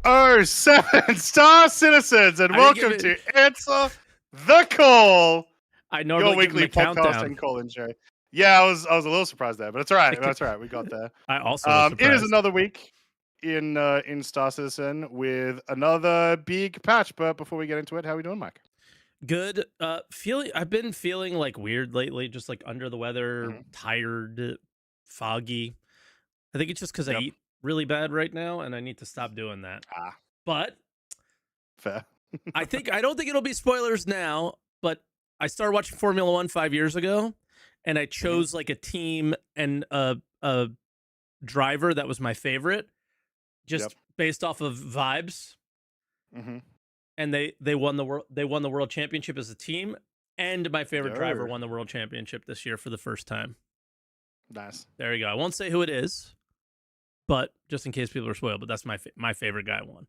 7 star citizens, and welcome to Answer the Call. I normally your weekly podcast and call-in show. Yeah, I was a little surprised there, but it's all right. That's all right. We got there. I also was surprised. It is another week in Star Citizen with another big patch. But before we get into it, how are we doing, Mike? Good. I've been feeling like weird lately, just like under the weather, tired, foggy. I think it's just because I eat really bad right now, and I need to stop doing that. But fair. I don't think it'll be spoilers now, but I started watching Formula 1 5 years ago, and I chose like a team and a driver that was my favorite, just based off of vibes. And they won the world championship as a team, and my favorite driver won the world championship this year for the first time. Nice. There you go. I won't say who it is, but just in case people are spoiled, but that's my favorite guy won.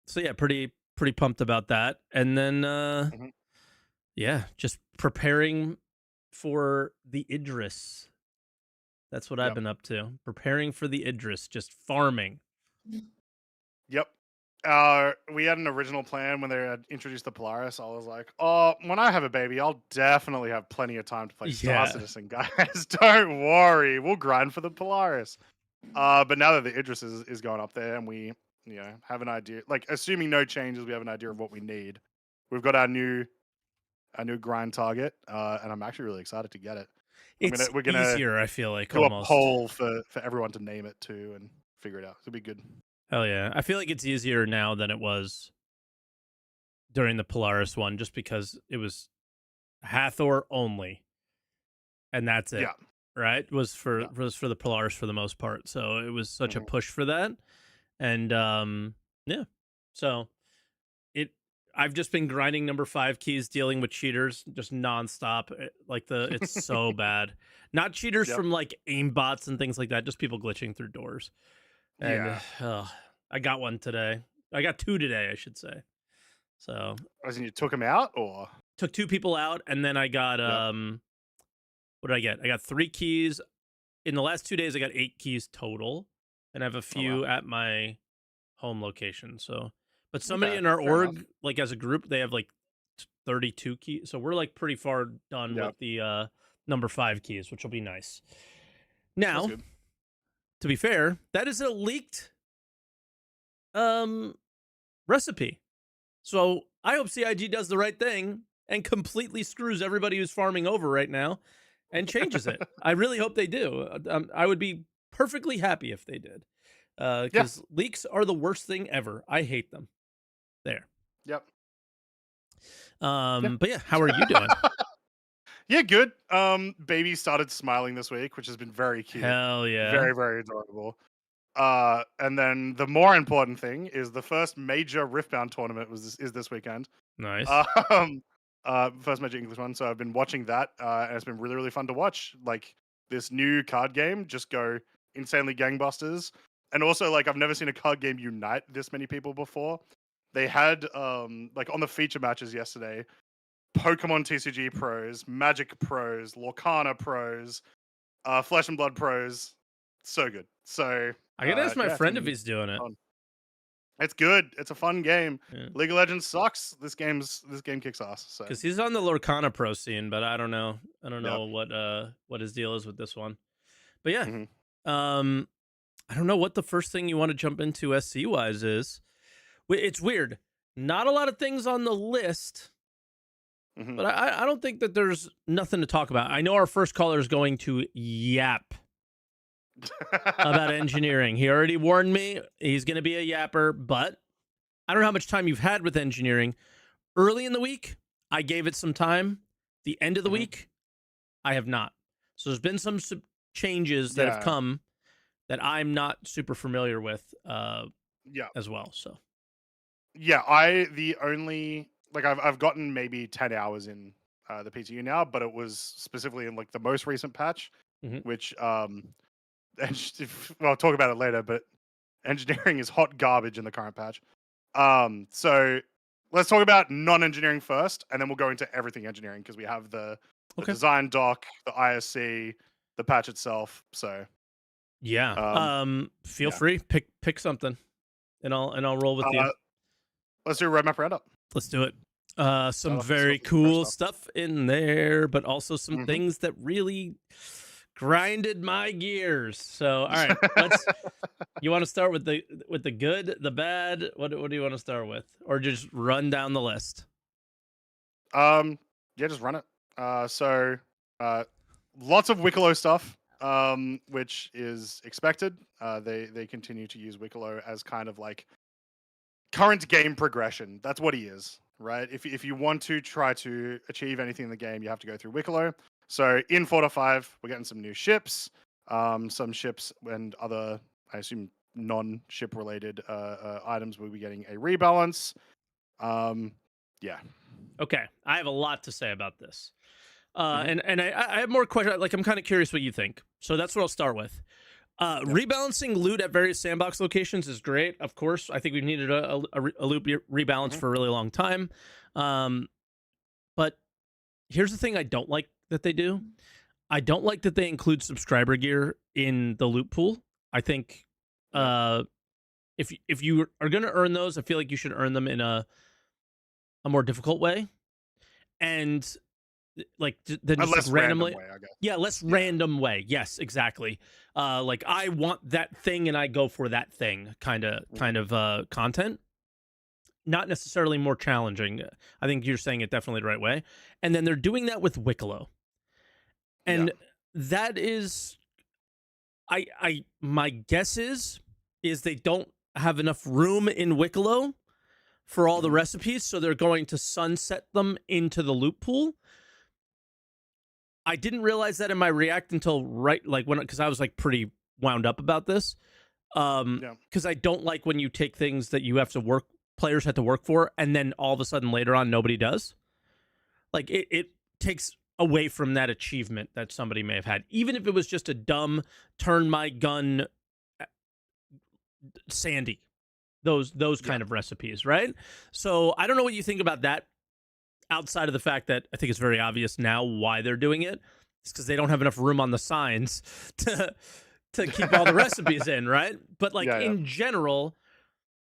So yeah, pretty pumped about that. And then yeah, just preparing for the Idris. That's what I've been up to. Preparing for the Idris, just farming. Yep. We had an original plan when they had introduced the Polaris. I was like, oh, when I have a baby, I'll definitely have plenty of time to play Star Citizen, guys. Don't worry. We'll grind for the Polaris. But now that the Idris is going up there and we have an idea, like assuming no changes, we have an idea of what we need. We've got our new grind target, and I'm actually really excited to get it. We're gonna easier, I feel like, do almost. a poll for everyone to name it too and figure it out. It'll be good. Hell yeah. I feel like it's easier now than it was during the Polaris one, just because it was Hathor only. And that's it. Yeah. Right? Was for the Polaris for the most part. So it was such a push for that. And yeah. So I've just been grinding number 5 keys, dealing with cheaters just nonstop. It's so bad. Not cheaters from like aimbots and things like that, just people glitching through doors. And I got one today. I got 2 today, I should say. So as in you took them out, or took 2 people out, and then I got what did I get? I got 3 keys. In the last 2 days I got 8 keys total, and I have a few at my home location. So but somebody in our org, like as a group, they have like 32 keys. So we're like pretty far done with the number 5 keys, which will be nice. Now, to be fair, that is a leaked recipe. So I hope CIG does the right thing and completely screws everybody who's farming over right now and changes it. I really hope they do. I would be perfectly happy if they did. Because leaks are the worst thing ever. I hate them. There. Yep. But yeah, how are you doing? Yeah, good. Baby started smiling this week, which has been very cute. Hell yeah. Very, very adorable. And then the more important thing is the first major Riftbound tournament is this weekend. Nice. First major English one. So I've been watching that, and it's been really, really fun to watch. Like this new card game just go insanely gangbusters. And also, like, I've never seen a card game unite this many people before. They had like on the feature matches yesterday, Pokemon TCG pros, Magic pros, Lorcana pros, Flesh and Blood pros. So good. So I gotta ask my friend if he's doing it. It's good. It's a fun game. League of Legends sucks. This game kicks ass. So because he's on the Lorcana pro scene, but I don't know. I don't know what his deal is with this one. But yeah, I don't know what the first thing you want to jump into SC wise is. It's weird. Not a lot of things on the list, but I don't think that there's nothing to talk about. I know our first caller is going to yap about engineering. He already warned me he's going to be a yapper, but I don't know how much time you've had with engineering. Early in the week, I gave it some time. The end of the week, I have not. So there's been some changes that have come that I'm not super familiar with as well. So yeah, I've gotten maybe 10 hours in the PTU now, but it was specifically in like the most recent patch, which I'll talk about it later, but engineering is hot garbage in the current patch. So let's talk about non-engineering first, and then we'll go into everything engineering because we have the design doc, the ISC, the patch itself. So yeah, feel free, pick something. and I'll roll with you. Uh, let's do a roadmap roundup. Let's do it. Start Some off, kick very off with some fresh cool stuff. stuff in there, but also some Mhm. things that really grinded my gears. So, all right, let's. You want to start with the good, the bad? What do you want to start with, or just run down the list? Yeah, just run it. So, uh, lots of Wicklow stuff, which is expected. They continue to use Wicklow as kind of like current game progression. That's what he is, right? If you want to try to achieve anything in the game, you have to go through Wicklow. So in 4.5, we're getting some new ships, some ships and other, I assume, non-ship related items. We'll be getting a rebalance. Yeah. Okay, I have a lot to say about this. Hmm. And I have more questions. Like, I'm kind of curious what you think. So that's what I'll start with. Yep. Rebalancing loot at various sandbox locations is great. Of course, I think we've needed a loot rebalance Hmm. for a really long time. But here's the thing I don't like that they do. I don't like that they include subscriber gear in the loot pool. I think Yep. if you are going to earn those, I feel like you should earn them in a more difficult way. And like then A just like less random randomly, way, I guess. yeah, less Yeah. random way. Yes, exactly. Like I want that thing and I go for that thing kind of content, not necessarily more challenging. I think you're saying it definitely the right way. And then they're doing that with Wicklow, Yeah. and that is I my guess is they don't have enough room in Wicklow for all the Hmm. recipes, so they're going to sunset them into the loot pool. I didn't realize that in my react until right like when because I was like pretty wound up about this. Yeah. Because I don't like when you take things that you have to work players have to work for and then all of a sudden later on nobody does. Like it takes away from that achievement that somebody may have had. Even if it was just a dumb turn my gun Sandy. Those Yeah. kind of recipes, right? So I don't know what you think about that outside of the fact that I think it's very obvious now why they're doing it. It's because they don't have enough room on the signs to keep all the recipes in, right? But like Yeah. Yeah. in general,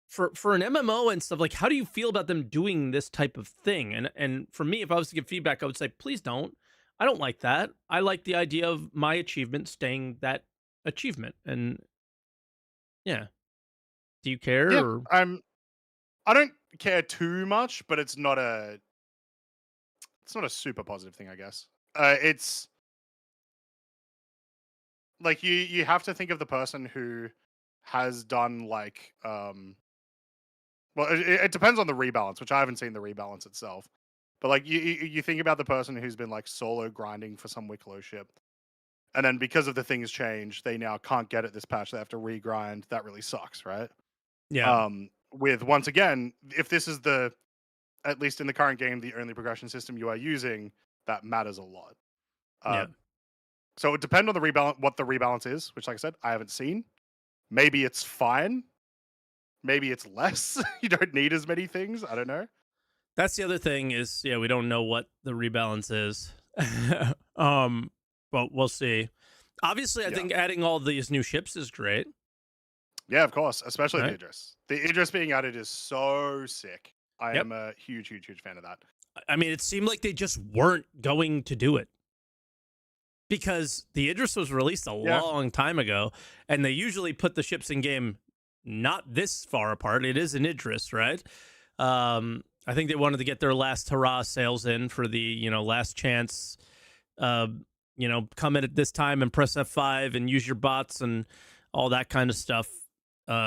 for an MMO and stuff, like how do you feel about them doing this type of thing? And for me, if I was to give feedback, I would say, please don't. I don't like that. I like the idea of my achievement staying that achievement. And yeah. Do you care Yeah. or I don't care too much, but it's not a super positive thing, I guess. It's like you have to think of the person who has done like well it depends on the rebalance, which I haven't seen the rebalance itself. But like you think about the person who's been like solo grinding for some Wicklow ship, and then because of the things change, they now can't get it this patch. They have to regrind. That really sucks, right? yeah. With once again, if this is the at least in the current game, the only progression system you are using, that matters a lot. Uh, Yeah. so it depends on the rebalance, what the rebalance is, which, like I said, I haven't seen. Maybe it's fine. Maybe it's less. You don't need as many things. I don't know. That's the other thing is, yeah, we don't know what the rebalance is. um, but we'll see. Obviously, I Yeah, think adding all these new ships is great, yeah, of course. Especially the right? Idris. The Idris being added is so sick. I Yep. am a huge, huge, huge fan of that. I mean, it seemed like they just weren't going to do it because the Idris was released a Yeah, long time ago, and they usually put the ships in game not this far apart. It is an Idris, right? I think they wanted to get their last hurrah sales in for the last chance. Uh, come in at this time and press F5 and use your bots and all that kind of stuff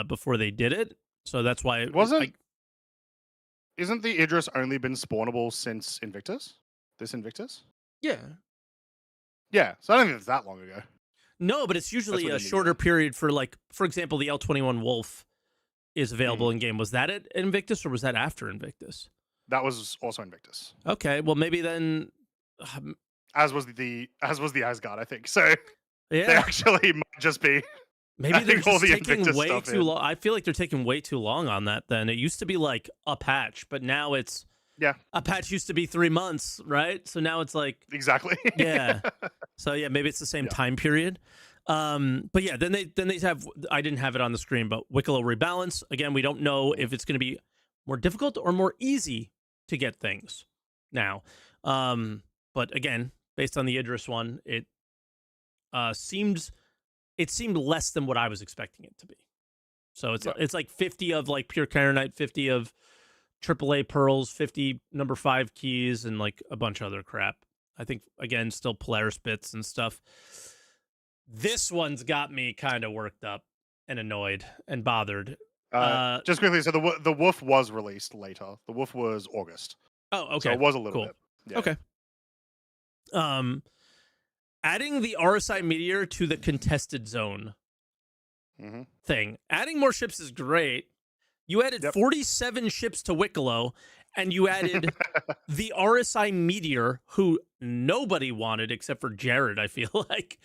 before they did it. So that's why wasn't isn't the Idris only been spawnable since Invictus? This Invictus? yeah. Yeah, so I don't think it's that long ago. No, but it's That's usually a within the shorter year. period for like, for example, the L21 Wolf is available Mhm. in game. Was that at Invictus or was that after Invictus? That was also Invictus. Okay, well maybe then, um, As was the Asgard, I think. So they yeah, actually might just be maybe they're adding all just the taking Invictus way stuff too in. long. I feel like they're taking way too long on that. Then it used to be like a patch, but now it's Yeah, a patch used to be 3 months, right? So now it's like exactly. yeah. So yeah, maybe it's the same Yeah. time period. But yeah, then they have, I didn't have it on the screen, but Wicklow rebalance. Again, we don't know if it's going to be more difficult or more easy to get things now. But again, based on the Idris one, it seemed less than what I was expecting it to be. So it's like 50 of like pure Kyanite, 50 of AAA pearls, 50 number 5 keys, and like a bunch of other crap. I think again, still Polaris bits and stuff. This one's got me kind of worked up and annoyed and bothered. Just quickly, so the Woof was released later. The Woof was August. Oh, okay. So it was a little cool. bit. Yeah. Okay. Adding the RSI Meteor to the contested zone thing. Adding more ships is great. You added 47 ships to Wicklow, and you added the RSI Meteor, who nobody wanted except for Jared, I feel like.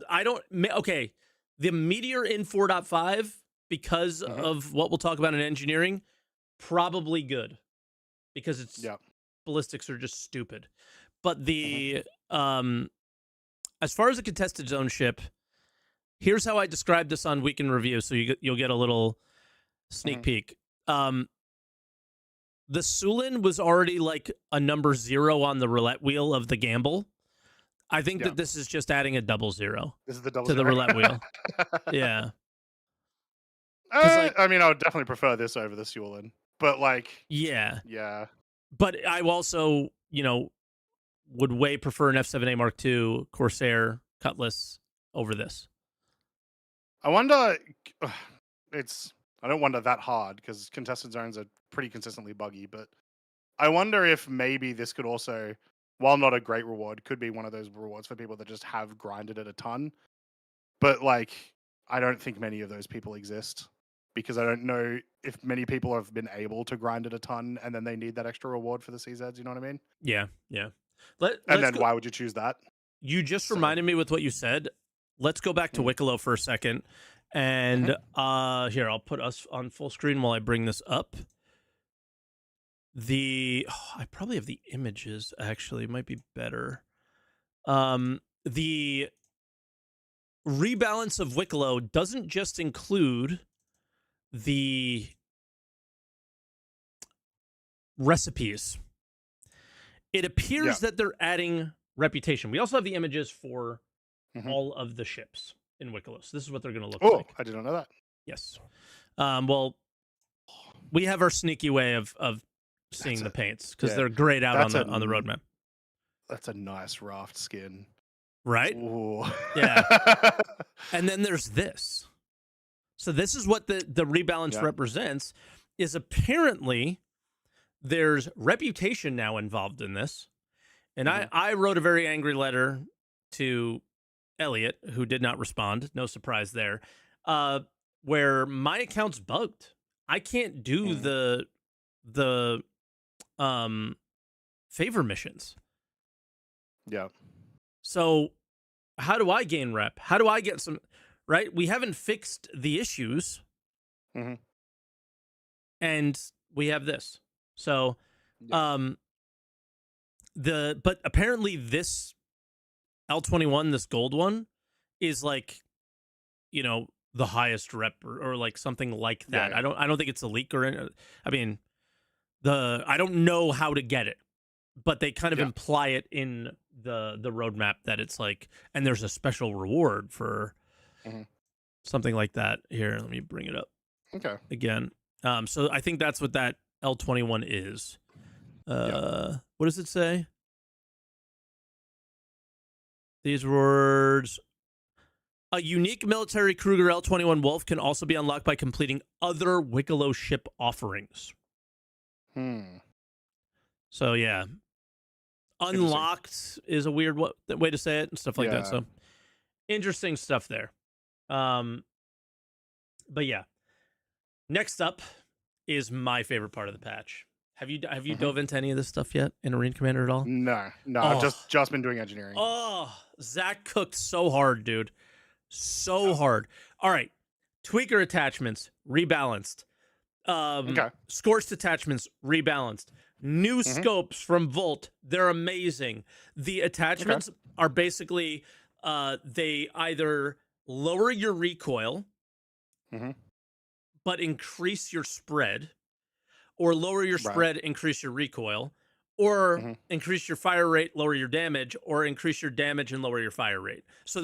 I don't... Okay, the Meteor in 4.5, because of what we'll talk about in engineering, probably good. Because it's... ballistics are just stupid. But the... as far as a contested zone ship, here's how I described this on Week in Review, so you'll get a little sneak peek. The Sulin was already like a number 0 on the roulette wheel of the gamble. I think that this is just adding a 00. This is the double to the roulette wheel. Yeah. I mean, I would definitely prefer this over the Sulin, but like, yeah. But I also, would way prefer an F7A Mark II Corsair Cutlass over this. I wonder, I don't wonder that hard because contested zones are pretty consistently buggy, but I wonder if maybe this could also, while not a great reward, could be one of those rewards for people that just have grinded it a ton. But like, I don't think many of those people exist because I don't know if many people have been able to grind it a ton and then they need that extra reward for the CZs. You know what I mean? Yeah. Why would you choose that? You just reminded me with what you said. Let's go back to Wicklow for a second. And here, I'll put us on full screen while I bring this up. I probably have the images, actually. It might be better. The rebalance of Wicklow doesn't just include the recipes. It appears that they're adding reputation. We also have the images for all of the ships in Wicklow. So this is what they're going to look like. Oh, I did not know that. Yes. Well, we have our sneaky way of seeing the paints because they're grayed out on the roadmap. That's a nice raft skin. Right? Ooh. Yeah. And then there's this. So this is what the rebalance represents, is apparently there's reputation now involved in this. And I wrote a very angry letter to Elliot, who did not respond. No surprise there. Where my account's bugged. I can't do the favor missions. Yeah. So how do I gain rep? How do I get some, right? We haven't fixed the issues. And we have this. So, but apparently this L21, this gold one, is like, the highest rep or like something like that. I don't think it's a leak or any, I mean, I don't know how to get it, but they kind of imply it in the roadmap that it's like, and there's a special reward for something like that. Here, let me bring it up. Okay. Again. So I think that's what that L21 is. What does it say? These words. A unique military Kruger L21 Wolf can also be unlocked by completing other Wicklow ship offerings. So, yeah. Unlocked is a weird way to say it and stuff like that. So, interesting stuff there. But, yeah. Next up is my favorite part of the patch. Have you dove into any of this stuff yet in Arena Commander at all? No. I've just been doing engineering. Oh, Zach cooked so hard, dude. So hard. All right. Tweaker attachments, rebalanced. Scorched attachments, rebalanced. New scopes from Volt, they're amazing. The attachments are basically they either lower your recoil Hmm. but increase your spread, or lower your Right. spread, increase your recoil, or Hmm. increase your fire rate, lower your damage, or increase your damage and lower your fire rate. So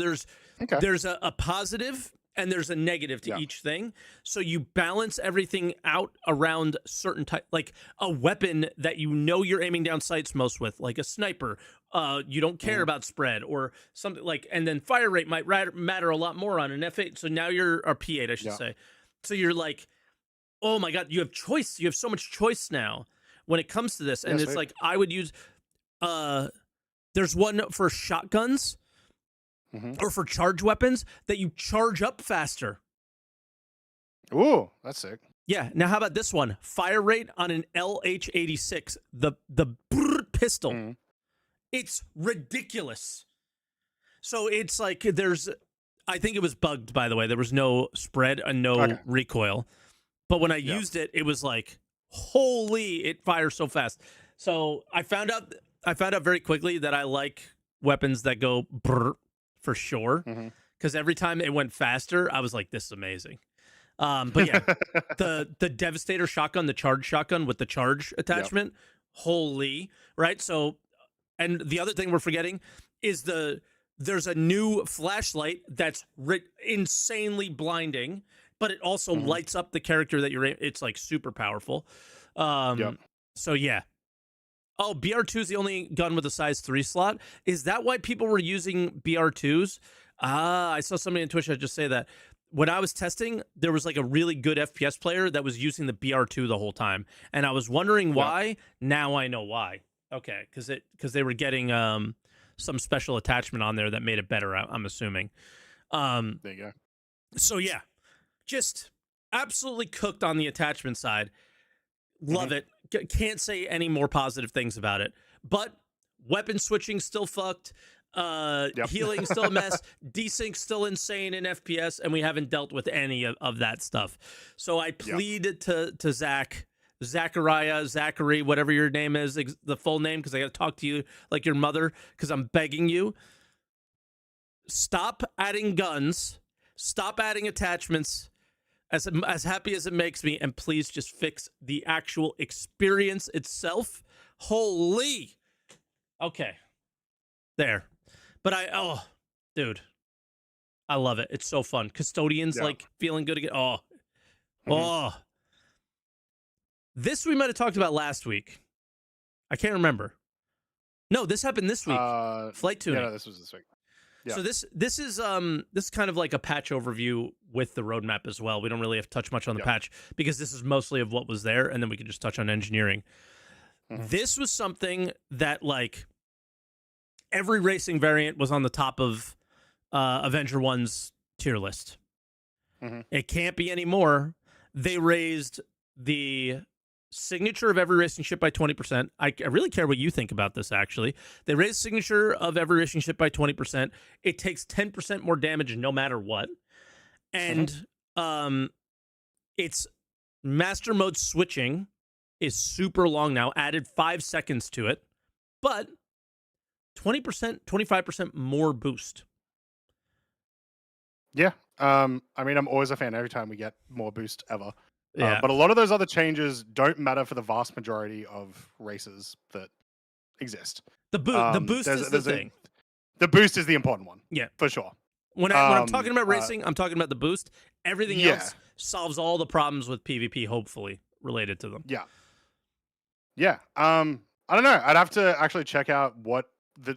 Okay. there's a positive and there's a negative to Yeah. each thing. So you balance everything out around certain type, like a weapon that you know you're aiming down sights most with, like a sniper. You don't care Hmm. about spread or something like, and then fire rate might matter a lot more on an F8. So now you're, or P8, I should Yeah. say. So you're like, oh my god, you have choice. You have so much choice now when it comes to this. Yeah. And it's Sweet. like I would use there's one for shotguns Hmm. or for charge weapons that you charge up faster. Ooh, that's sick. Yeah. Now how about this one? Fire rate on an LH86, the pistol. Hmm. It's ridiculous. So it's like there's I think it was bugged, by the way. There was no spread and no Okay. recoil. But when I Yeah. used it, it was like, holy, it fires so fast. So I found out very quickly that I like weapons that go brr for sure. Hmm. Because every time it went faster, I was like, this is amazing. But yeah, the Devastator shotgun, the charge shotgun with the charge attachment, holy, right? So, and the other thing we're forgetting is there's a new flashlight that's insanely blinding, but it also Hmm. lights up the character that you're in. It's like super powerful. Yep. So yeah. Oh, BR2 is the only gun with a size 3 slot. Is that why people were using BR2s? I saw somebody on Twitch just say that. When I was testing, there was like a really good FPS player that was using the BR2 the whole time. And I was wondering why. Now I know why. Okay, because they were getting some special attachment on there that made it better, I'm assuming. There you go. So yeah, just absolutely cooked on the attachment side. Love it. Can't say any more positive things about it. But weapon switching still fucked. Yep. Healing still a mess. Desync still insane in FPS, and we haven't dealt with any of that stuff. So I plead to Zachary, whatever your name is, the full name, because I got to talk to you like your mother, because I'm begging you. Stop adding guns. Stop adding attachments. As happy as it makes me, and please just fix the actual experience itself. Holy. Okay. There. But dude, I love it. It's so fun. Custodians like feeling good again. Oh. This we might have talked about last week. I can't remember. No, this happened this week. Flight tuning. Yeah, no, this was this week. Yeah. So this is kind of like a patch overview with the roadmap as well. We don't really have to touch much on the patch because this is mostly of what was there, and then we can just touch on engineering. This was something that like every racing variant was on the top of Avenger 1's tier list. It can't be anymore. They raised the signature of every racing ship by 20%. I really care what you think about this, actually. They raised signature of every racing ship by 20%. It takes 10% more damage no matter what. And its master mode switching is super long now, added 5 seconds to it, but 20%, 25% more boost. Yeah. I mean, I'm always a fan every time we get more boost ever. Yeah. But a lot of those other changes don't matter for the vast majority of races that exist. The boost is the thing. The boost is the important one. Yeah. For sure. When I'm talking about racing, I'm talking about the boost. Everything else solves all the problems with PvP, hopefully, related to them. Yeah. Yeah. I don't know. I'd have to actually check out what the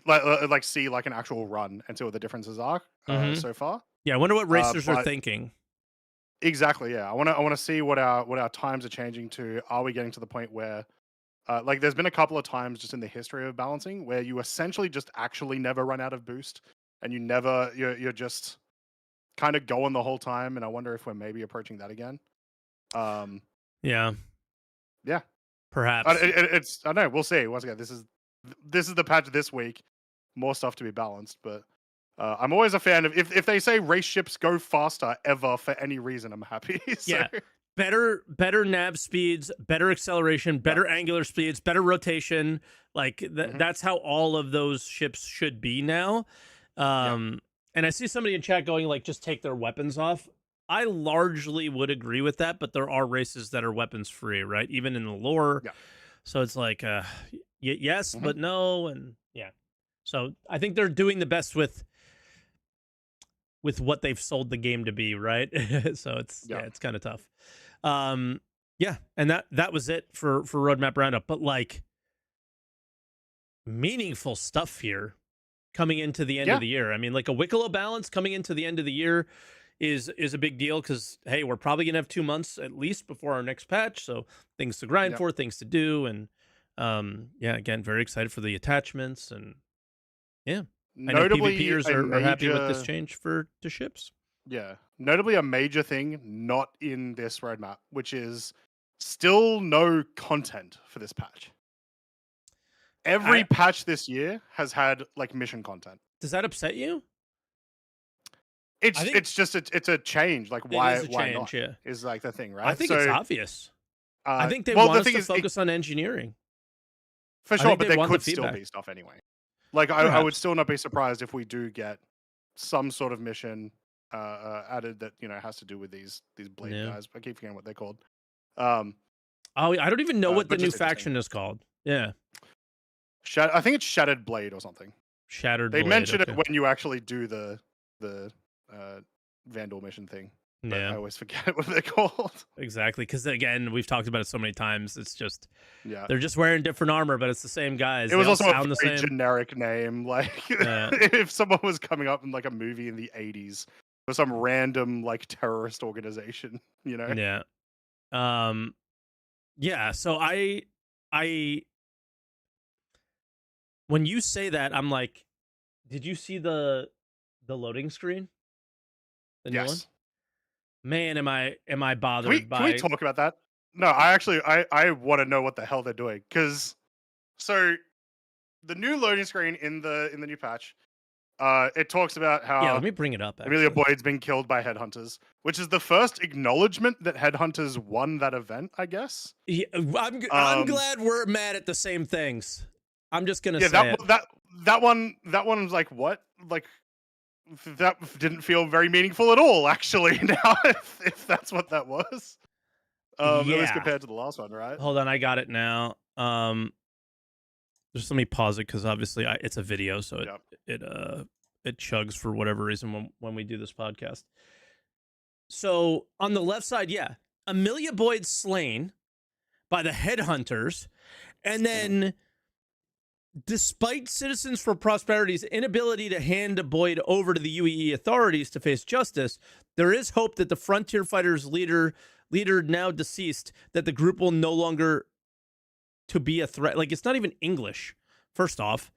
see like an actual run and see what the differences are so far. Yeah, I wonder what racers are thinking. Exactly. Yeah, I want to see what our times are changing to. Are we getting to the point where, like, there's been a couple of times just in the history of balancing where you essentially just actually never run out of boost, and you're just kind of going the whole time. And I wonder if we're maybe approaching that again. Yeah. Yeah. Perhaps. It's I don't know. We'll see. Once again, this is the patch this week. More stuff to be balanced, but. I'm always a fan of if they say race ships go faster ever for any reason, I'm happy. So. Yeah, better nav speeds, better acceleration, better angular speeds, better rotation. Like that's how all of those ships should be now. And I see somebody in chat going like, just take their weapons off. I largely would agree with that, but there are races that are weapons free, right? Even in the lore. Yeah. So it's like, yes, Hmm. but no, and yeah. So I think they're doing the best with what they've sold the game to be, right? So it's Yeah. it's kind of tough. Um, yeah, and that was it for roadmap roundup. But like meaningful stuff here coming into the end of Yeah. the year. I mean, like a Wicklow balance coming into the end of the year is a big deal because hey, we're probably gonna have 2 months at least before our next patch. So things to grind Yeah. for, things to do, and yeah, again, very excited for the attachments and yeah. I know Notably, PvPers a are happy with this major change for to ships. Yeah. Notably, a major thing not in this roadmap, which is still no content for this patch. Every I patch this year has had like mission content. Does that upset you? I think It's just it's a change. Like it is a why not change, yeah. is like the thing, I right? think it's So obvious. I think they well, want the us thing to is focus on engineering. for I sure, think but they there want the could still feedback. be stuff anyway. Like I would Perhaps. still not be surprised if we do get some sort of mission added that has to do with these blade Yeah. guys. I keep forgetting what they're called. Um, Oh, I don't even know what the but new just interesting. faction is called. Yeah. I think it's Shattered Blade or something. Shattered They Blade. mention it Okay. when you actually do the Vandal mission thing, but I Yeah. always forget what they're called. Exactly. Because again, we've talked about it so many times. It's just Yeah. they're just wearing different armor, but it's the same guys. It They was all also a sound the very same. generic name. Like Yeah. if someone was coming up in like a movie in the 80s for some random like terrorist organization, you know? Yeah. Um. Yeah. So I when you say that, I'm like, did you see the loading screen, the new one? Yes. Man, am I Can we bothered can we by? talk about that? No, I actually I want to know what the hell they're doing cuz so the new loading screen in the new patch it talks about Yeah, let how me bring it up Amelia actually. Boyd's been killed by headhunters, which is the first acknowledgement that headhunters won that event, I guess. Yeah, I'm Um, glad we're mad at the same things. I'm just gonna yeah, say it. that one was like what? Like that didn't feel very meaningful at all, actually. Now, if that's what that was, at least Yeah. compared to the last one, right? Hold on, I got it now. Just let me pause it because obviously it's a video, so Yeah. it chugs for whatever reason when we do this podcast. So on the left side, yeah, Amelia Boyd slain by the headhunters, and Hmm. then despite Citizens for Prosperity's inability to hand Boyd over to the UEE authorities to face justice, there is hope that the Frontier Fighters leader now deceased, that the group will no longer to be a threat. Like it's not even English, first off.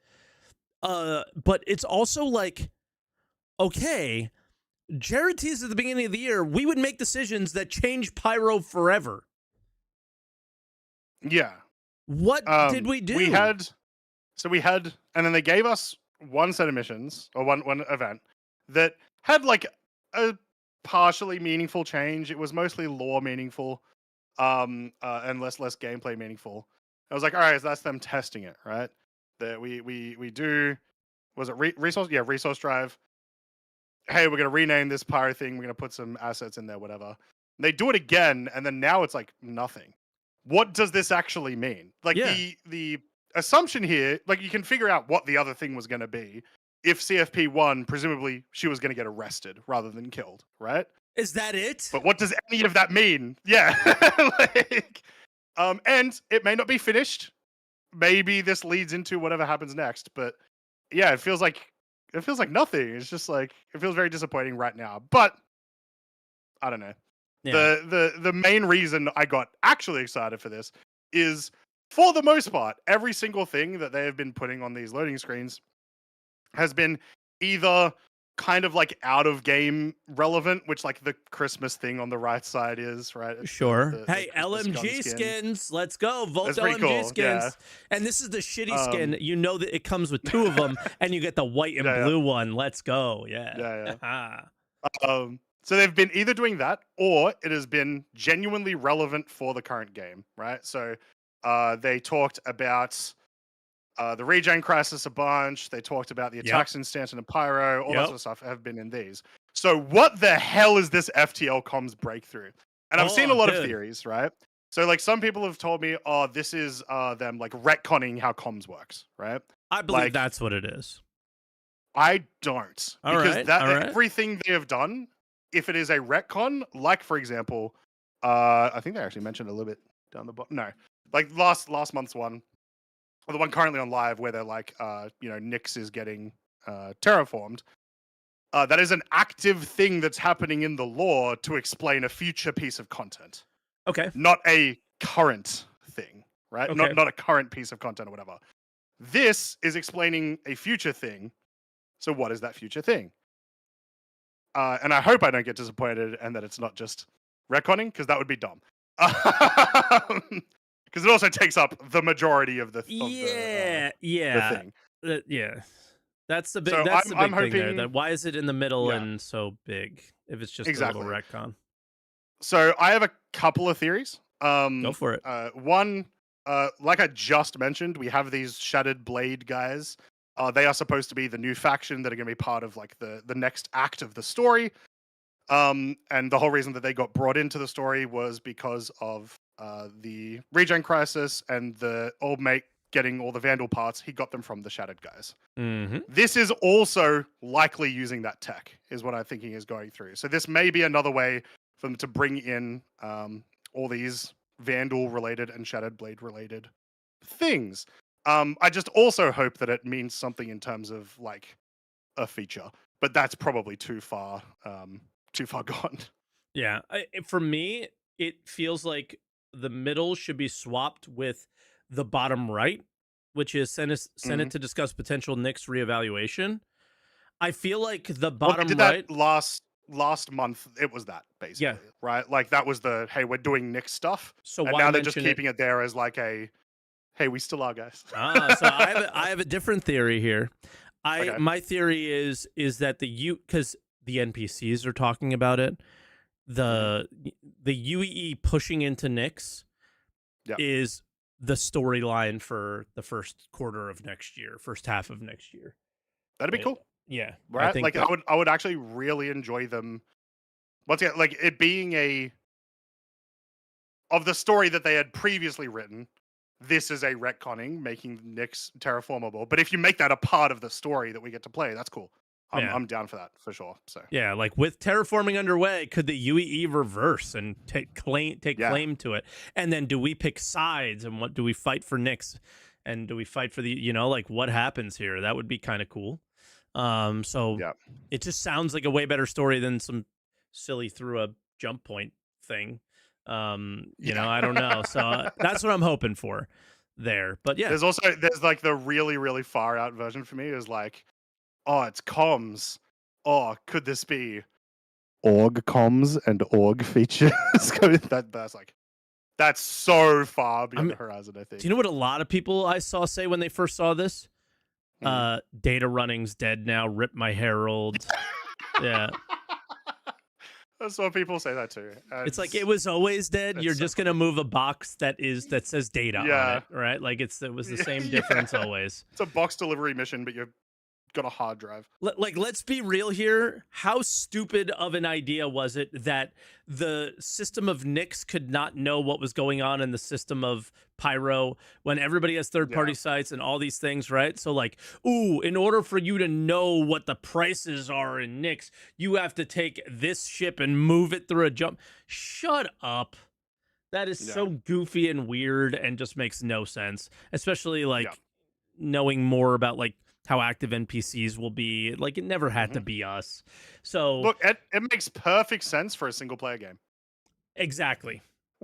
But it's also like, okay, Jared teased at the beginning of the year, we would make decisions that change Pyro forever. Yeah. What did we We do? had and then they gave us one set of missions or one event that had like a partially meaningful change. It was mostly lore meaningful, and less gameplay meaningful. I was like, all right, so that's them testing it, right? That we do was it resource? Yeah, resource drive. Hey, we're gonna rename this pyro thing. We're gonna put some assets in there, whatever. And they do it again, and then now it's like nothing. What does this actually mean? Like Yeah. the assumption here, like you can figure out what the other thing was gonna be. If CFP won, presumably she was gonna get arrested rather than killed, right? Is that it? But what does any of that mean? Yeah, like, and it may not be finished. Maybe this leads into whatever happens next, but yeah, it feels like nothing. It's just like it feels very disappointing right now. But I don't know. Yeah. The main reason I got actually excited for this is for the most part, every single thing that they have been putting on these loading screens has been either kind of like out of game relevant, which like the Christmas thing on the right side is, right? It's Sure. the Hey, Christmas gun LMG skin. skins. Let's go. Vote That's pretty LMG cool. Yeah. skins. And this is the shitty Um skin. You know that it comes with two of them, and you get the white and yeah, yeah. blue one. Let's go. Yeah. Yeah, yeah. So they've been either doing that or it has been genuinely relevant for the current game, right? So they talked about The regen crisis a bunch. They talked about the Yep. attacks in Stanton and Pyro, all that Yep. sort of stuff have been in these. So what the hell is this FTL comms breakthrough? And I've seen a Oh, lot of dude. theories, right? So like some people have told me, oh, this is them like retconning how comms works, right? I believe Like that's what it is. I don't, All because right. that All right. everything they have done, if it is a retcon, like for example, I think they actually mentioned a little bit down the bottom. No, like last month's one, or the one currently on live, where they're like, Nyx is getting terraformed. That is an active thing that's happening in the lore to explain a future piece of content, Okay. not a current thing, right? Not Okay. not a current piece of content or whatever. This is explaining a future thing. So what is that future thing? And I hope I don't get disappointed and that it's not just retconning, because that would be dumb. Because it also takes up the majority of Yeah. the Yeah. thing. Yeah. That's the big. So That's the I'm big thing there. hoping, That why is it in the middle yeah, and so big? If it's just a little exactly. retcon, So I have a couple of theories. go for it. One, like I just mentioned, we have these Shattered Blade guys. They are supposed to be the new faction that are going to be part of like the next act of the story. And the whole reason that they got brought into the story was because of the regen crisis and the old mate getting all the Vandal parts. He got them from the Shattered guys. Mm-hmm. This is also likely using that tech, is what I'm thinking is going through. So this may be another way for them to bring in all these Vandal related and Shattered Blade related things. I just also hope that it means something in terms of like a feature, but that's probably too far gone. Yeah. For me, it feels like the middle should be swapped with the bottom right, which is Senate Mhm. to discuss potential Knicks reevaluation. I feel like the Well, they bottom did that right. last month. It was that Yeah. basically, right? Like that was the hey, we're doing Nick stuff, So and why now they're just mention it? keeping it there as like a hey, we still are guys. So I have a different theory here. I Okay. My theory is that because the NPCs are talking about it, Hmm. the the UEE pushing into Nyx Yeah, is the storyline for the first quarter of next year, first half of next year. that'd be Eh, cool, yeah, I right? think Like that. I would actually really enjoy them. Once again, like it being a of the story that they had previously written. This is a retconning, making Nyx terraformable. But if you make that a part of the story that we get to play, that's cool. Yeah, I'm down for that for sure. So yeah, like with terraforming underway, could the UEE reverse and take yeah. claim to it? And then do we pick sides and what do we fight for Nyx? And do we fight for the like what happens here? That would be kind of cool. So Yeah. it just sounds like a way better story than some silly through a jump point thing. Yeah. I don't know. So that's what I'm hoping for there. But yeah, There's like the really, really far out version for me is like, oh, it's comms. Oh, could this be org comms and org features? That's so far I beyond mean, the horizon, I do you know think. what a lot of people I saw say when they first saw this? Mhm. Data running's dead now. Rip my Herald. Yeah. I saw people say that too. It's like it was always dead. You're It's so just gonna funny. move a box that says data on Yeah. it, right? Like it was the same Yeah. difference always. It's a box delivery mission, but you've got a hard drive. Let's be real here. How stupid of an idea was it that the system of Nyx could not know what was going on in the system of Pyro when everybody has third Yeah. party sites and all these things, right? So like, ooh, in order for you to know what the prices are in Nyx, you have to take this ship and move it through a jump. Shut up. That is Yeah. so goofy and weird and just makes no sense, especially Yeah. like knowing more about like how active NPCs will be. Like it never had to Mhm. be us. So Look, it makes perfect sense for a single player game. exactly.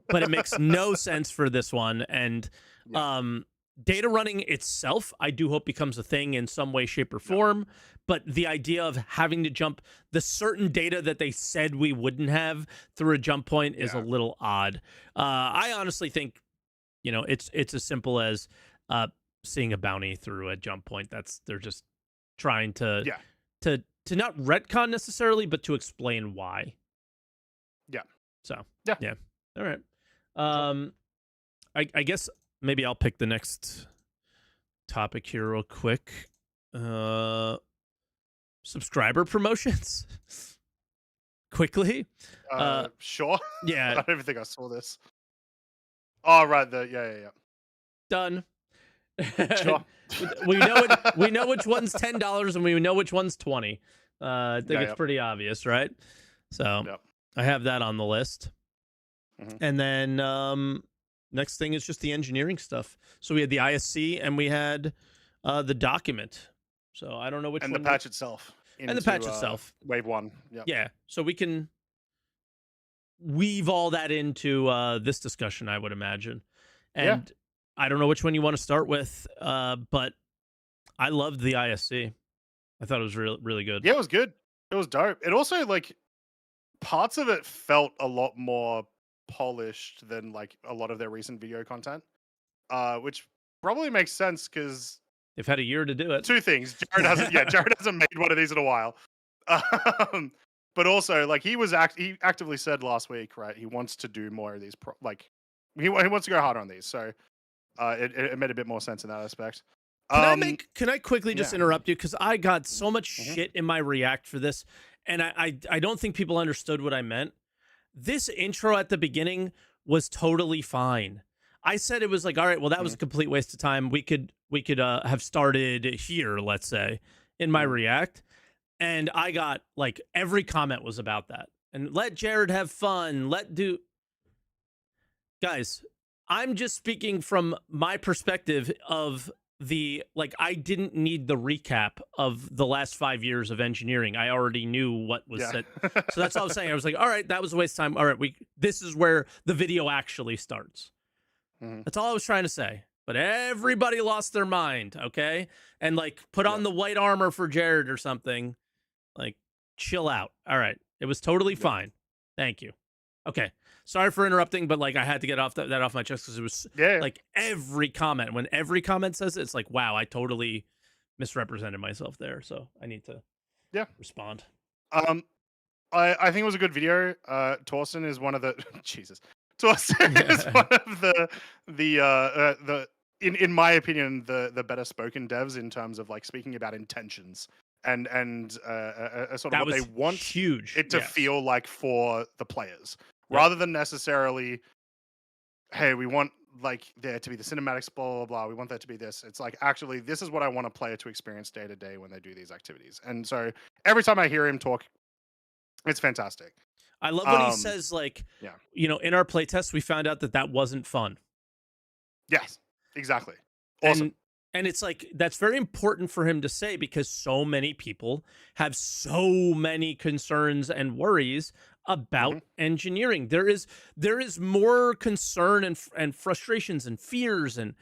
But it makes no sense for this one. And Yeah. um data running itself, I do hope becomes a thing in some way, shape, or Yeah. form. But the idea of having to jump the certain data that they said we wouldn't have through a jump point is a Yeah. little odd. I honestly think, it's as simple as uh seeing a bounty through a jump point. They're just trying Yeah. to not retcon necessarily, but to explain why. Yeah. So Yeah. yeah. All right. For sure. Um I guess maybe I'll pick the next topic here real quick. Uh, subscriber promotions. Quickly. Sure. I Yeah, don't even think I saw this. Oh, right. Yeah. done. Sure. We know which one's $10 and we know which one's 20. I think Yeah, it's yeah. pretty obvious, right? So Yep. I have that on the list. Mhm. And then next thing is just the engineering stuff. So we had the ISC and we had the document. So I don't know which And the one you patch itself and the into patch itself. wave 1. Yep. Yeah. So we can weave all that into this discussion, I would imagine. Yeah. And I don't know which one you want to start with, but I loved the ISC. I thought it was really good. Yeah, it was good. It was dope. It also, like, parts of it felt a lot more polished than, like, a lot of their recent video content, which probably makes sense because They've had a year to do it. 2 things. Jared hasn't made one of these in a while. Um, but also, like, he actively said last week, right, he wants to do more of these he wants to go harder on these, so, it made a bit more sense in that aspect. Can I quickly just Yeah. interrupt you because I got so much Mhm. shit in my react for this, and I don't think people understood what I meant. This intro at the beginning was totally fine. I said it was like, all right, well, that was Mhm. a complete waste of time. We could have started here, let's say, in my Mhm. react, and I got like every comment was about that. And let Jared have fun. Let do guys, I'm just speaking from my perspective of the like I didn't need the recap of the last 5 years of engineering. I already knew what was Yeah. said. So that's all I was saying. I was like, all right, that was a waste of time. All right, we this is where the video actually starts. Mhm. That's all I was trying to say. But everybody lost their mind, okay? And like put on Yep. the white armor for Jared or something. Like, chill out. All right. It was totally Yep. fine. Thank you. Okay. Sorry for interrupting, but like I had to get that off my chest because it was Yeah. like every comment. When every comment says it, it's like, wow, I totally misrepresented myself there. So I need to Yeah. respond. Um, I think it was a good video. Torsten is one of the Jesus. Torsten is one of the in my opinion the better spoken devs in terms of like speaking about intentions and sort of That what they was want huge. it to Yes. feel like for the players, Yep. rather than necessarily, hey, we want like there to be the cinematics, blah blah blah. We want there to be this. It's like actually this is what I want a player to experience day to day when they do these activities. And so every time I hear him talk, it's fantastic. I love when he Um, says, like, yeah. in our playtest, we found out that that wasn't fun. Yes, exactly. Awesome. and and it's like that's very important for him to say because so many people have so many concerns and worries Mhm, about engineering. There is more concern and frustrations and fears and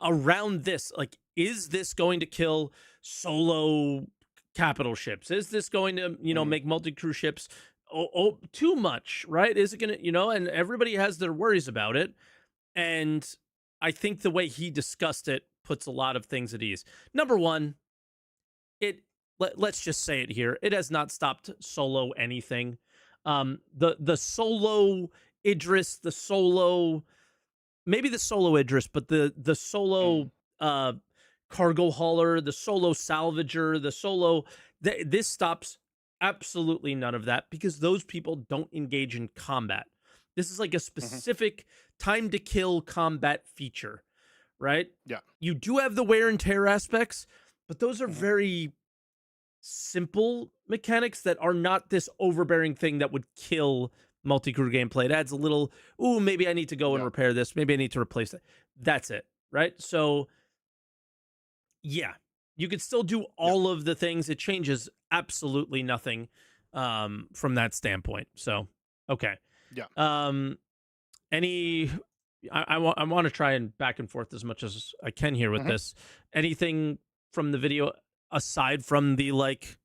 around this, like, is this going to kill solo capital ships? Is this going to mhm, make multi-crew ships too much, right? Is it going to, and everybody has their worries about it. And I think the way he discussed it puts a lot of things at ease. Number one, let's just say it here. It has not stopped solo anything. The solo Idris, the solo maybe the solo Idris, but the mhm, solo uh cargo hauler, the solo salvager, the solo this stops absolutely none of that because those people don't engage in combat. This is like a mhm. specific time to kill combat feature, right? Yeah. You do have the wear and tear aspects, but those are Mhm, very simple mechanics that are not this overbearing thing that would kill multi-crew gameplay. It adds a little, ooh, maybe I need to go and yeah, repair this. Maybe I need to replace that. That's it, right? So, yeah, you could still do yeah, all of the things. It changes absolutely nothing from that standpoint. So, okay. yeah. Um, any, I want to try and back and forth as much as I can here with Mhm. this. Anything from the video aside from the like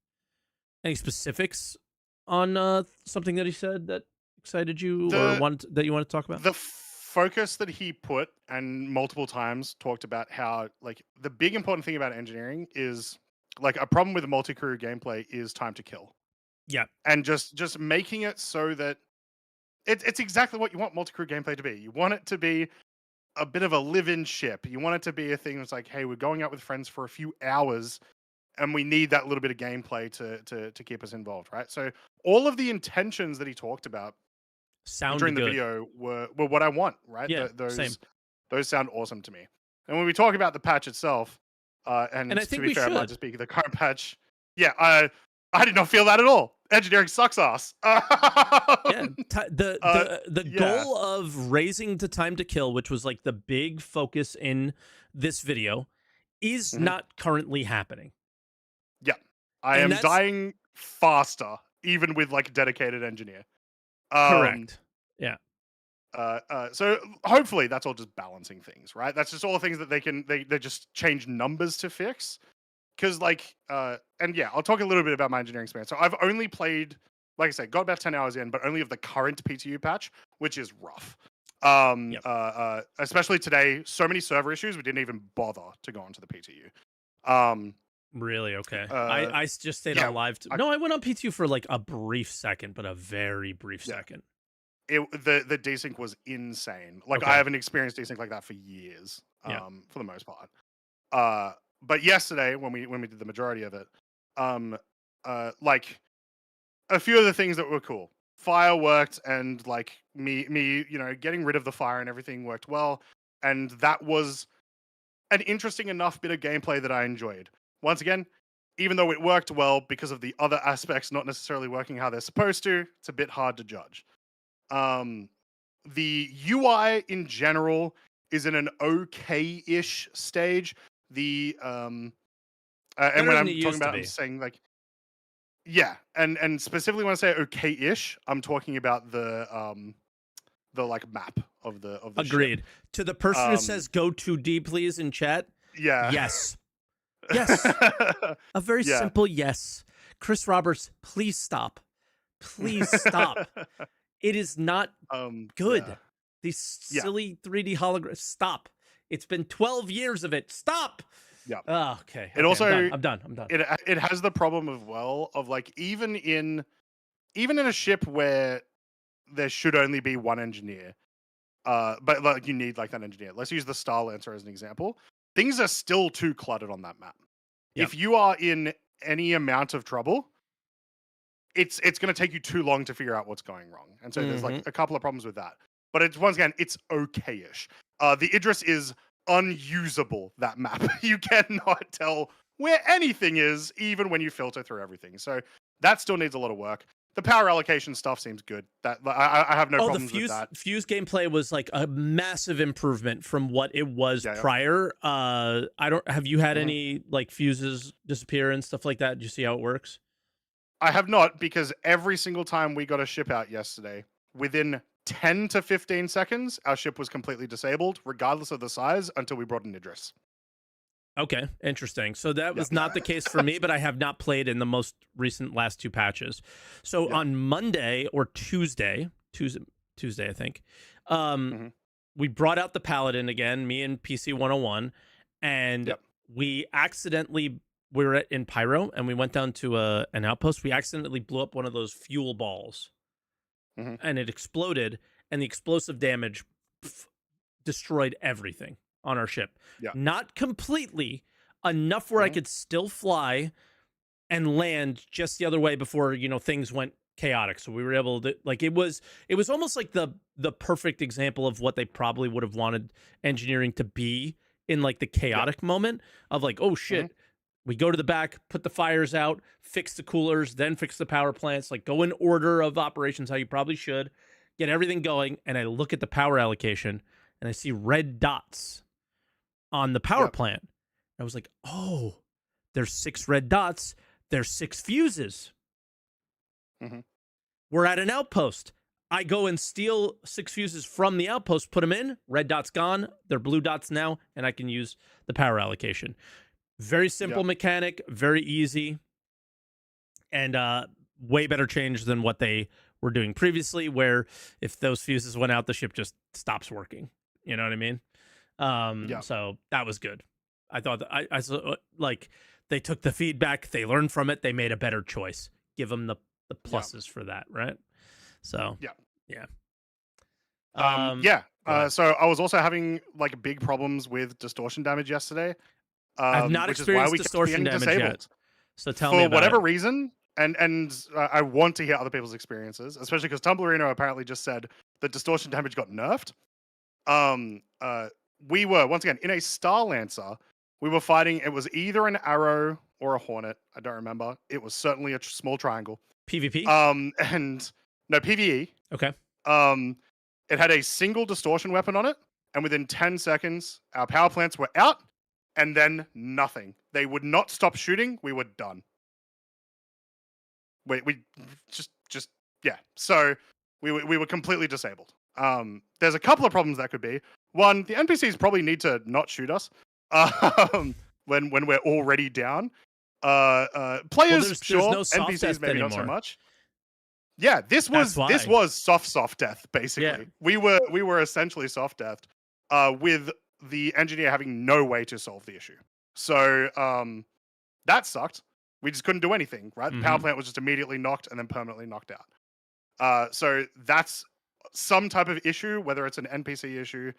any specifics on something that he said that excited you or The that you want to talk about? the focus that he put and multiple times talked about how like the big important thing about engineering is like a problem with the multi-crew gameplay is time to kill. Yeah. And just making it so that it's exactly what you want multi-crew gameplay to be. You want it to be a bit of a live-in ship. You want it to be a thing that's like, hey, we're going out with friends for a few hours, and we need that little bit of gameplay to keep us involved, right? So all of the intentions that he talked about Sound during the good. video were what I want, right? Yeah, same. Those sound awesome to me. And when we talk about the patch itself, And and I to think be we fair, I'm not should. just speaking the current patch. Yeah, I did not feel that at all. Engineering sucks ass. Yeah, Uh, the yeah. goal of raising the time to kill, which was like the big focus in this video, is Mhm. not currently happening. Yeah. I And am that's dying faster, even with like a dedicated engineer. Um, correct. Yeah. so hopefully that's all just balancing things, right? That's just all things that they just change numbers to fix. Cause like and yeah, I'll talk a little bit about my engineering experience. So I've only played, like I said, got about 10 hours in, but only of the current PTU patch, which is rough. Yep. Especially today, so many server issues, we didn't even bother to go onto the PTU. Um, Really? Okay. uh, Just stayed yeah, on live. No, I went on PTU for like a brief second, but a very brief yeah. second. The desync was insane. Like I Okay. haven't experienced desync like that for years, Yeah. for the most part. But yesterday when we did the majority of it, um, like a few of the things that were cool. Fire worked, and like you know, getting rid of the fire and everything worked well, and that was an interesting enough bit of gameplay that I enjoyed. Once again, even though it worked well because of the other aspects not necessarily working how they're supposed to, it's a bit hard to judge. Um, the UI in general is in an okay-ish stage. The and Better when than it I'm talking used to about, I'm be. saying like yeah, and specifically when I say okay-ish, I'm talking about the like map of the ship. Agreed. To the person who Um, says go too deep, please, in chat. yeah, Yes. Yes. A very yeah, simple yes. Chris Roberts, please stop. Please stop. It is not yeah, good. These yeah, silly 3D holograms. Stop. It's been 12 years of it. Stop. yeah. Oh, okay. It Okay. I'm done. also I'm done. I'm done. it has the problem of well of like even in a ship where there should only be one engineer, but like you need like that engineer. Let's use the Star Lancer as an example. Things are still too cluttered on that map. Yep. If you are in any amount of trouble, it's going to take you too long to figure out what's going wrong. And so there's like Mm-hmm. a couple of problems with that. But it's once again, it's okay-ish. The Idris is unusable, that map. You cannot tell where anything is, even when you filter through everything. So that still needs a lot of work. The power allocation stuff seems good. That I have no Oh, the problems with that. fuse gameplay was like a massive improvement from what it was Yeah. prior. I don't have you had Mhm. any like fuses disappear and stuff like that? Do you see how it works? I have not, because every single time we got a ship out yesterday, within 10 to 15 seconds, our ship was completely disabled, regardless of the size, until we brought in Idris. Okay, interesting. So that Yep. was not the case for me, but I have not played in the most recent last two patches. So Yep. on Monday or Tuesday, I think, um, Mhm. we brought out the Paladin again, me and PC 101, and Yep. we were in Pyro and we went down to an outpost. We accidentally blew up one of those fuel balls Mhm. and it exploded, and the explosive damage pff, destroyed everything on our ship. Yeah. Not completely, enough where I Mhm. could still fly and land just the other way before, things went chaotic. So we were able to, like, it was almost like the perfect example of what they probably would have wanted engineering to be in like the Yep. chaotic moment of like, oh Mhm. shit, we go to the back, put the fires out, fix the coolers, then fix the power plants, like go in order of operations how you probably should, get everything going. And I look at the power allocation and I see red dots on the power Yep. plant. I was like, oh, there's 6 red dots. There's 6 fuses. Mhm. We're at an outpost. I go and steal 6 fuses from the outpost, put them in. Red dots gone. They're blue dots now, and I can use the power allocation. Very simple Yep. mechanic, very easy, and way better change than what they were doing previously, where if those fuses went out, the ship just stops working. You know what I mean? Yep. So that was good. I thought that I like they took the feedback, they learned from it, they made a better choice. Give them the Yep. pluses for that, right? So Yep. yeah. Yeah. Go ahead. So I was also having like big problems with distortion damage yesterday, I've not which is why experienced we kept distortion getting damage yet, disabled so tell me for about it. whatever reason. And I want to hear other people's experiences, especially because Tumblerino apparently just said that distortion damage got nerfed. Um, uh, we were once again in a Star Lancer. We were fighting. It was either an arrow or a hornet. I don't remember. It was certainly a small triangle. PvP? And no PVE. Okay. Um, it had a single distortion weapon on it, and within 10 seconds, our power plants were out, and then nothing. They would not stop shooting. We were done. We just yeah. So we were completely disabled. There's a couple of problems that could be. One, the NPCs probably need to not shoot us. When we're already down. Well, Players there's sure, no soft NPCs death maybe not so anymore. much. Yeah, this That's was why. soft death basically. Yeah. We were essentially soft deathed, with the engineer having no way to solve the issue. So that sucked. We just couldn't do anything. Right, the power Mhm. plant was just immediately knocked and then permanently knocked out. So that's some type of issue, whether it's an NPC issue,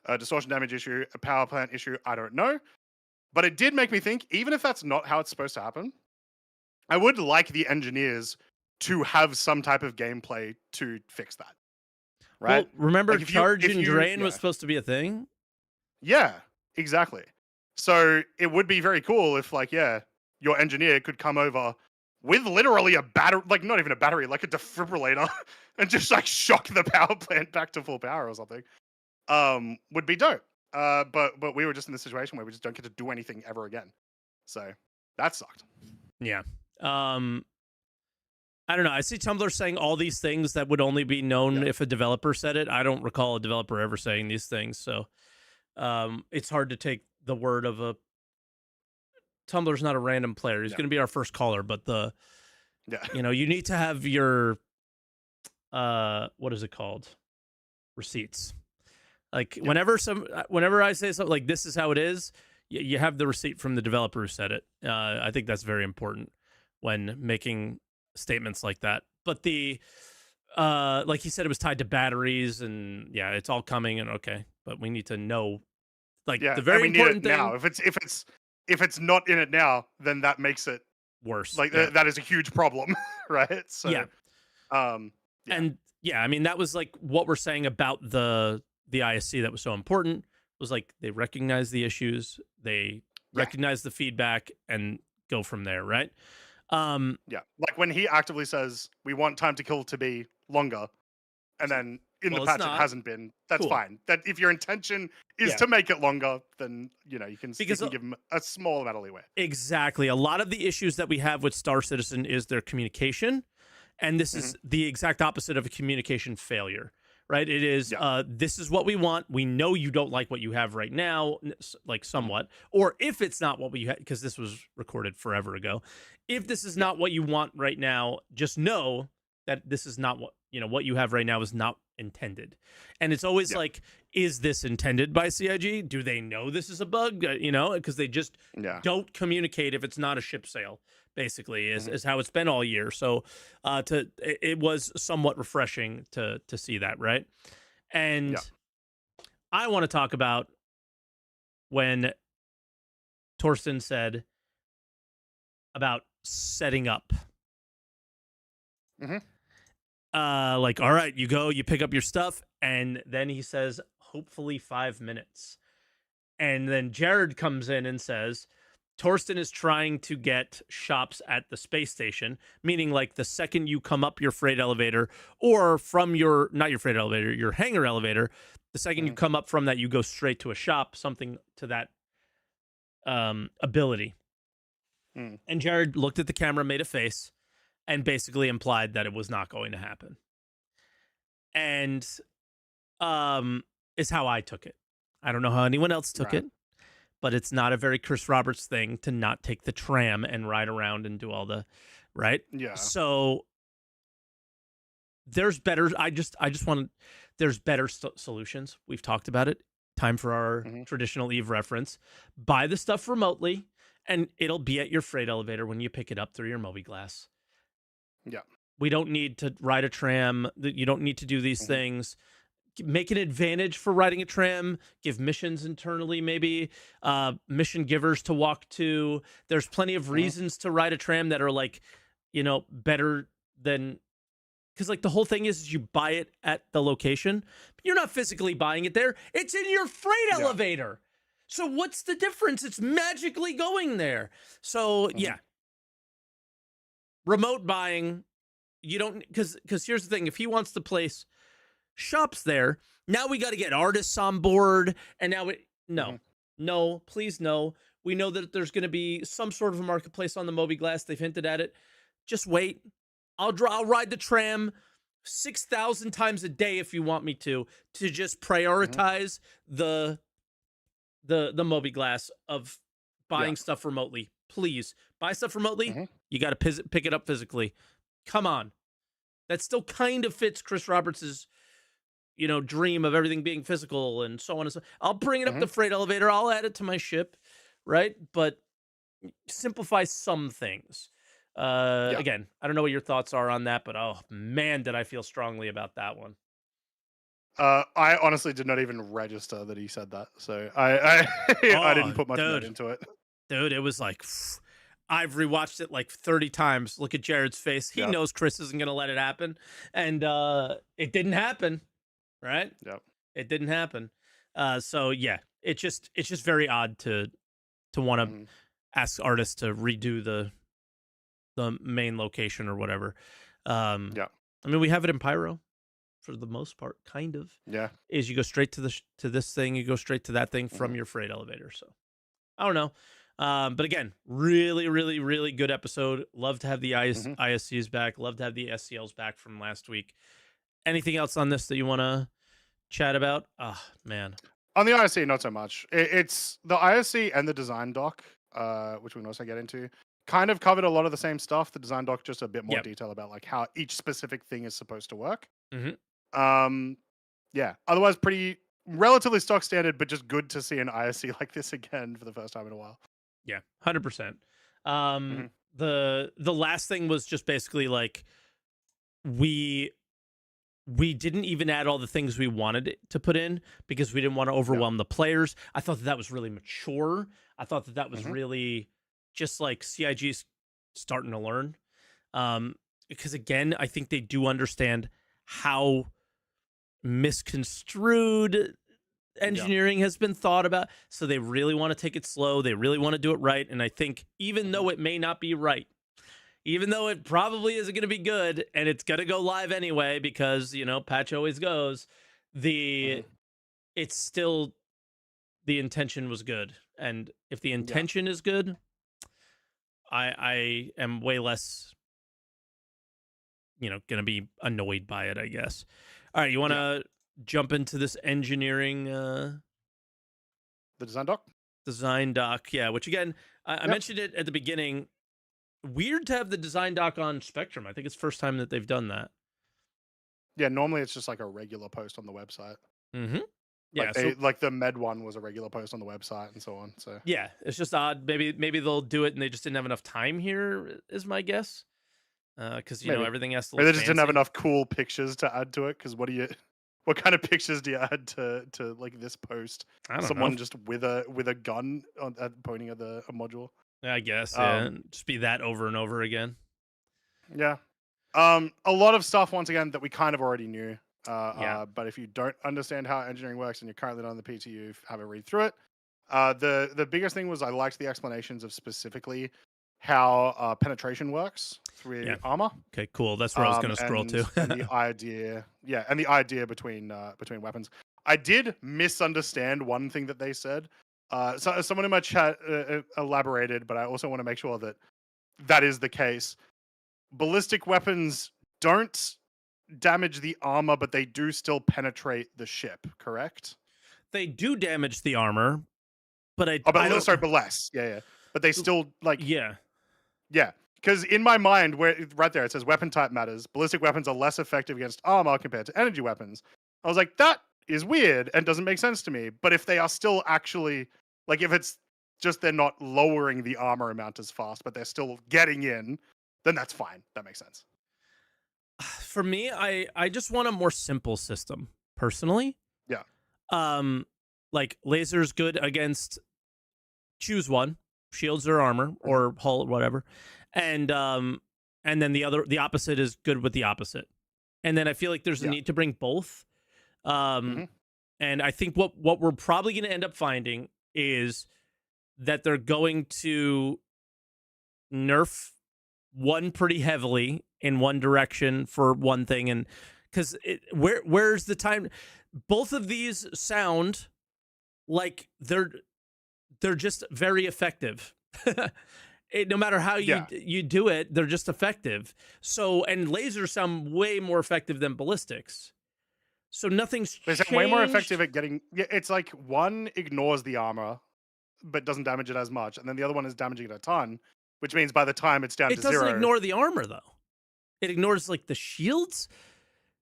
a distortion damage issue, a power plant issue. I don't know, but it did make me think. Even if that's not how it's supposed to happen, I would like the engineers to have some type of gameplay to fix that. Right? Well, remember Like charge if and you drain was supposed to be a thing? yeah, exactly. So it would be very cool if like your engineer could come over with literally a battery, like not even a battery, like a defibrillator, and just like shock the power plant back to full power or something. Would be dope. But we were just in this situation where we just don't get to do anything ever again. So that sucked. Yeah. I don't know. I see Tumblr saying all these things that would only be known Yeah. if a developer said it. I don't recall a developer ever saying these things, so it's hard to take the word of a Tumblr's not a random player. He's Yeah. going to be our first caller, but Yeah. you need to have your what is it called? Receipts. Like whenever I say something like this is how it is, you have the receipt from the developer who said it. I think that's very important when making statements like that. But the like he said, it was tied to batteries, and yeah, it's all coming, and okay, but we need to know like Yeah. the And very we need it important thing. now. If it's not in it now, then that makes it Worse. like Yeah. that is a huge problem, right? So Yeah. Yeah. And yeah, I mean that was like what we're saying about the ISC that was so important was like they recognize the issues, they recognize the feedback, and go from there, right? Yeah. Like when he actively says we want time to kill to be longer, and then in Well, the it's patch it not. hasn't been, that's Cool. fine. That if your intention is Yeah. to make it longer, then you can Because give them a small amount of leeway. exactly. A lot of the issues that we have with Star Citizen is their communication. And this is the exact opposite of a communication failure, right? It is, this is what we want. We know you don't like what you have right now, like somewhat. Or if it's not what we had, because this was recorded forever ago. If this is not what you want right now, just know that this is not what, what you have right now is not intended. And it's always like, is this intended by CIG? Do they know this is a bug? Because they just don't communicate if it's not a ship sale. Basically, is how it's been all year. So, it was somewhat refreshing to see that, right? And I want to talk about when Torsten said about setting up. Like, all right, you go, you pick up your stuff, and then he says, hopefully 5 minutes. And then Jared comes in and says, Torsten is trying to get shops at the space station, meaning like the second you come up your freight elevator or from not your freight elevator, your hangar elevator, the second you come up from that, you go straight to a shop, something to that ability. And Jared looked at the camera, made a face, and basically implied that it was not going to happen. And is how I took it. I don't know how anyone else took it. But it's not a very Chris Roberts thing to not take the tram and ride around and do all the, right? Yeah. So there's better. I just want to. There's better solutions. We've talked about it. Time for our traditional Eve reference. Buy the stuff remotely, and it'll be at your freight elevator when you pick it up through your Mobiglass. Yeah. We don't need to ride a tram. You don't need to do these things. make an advantage for riding a tram, give missions internally, maybe mission givers to walk to. There's plenty of Mhm. reasons to ride a tram that are like, better than, because like the whole thing is you buy it at the location, but you're not physically buying it there. It's in your freight Yeah. elevator. So what's the difference? It's magically going there. So Mhm. yeah, remote buying. You don't, because here's the thing: if he wants to place shops there, now we got to get artists on board, and now no, Mhm. no, please no. We know that there's going to be some sort of a marketplace on the Moby Glass. They've hinted at it. Just wait. I'll ride the tram 6,000 times a day if you want me to just Mhm. prioritize the Moby Glass of Yeah. buying stuff remotely. Please buy stuff remotely. Mhm. You got to pick it up physically. Come on, that still kind of fits Chris Roberts's dream of everything being physical and so on and so. I'll bring it up the Mhm. freight elevator. I'll add it to my ship, right? But simplify some things. Yeah. Again, I don't know what your thoughts are on that, but oh man, did I feel strongly about that one. I honestly did not even register that he said that, so I I didn't Oh, put much weight dude, into it. dude, it was like I've rewatched it like 30 times. Look at Jared's face. He Yeah. knows Chris isn't gonna let it happen. And it didn't happen, right? Yeah. It didn't happen. So yeah, it's just very odd to want to Mhm. ask artists to redo the main location or whatever. Um, Yeah. I mean, we have it in Pyro for the most part, kind of. Yeah. Is you go straight to to this thing, you go straight to that thing Mhm. from your freight elevator. So I don't know. But again, really, really, really good episode. Love to have the Mhm. ISCs back. Love to have the SCLs back from last week. Anything else on this that you want to chat about? Oh, man. On the ISC, not so much. It's the ISC and the design doc, which we can also get into, kind of covered a lot of the same stuff. The design doc just a bit more Yep. detail about like how each specific thing is supposed to work. Hmm. Um, yeah. Otherwise, pretty relatively stock standard, but just good to see an ISC like this again for the first time in a while. Yeah, 100%. Hmm. The last thing was just basically like we we didn't even add all the things we wanted to put in because we didn't want to Yeah. overwhelm the players. I thought that that was really mature. I thought that that was Hmm. really just like CIG's starting to learn. Because again, I think they do understand how misconstrued Yeah. engineering has been thought about. So they really want to take it slow. They really want to do it right. And I think even Hmm. though it may not be right, even though it probably isn't going to be good and it's going to go live anyway because, patch always goes, Hmm. the it's still the intention was good. And if the Yeah. intention is good, I am way less, going to be annoyed by it, I guess. All right, you want Yeah. to jump into this engineering The design doc. design doc? Yeah, which again, I Yep. mentioned it at the beginning. Weird to have the design doc on Spectrum. I think it's first time that they've done that. Yeah. Normally, it's just like a regular post on the website. Hmm. Yeah, Like they so like the med one was a regular post on the website and so on. So yeah, it's just odd. Maybe they'll do it and they just didn't have enough time here, is my guess. Because maybe. everything has to Maybe look they just didn't have fancy. enough cool pictures to add to it. Because what do you, what kind of pictures do you add to like this post? I don't know. Someone just with a gun on pointing at the a module. I guess, yeah. Um, Just be that over and over again. yeah. A lot of stuff once again that we kind of already knew. Yeah. But if you don't understand how engineering works and you're currently not on the PTU, have a read through it. The biggest thing was I liked the explanations of specifically how penetration works through Yeah. armor. Okay, cool. That's where I was gonna scroll to. And the idea, yeah, and the idea between weapons. I did misunderstand one thing that they said. So someone in my chat elaborated, but I also want to make sure that that is the case. Ballistic weapons don't damage the armor, but they do still penetrate the ship. Correct? They do damage the armor, but Oh, I but don't. sorry, but less. Yeah, yeah. But they still like Yeah. yeah. Because in my mind, where right there it says weapon type matters. Ballistic weapons are less effective against armor compared to energy weapons. I was like, that is weird and doesn't make sense to me. But if they are still actually like, if it's just they're not lowering the armor amount as fast, but they're still getting in, then that's fine. That makes sense. For me, I just want a more simple system. personally. Yeah. Um, like lasers good against choose one, shields or armor Mhm. or hull, whatever, and then the opposite is good with the opposite. And then I feel like there's a Yeah. need to bring both. Um, Mhm. and I think what we're probably going to end up finding is that they're going to nerf one pretty heavily in one direction for one thing, and because where's the time? Both of these sound like they're just very effective. No matter how Yeah. you do it, they're just effective. So, and lasers sound way more effective than ballistics. So nothing's They sound way more changed. effective at getting. Yeah, it's like one ignores the armor, but doesn't damage it as much, and then the other one is damaging it a ton, which means by the time it's down It to doesn't 0. ignore the armor though. It ignores like the shields.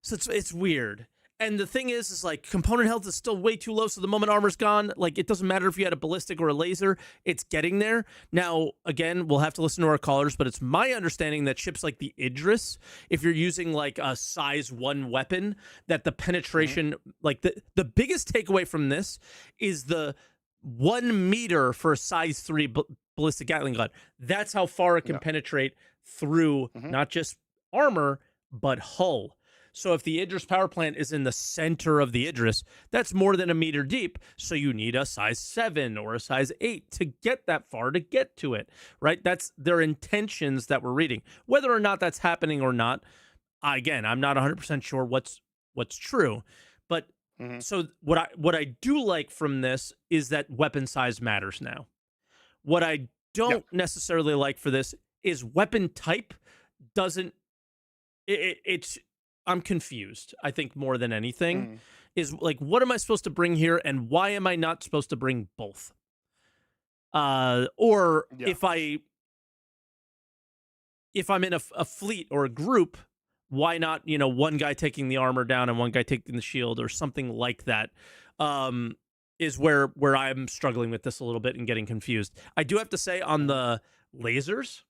So it's weird. And the thing is like component health is still way too low. So the moment armor's gone, like it doesn't matter if you had a ballistic or a laser, it's getting there. Now, again, we'll have to listen to our callers, but it's my understanding that ships like the Idris, if you're using like a size 1 weapon, that the Mhm. penetration, like the biggest takeaway from this is the 1 meter for a size 3 ballistic Gatling gun. That's how far it can Yeah. penetrate through Mhm. not just armor, but hull. So if the Idris power plant is in the center of the Idris, that's more than 1 meter deep. So you need a size 7 or a size 8 to get that far to get to it, right? That's their intentions that we're reading. Whether or not that's happening or not, again, I'm not 100% sure what's true. But Mhm. so what I do like from this is that weapon size matters now. What I Yeah. don't necessarily like for this is weapon type doesn't it's I'm confused. I think more than anything Mhm. is like, what am I supposed to bring here, and why am I not supposed to bring both? Or Yeah. if I'm in a fleet or a group, why not one guy taking the armor down and one guy taking the shield or something like that? Is where I'm struggling with this a little bit and getting confused. I do have to say on Mhm. the lasers,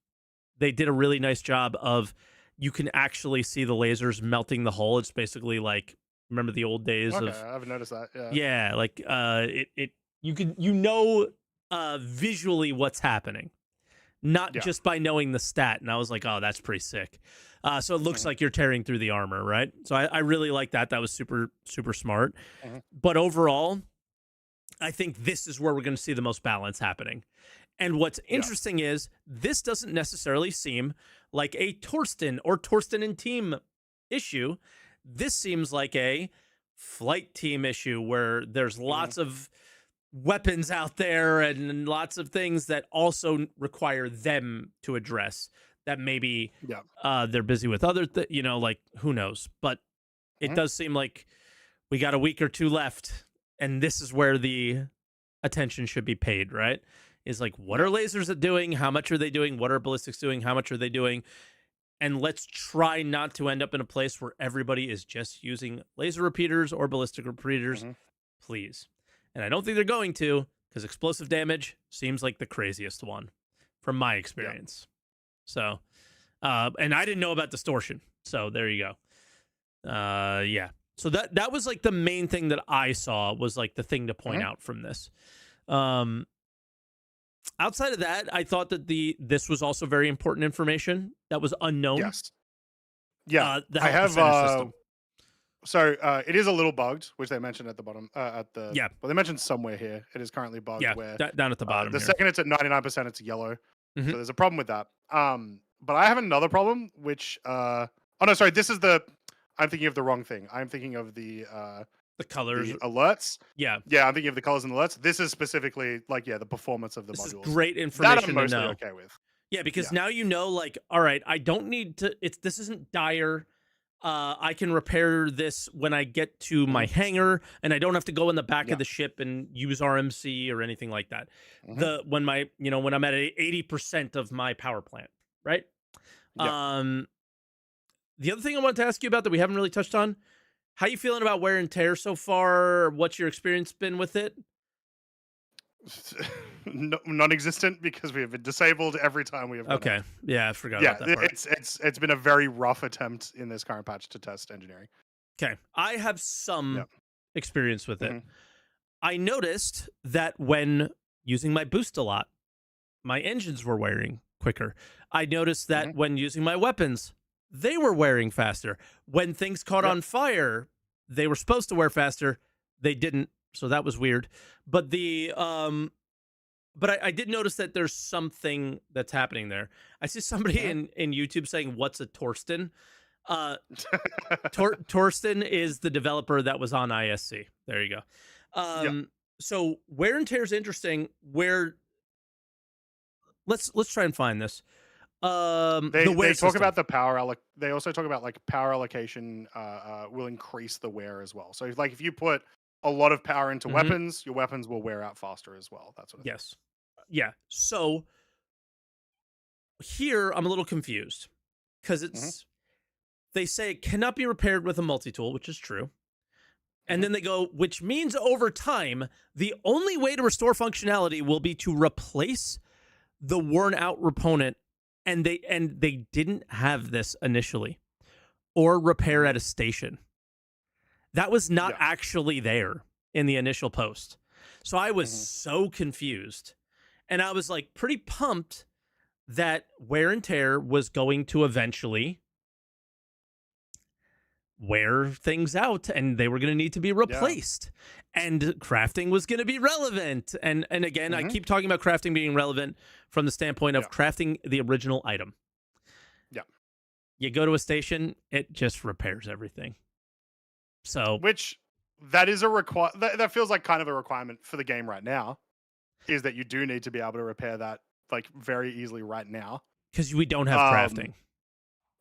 they did a really nice job of you can actually see the lasers melting the hull. It's basically like remember the old days Okay, of I haven't noticed that. Yeah. yeah, like it you can visually what's happening, not Yeah. just by knowing the stat. And I was like, oh, that's pretty sick. So it looks Mhm. like you're tearing through the armor, right? So I really like that. That was super super smart. Mhm. But overall, I think this is where we're going to see the most balance happening. And what's Yeah. interesting is this doesn't necessarily seem like a Torsten or Torsten and team issue. This seems like a flight team issue where there's Mhm. lots of weapons out there and lots of things that also require them to address that maybe Yeah. they're busy with other like who knows, but it Mhm. does seem like we got a week or two left, and this is where the attention should be paid, right? Is like, what are Yeah. lasers doing? How much are they doing? What are ballistics doing? How much are they doing? And let's try not to end up in a place where everybody is just using laser repeaters or ballistic repeaters, Mhm. please. And I don't think they're going to, because explosive damage seems like the craziest one from my Yeah. experience. So, and I didn't know about distortion. So there you go. Yeah. So that was like the main thing that I saw was like the thing to point Mhm. out from this. Um, outside of that, I thought that this was also very important information that was unknown. Yes. Yeah. The I health have percentage system. so it is a little bugged, which they mentioned at the bottom at the Yeah, well they mentioned somewhere here. It is currently bugged yeah, where down at the bottom the here. second it's at 99% it's yellow. So Hmm. there's a problem with that. But I have another problem which oh no, sorry, this is the I'm thinking of the wrong thing. I'm thinking of The colors. the alerts. Yeah, Yeah, I'm thinking of the colors and alerts. This is specifically like yeah, the performance of the this is modules. great That I'm information to mostly know. okay with. Yeah, because Yeah. now you know, like, all right, I don't need to. This isn't dire. I can repair this when I get to my Mhm. hangar, and I don't have to go in the back of Yeah. the ship and use RMC or anything like that. Mhm. When I'm at 80% of my power plant, right? Yeah. Um, the other thing I wanted to ask you about that we haven't really touched on, how you feeling about wear and tear so far? What's your experience been with it? No, non-existent because we have been disabled every time we have gone Okay, out. yeah, I forgot Yeah, about that part. it's been a very rough attempt in this current patch to test engineering. Okay, I have some Yep. experience with it. Mhm. I noticed that when using my boost a lot, my engines were wearing quicker. I noticed that Mhm. when using my weapons, they were wearing faster. When things caught Yep. on fire, they were supposed to wear faster. They didn't, so that was weird. But I did notice that there's something that's happening there. I see somebody Mhm. in YouTube saying, "What's a Torsten?" Uh, Torsten is the developer that was on ISC. There you go. Yep. So wear and tear is interesting. Where let's try and find this. The They wear talk system. about the they also talk about, like, power allocation, will increase the wear as well. So, if you put a lot of power into Hmm. weapons, your weapons will wear out faster as well, that sort of thing. Yes. Yeah. So here I'm a little confused because Mhm. they say it cannot be repaired with a multi tool, which is true. And Mhm. then they go, which means over time, the only way to restore functionality will be to replace the worn out opponent. And they didn't have this initially, or repair Mhm. at a station. That was not Yeah. actually there in the initial post. So I was Mhm. so confused. And I was like pretty pumped that wear and tear was going to eventually wear things out and they were going to need to be Yeah. replaced and crafting was going to be relevant. And again, I Mhm. keep talking about crafting being relevant from the standpoint Yeah. of crafting the original item. Yeah. You go to a station, it just repairs everything. So Which that is a that feels like kind of a requirement for the game right now, is that you do need to be able to repair that, like, very easily right now. because we don't have Um, crafting.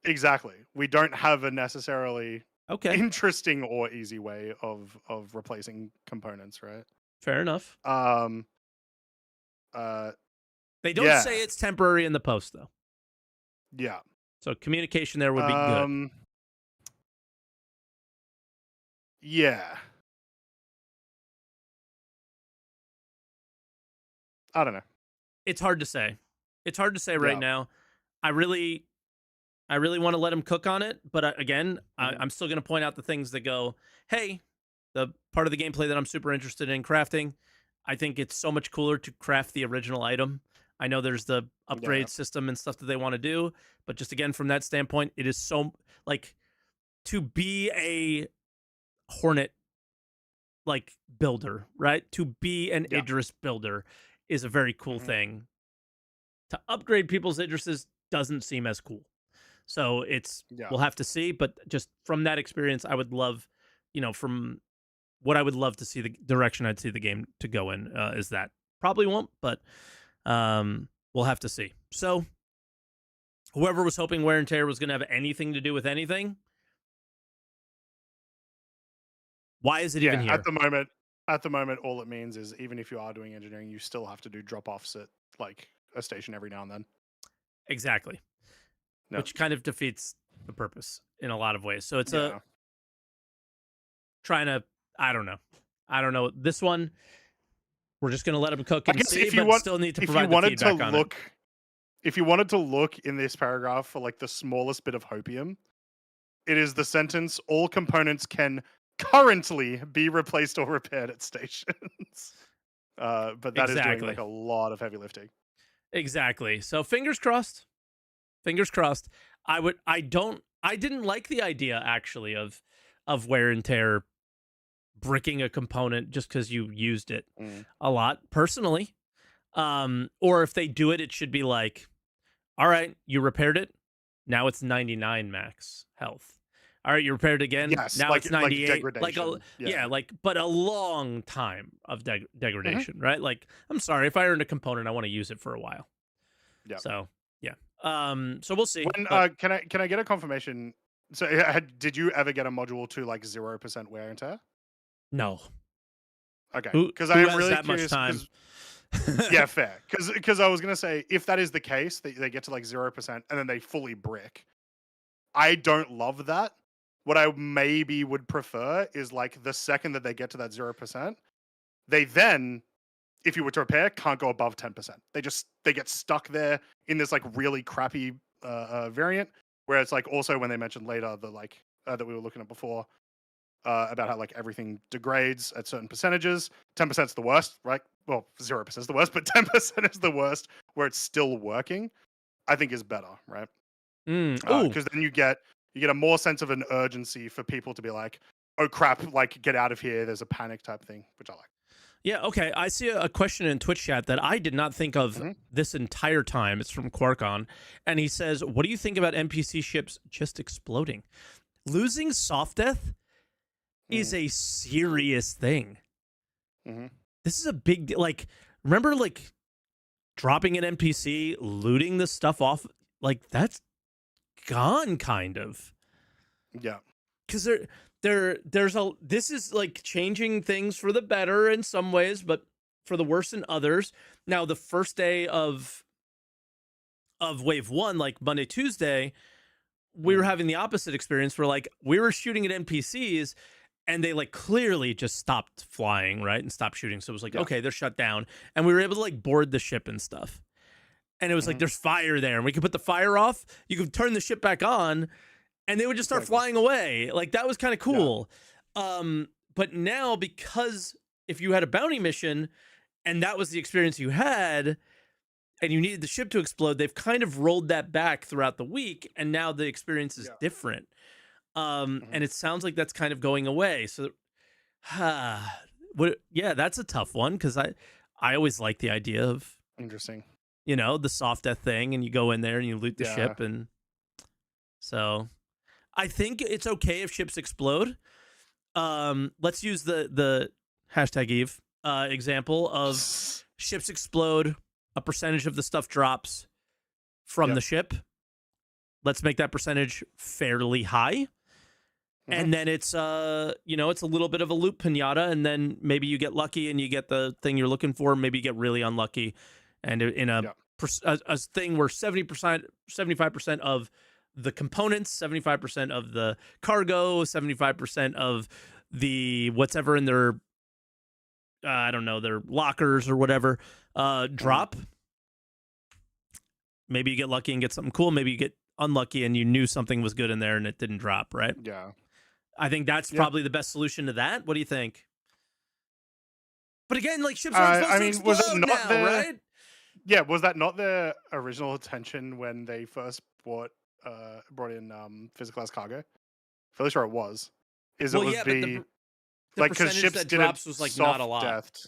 exactly. We don't have a necessarily Okay, interesting or easy way of replacing components, right? fair enough. Um, uh, They don't yeah. say it's temporary in the post though. Yeah. So communication there would be good. Um, yeah. I don't know. It's hard to say. It's hard to say right Yeah. now. I really I really want to let him cook on it, but again, Mhm. I'm still going to point out the things that go, hey, the part of the gameplay that I'm super interested in crafting. I think it's so much cooler to craft the original item. I know there's the Yeah. upgrade system and stuff that they want to do, but just again from that standpoint, it is so like to be a Hornet like builder, right? To be an Yeah. Idris builder is a very cool Mhm. thing. To upgrade people's Idrises doesn't seem as cool. So Yeah. we'll have to see. But just from that experience, I would love, from what I would love to see the direction I'd see the game to go in is that probably won't, but we'll have to see. So whoever was hoping wear and tear was going to have anything to do with anything, why is it even Yeah. here? At the moment, all it means is, even if you are doing engineering, you still have to do drop offs at, like, a station every now and then. Exactly, No. which kind of defeats the purpose in a lot of ways. So it's a Yeah. trying to, I don't know. I don't know. This one, we're just going to let them cook I and guess see, but still need to if you provide the wanted to feedback on it. look if you wanted to look in this paragraph for, like, the smallest bit of hopium, it is the sentence, "All components can currently be replaced or repaired at stations." But that is doing, like, Exactly. a lot of heavy lifting. Exactly. So fingers crossed. Fingers crossed. I didn't like the idea actually of wear and tear bricking a component just because you used it Mm. a lot personally. Or if they do it, it should be like, all right, you repaired it. Now it's 99 max health. All right, you repaired it again. Yes, Now it's like 98. degradation. Yeah, Yeah. but a long time of Mhm. degradation, right? Like, I'm sorry, if I earned a component, I want to use it for a while. Yeah. So yeah. So we'll see. When But can I get a confirmation? So, did you ever get a module to, like, 0% wear and tear? no, Okay, because I who am has really that much curious. time? Because yeah, fair. Because I was gonna say, if that is the case, they get to, like, 0% and then they fully brick. I don't love that. What I maybe would prefer is, like, the second that they get to that 0%, they then, if you were to repair, can't go above 10%. They get stuck there in this, like, really crappy variant, where it's like, also when they mentioned later, the, like, that we were looking at before, about how like everything degrades at certain percentages. 10% is the worst, right? Well, 0% is the worst, but 10% is the worst where it's still working. I think is better, right? Oh, Because then you get a more sense of an urgency for people to be like, oh crap, like get out of here. There's a panic type thing, which I like. yeah. Okay. I see a question in Twitch chat that I did not think of Hmm. this entire time. It's from Quarkon. And he says, what do you think about NPC ships just exploding? Losing soft death is a serious thing. Hmm. This is a big deal. Like, remember, like, dropping an NPC, looting the stuff off? Like, that's gone, kind of. Yeah. Because there's a this is like changing things for the better in some ways, but for the worse in others. Now, the first day of wave one, like Monday, Tuesday, we were Mhm. having the opposite experience where like we were shooting at NPCs and they like clearly just stopped flying, right? And stopped shooting. So it was like, Yeah. okay, they're shut down. And we were able to like board the ship and stuff. And it was like Mhm. there's fire there. And we could put the fire off, you could turn the ship back on, and they would just start Kinda cool. flying away. Like that was kind of Yeah. cool. But now because if you had a bounty mission and that was the experience you had, and you needed the ship to explode, they've kind of rolled that back throughout the week, and now the experience is Yeah. different. Mhm. And it sounds like that's kind of going away. So, yeah, that's a tough one because I always like the idea of Interesting. the soft death thing, and you go in there and you loot the Yeah. ship, and so I think it's okay if ships explode. Let's use the hashtag Eve example of ships explode, a percentage of the stuff drops from Yep. the ship. Let's make that percentage fairly high. Mhm. And then it's it's a little bit of a loot pinata, and then maybe you get lucky and you get the thing you're looking for. Maybe you get really unlucky, and in Yeah. a thing where 70%, 75% of the components, 75% of the cargo, 75% of the whatever in their I don't know, their lockers or whatever Mhm. drop. Maybe you get lucky and get something cool. Maybe you get unlucky and you knew something was good in there and it didn't drop, right? Yeah. I think that's Yeah. probably the best solution to that. What do you think? But again, like ships aren't supposed I to mean, was that explode not now, the right? was that not their original intention when they first brought in physical as cargo? Fairly sure it was. Is it Well, would yeah, but be the like because percentage ships that didn't drops was like not a soft lot. death.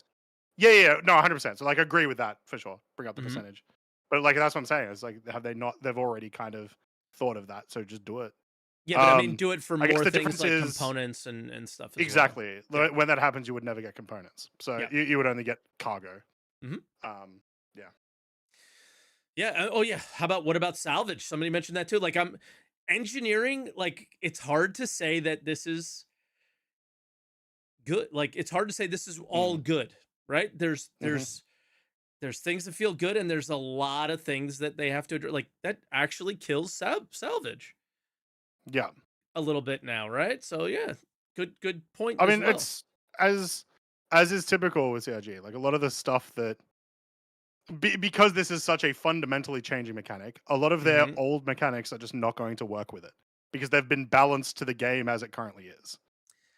Yeah, yeah, no, 100%. So like, I agree with that for sure. Bring up the Hmm. percentage, but like that's what I'm saying. It's like, have they not? They've already kind of thought of that, so just do it. Yeah, but I mean, Um, do it for I guess more the things difference like is components and stuff as well. exactly Yeah, when that happens, you would never get components, so yeah, you would only get cargo. hmm Yeah, yeah. Oh, yeah. What about salvage? Somebody mentioned that too. Like, I'm engineering. Like, it's hard to say that this is good. Like, it's hard to say this is all mm, good, right? There's hmm, there's there's things that feel good, and there's a lot of things that they have to address. Like that actually kills salvage yeah. a little bit now, right? So yeah, good point I as mean, well. it's as as is typical with CRG. Like a lot of the stuff that because this is such a fundamentally changing mechanic, a lot of their Hmm. old mechanics are just not going to work with it because they've been balanced to the game as it currently is.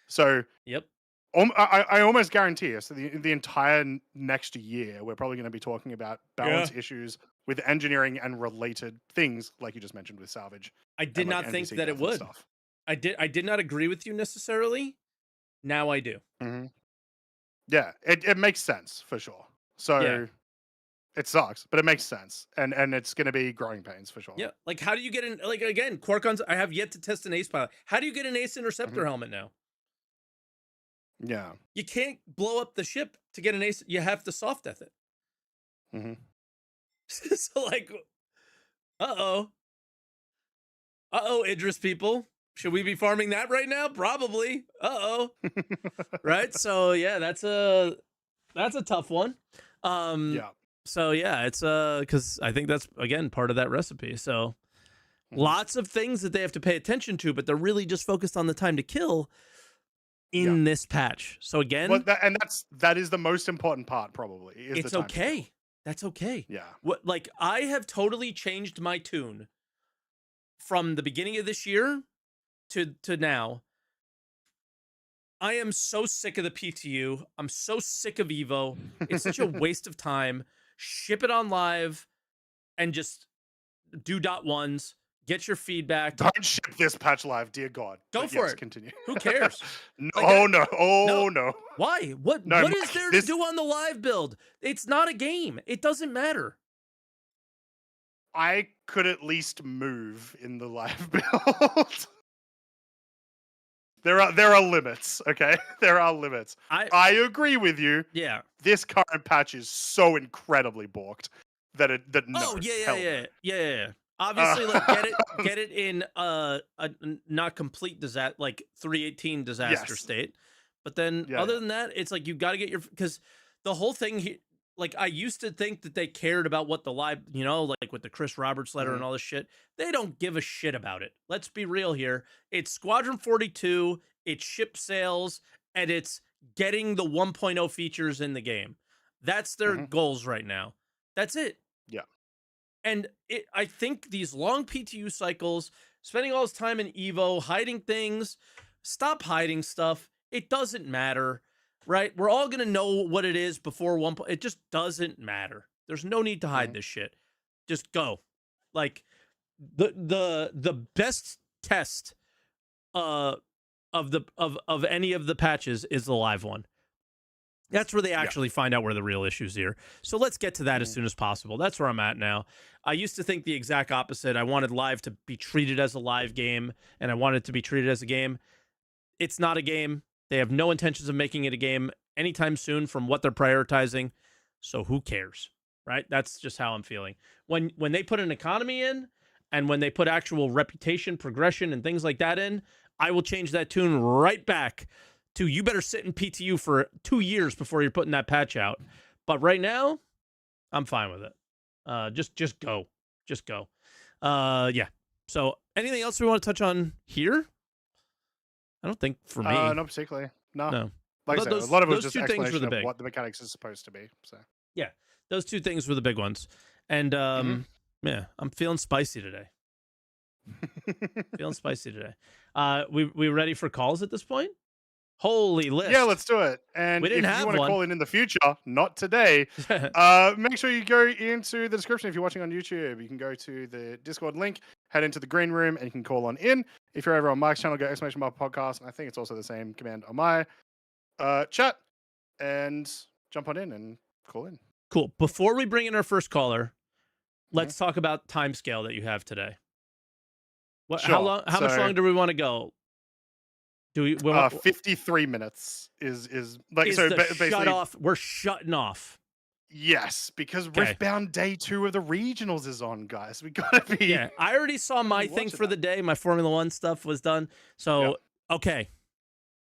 So Yep. I almost guarantee us the entire next year, we're probably going to be talking about balance Yeah. issues with engineering and related things, like you just mentioned with salvage I and did like not think NPC that it death and would. stuff. I did not agree with you necessarily. Now I do. Hmm. Yeah, it makes sense for sure. Yeah. So it sucks, but it makes sense, and it's going to be growing pains for sure. Yeah. Like, how do you get in? Like, again, Quarkons. I have yet to test an ace pilot. How do you get an ace Hmm. interceptor helmet now? Yeah. You can't blow up the ship to get an ace. You have to soft death it. Hmm. So like, uh oh, Idris people. Should we be farming that right now? Probably. Right? So yeah, that's a tough one. Um Yeah. so yeah, it's cuz I think that's again part of that recipe. So Hmm. lots of things that they have to pay attention to, but they're really just focused on the time to kill Yeah. in this patch. So Well, again, that is the most important part, probably, is the it's time to kill. okay. That's okay. Yeah. What like I have totally changed my tune from the beginning of this year to now. I am so sick of the PTU. I'm so sick of Evo. It's such a waste of time. Ship it on live and just do dot ones. Get your feedback. Don't ship this patch live, dear God. Go But for yes, it. continue. Who cares? No, Like oh no, no. oh no. Why? What No, what is Mike, there to this do on the live build? It's not a game. It doesn't matter. I could at least move in the live build. There are limits, okay? There are limits. I agree with you. Yeah. This current patch is so incredibly borked that no. Oh yeah, hell yeah, no. yeah, yeah, yeah, yeah. Obviously, like get it in not complete disaster, like 318 disaster Yes. state. But then Yeah, other yeah. than that, it's like you got to get your because the whole thing like I used to think that they cared about what the live, you know, like with the Chris Roberts letter and Mhm. all this shit. They don't give a shit about it. Let's be real here. It's Squadron 42, it's ship sales, and it's getting the 1.0 features in the game. That's their Mhm. goals right now. That's it. Yeah. And I think these long PTU cycles, spending all this time in Evo, hiding things, stop hiding stuff. It doesn't matter, right? We're all gonna know what it is before one point. It just doesn't matter. There's no need to hide Mhm. this shit. Just go. Like the best test of any of the patches is the live one. That's where they Yeah. actually find out where the real issues here. So let's get to that as Mhm. soon as possible. That's where I'm at now. I used to think the exact opposite. I wanted live to be treated as a live game, and I wanted it to be treated as a game. It's not a game. They have no intentions of making it a game anytime soon from what they're prioritizing. So who cares? Right? That's just how I'm feeling. When they put an economy in and when they put actual reputation, progression, and things like that in, I will change that tune right back to you better sit in PTU for 2 years before you're putting that patch out. But right now, I'm fine with it. Just go. Just go. Yeah. So anything else we want to touch on here? I don't think for me. Not particularly. No. No. I Like I thought said, a lot of it was those just two things were explanation the of big. what the mechanics is supposed to be. So Yeah. Those two things were the big ones. And yeah, I'm feeling spicy today. Feeling spicy today. We ready for calls at this point? Holy list. yeah, let's do it. And We didn't if you have want to one. call in the future, not today, make sure you go into the description if you're watching on YouTube. You can go to the Discord link, head into the green room, and you can call on in. If you're over on Mike's channel, go _bar podcast. And I think it's also the same command on my chat. And jump on in and call in. Cool. Before we bring in our first caller, let's talk about timescale that you have today. What? Sure. How much longer do we want to go? Do we? 53 minutes is like is so the basically shut off? We're shutting off. yes, because Okay. Riftbound Day 2 of the regionals is on, guys. We gotta be Yeah, I already saw my thing for the day. My Formula One stuff was done. So okay,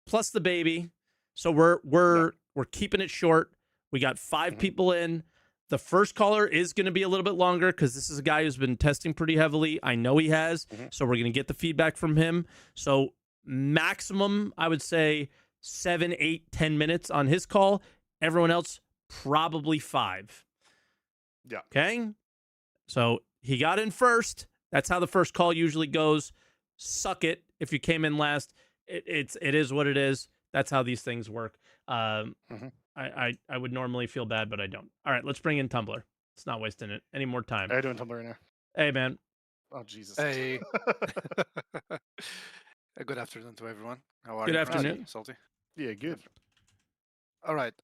plus the baby. So we're keeping it short. We got 5 people in. The first caller is going to be a little bit longer because this is a guy who's been testing pretty heavily. I know he has. So we're going to get the feedback from him. So maximum, I would say 7, 8, 10 minutes on his call. Everyone else, probably 5. Yeah. Okay. So he got in first. That's how the first call usually goes. Suck it if you came in last. It is what it is. That's how these things work. I would normally feel bad, but I don't. All right, let's bring in Tumblr. It's not wasting it any more time. How you doing, Tumblr right now? Hey, man. Oh, Jesus. Hey. Good afternoon to everyone. How are Good you? afternoon. Salty. Yeah, good. All right.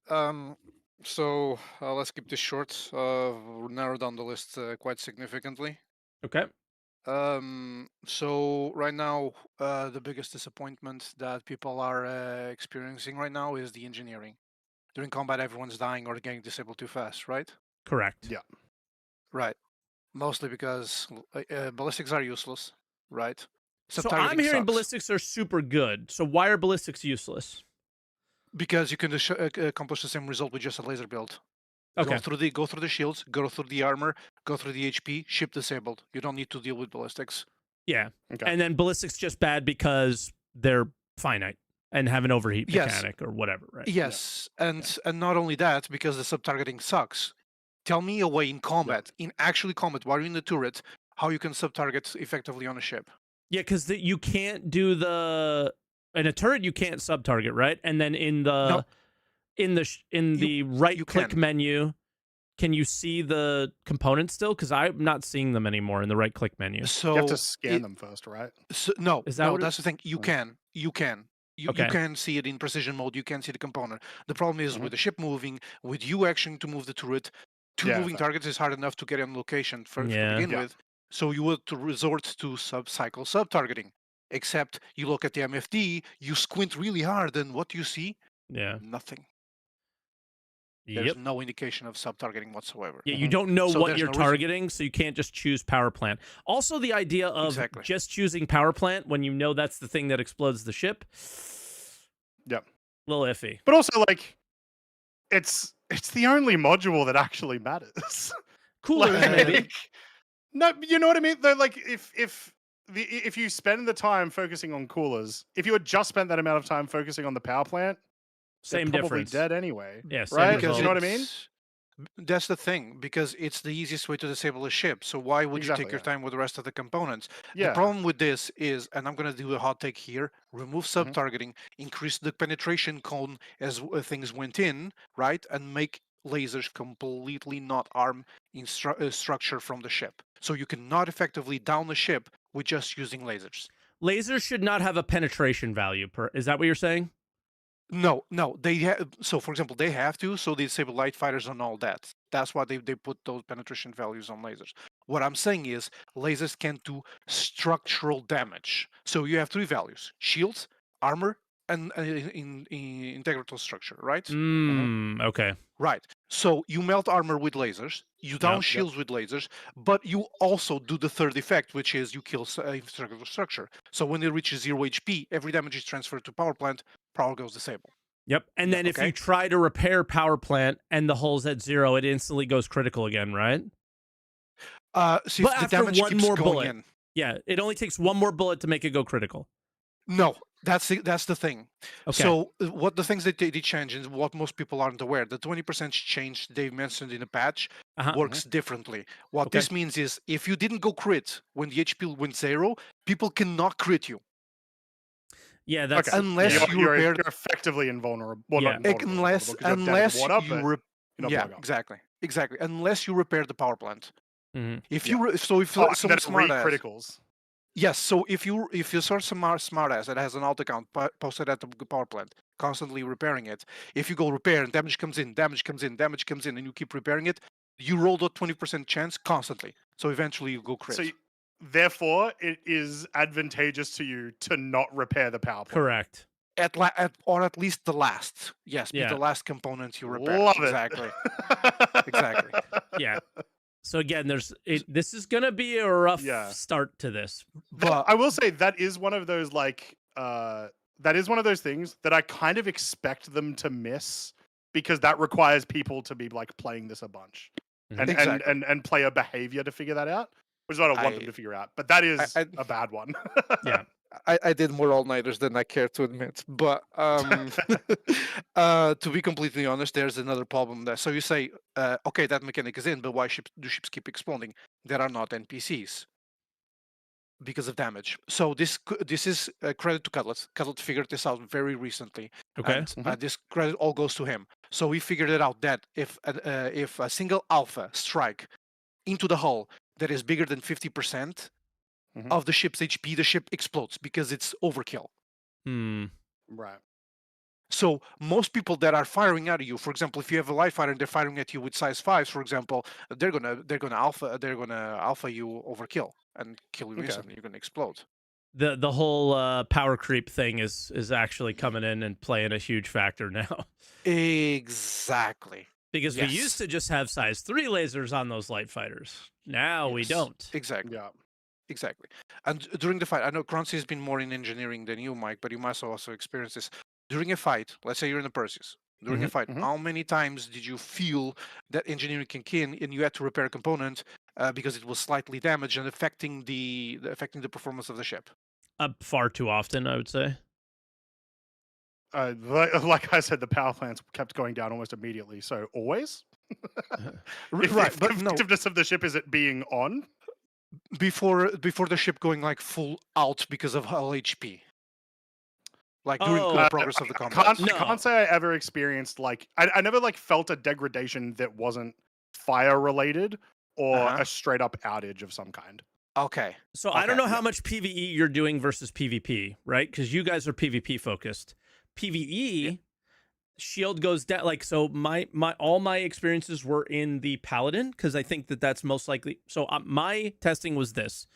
So let's keep this short. Narrow down the list quite significantly. Okay. So right now, the biggest disappointment that people are experiencing right now is the engineering. During combat, everyone's dying or getting disabled too fast, right? Correct. Yeah. Right. Mostly because ballistics are useless, right? So I'm hearing ballistics are super good. So why are ballistics useless? Because you can accomplish the same result with just a laser build. Okay. Go through the shields, go through the armor, go through the HP, ship disabled. You don't need to deal with ballistics. Yeah. Okay. And then ballistics just bad because they're finite and have an overheat mechanic or whatever, right? Yes. And not only that, because the sub-targeting sucks. Tell me a way in combat, in actually combat, while you're in the turret, how you can sub-target effectively on a ship. Yeah, because you can't do the in a turret you can't sub target, right? And then in No, the in the right you click can. menu, can you see the components still? Because I'm not seeing them anymore in the right click menu. You have to So scan them first, right? no, Is that no, what it? that's the thing. You Mm. can, you can. You Okay. can see it in precision mode. You can see the component. The problem is Mhm. with the ship moving, with you actually to move the turret, two Yeah, moving fair. targets is hard enough to get on location to Yeah. begin Yeah. with. So you would to resort to sub-cycle sub-targeting. Except you look at the MFD, you squint really hard, and what do you see? Yeah. Nothing. There's Yep. no indication of sub-targeting whatsoever. Yeah, you Mhm. don't know So what there's you're no reason. targeting, so you can't just choose power plant. Also, the idea of Exactly. just choosing power plant when you know that's the thing that explodes the ship, Yep. little iffy. But also, like, it's the only module that actually matters. Coolers, maybe. Like, no, you know what I mean? Though, like, if you spend the time focusing on coolers, if you had just spent that amount of time focusing on the power plant, they're Same probably difference. dead anyway, Yeah, same right? Because You result. know what I mean? that's the thing, because it's the easiest way to disable a ship. So why would you take Exactly. your Yeah. time with the rest of the components? The Yeah. problem with this is, and I'm going to do a hot take here, remove Mhm. sub-targeting, increase the penetration cone as things went in, right? And make lasers completely not arm structure from the ship. So you cannot effectively down the ship with just using lasers. Lasers should not have a penetration value. Is that what you're saying? No, no, they so for example, they have to, so they disable light fighters and all that. That's why they put those penetration values on lasers. What I'm saying is lasers can do structural damage. So you have three values: shields, armor, and in integral structure, right? Mhm. Okay. Right. So you melt armor with lasers, you down Yep. Yep. shields with lasers, but you also do the third effect, which is you kill integral structure. So when it reaches 0 HP, every damage is transferred to power plant, power goes disable. Yep. And then Yep. if you Okay? try to repair power plant and the hull's at 0, it instantly goes critical again, right? See But if the after damage one keeps more going bullet. in. Yeah, it only takes one more bullet to make it go critical. No, that's the thing. Okay. So what the things that they change and what most people aren't aware, the 20% change they mentioned in the patch Uh-huh. works differently. What Okay. this means is if you didn't go crit when the HP went 0, people cannot crit you Yeah, that's Okay. unless yeah. you repaired You're effectively invulnerable. Well, Yeah. not invulnerable, invulnerable because you have damage unless water, you but you're not yeah, plug up. exactly unless you repair the power plant. Mhm. If Yeah. you if Oh, and someone then smart ass criticals. yes, so if you start some smart ass that has an alt account posted at the power plant, constantly repairing it, if you go repair and damage comes in, damage comes in, damage comes in, and you keep repairing it, you roll that 20% chance constantly. So eventually you go So, crit. therefore, it is advantageous to you to not repair the power plant. Correct. Or at least the last. Yes, be Yeah. the last component you repair. Love Exactly. it. Exactly. Yeah. So again, this is going to be a rough Yeah. start to this. But I will say that is one of those that is one of those things that I kind of expect them to miss because that requires people to be like playing this a bunch Mhm. and exactly. and play a behavior to figure that out, which is what I want them I to figure out. But that is I a bad one. Yeah. I did more all-nighters than I care to admit. But to be completely honest, there's another problem there. So you say, okay, that mechanic is in, but why do ships keep exploding? There are not NPCs because of damage. So this is credit to Cutlet. Cutlet figured this out very recently, Okay. and Mhm. this credit all goes to him. So he figured it out that if a single alpha strike into the hull that is bigger than 50% Mhm. of the ship's HP, the ship explodes because it's overkill. Hmm. Right. So most people that are firing at you, for example, if you have a light fighter and they're firing at you with size 5s, for example, they're gonna alpha you overkill and kill you Okay. instantly. You're gonna explode. The whole power creep thing is actually coming in and playing a huge factor now. Exactly. Because we used Yes. to just have size 3 lasers on those light fighters. Now we Yes. don't. Exactly. Yeah. Exactly. And during the fight, I know Croncy has been more in engineering than you, Mike, but you must also experience this. During a fight, let's say you're in the Perseus. During a Mhm. fight, Mhm. how many times did you feel that engineering kick in and you had to repair a component because it was slightly damaged and affecting the performance of the ship? Far too often, I would say. Like I said, the power plants kept going down almost immediately. So always, Right, if the but no, effectiveness of the ship is it being on, before the ship going like full out because of hull HP. like during Oh, the progress of the I combat. No. can't say I ever experienced like I never like felt a degradation that wasn't fire related or Uh-huh. a straight up outage of some kind. Okay. So I don't Okay. know how much PvE you're doing versus PvP, right? Because you guys are PvP focused. Yeah. PvE shield goes down. Like, so my all my experiences were in the paladin because I think that that's most likely. So my testing was this: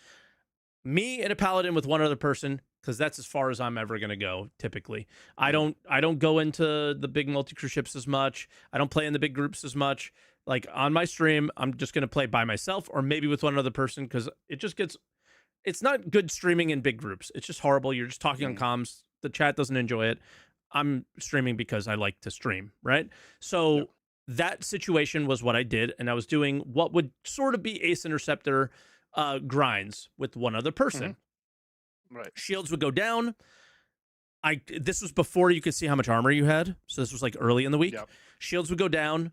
me and a paladin with one other person, because that's as far as I'm ever gonna go. Typically, I don't go into the big multi crew ships as much. I don't play in the big groups as much. Like on my stream, I'm just gonna play by myself or maybe with one other person because it just gets. It's not good streaming in big groups. It's just horrible. You're just talking on comms. The chat doesn't enjoy it. I'm streaming because I like to stream, right? So Yep. that situation was what I did, and I was doing what would sort of be Ace Interceptor grinds with one other person. Right. Shields would go down. This was before you could see how much armor you had, so this was like early in the week. Yep. Shields would go down.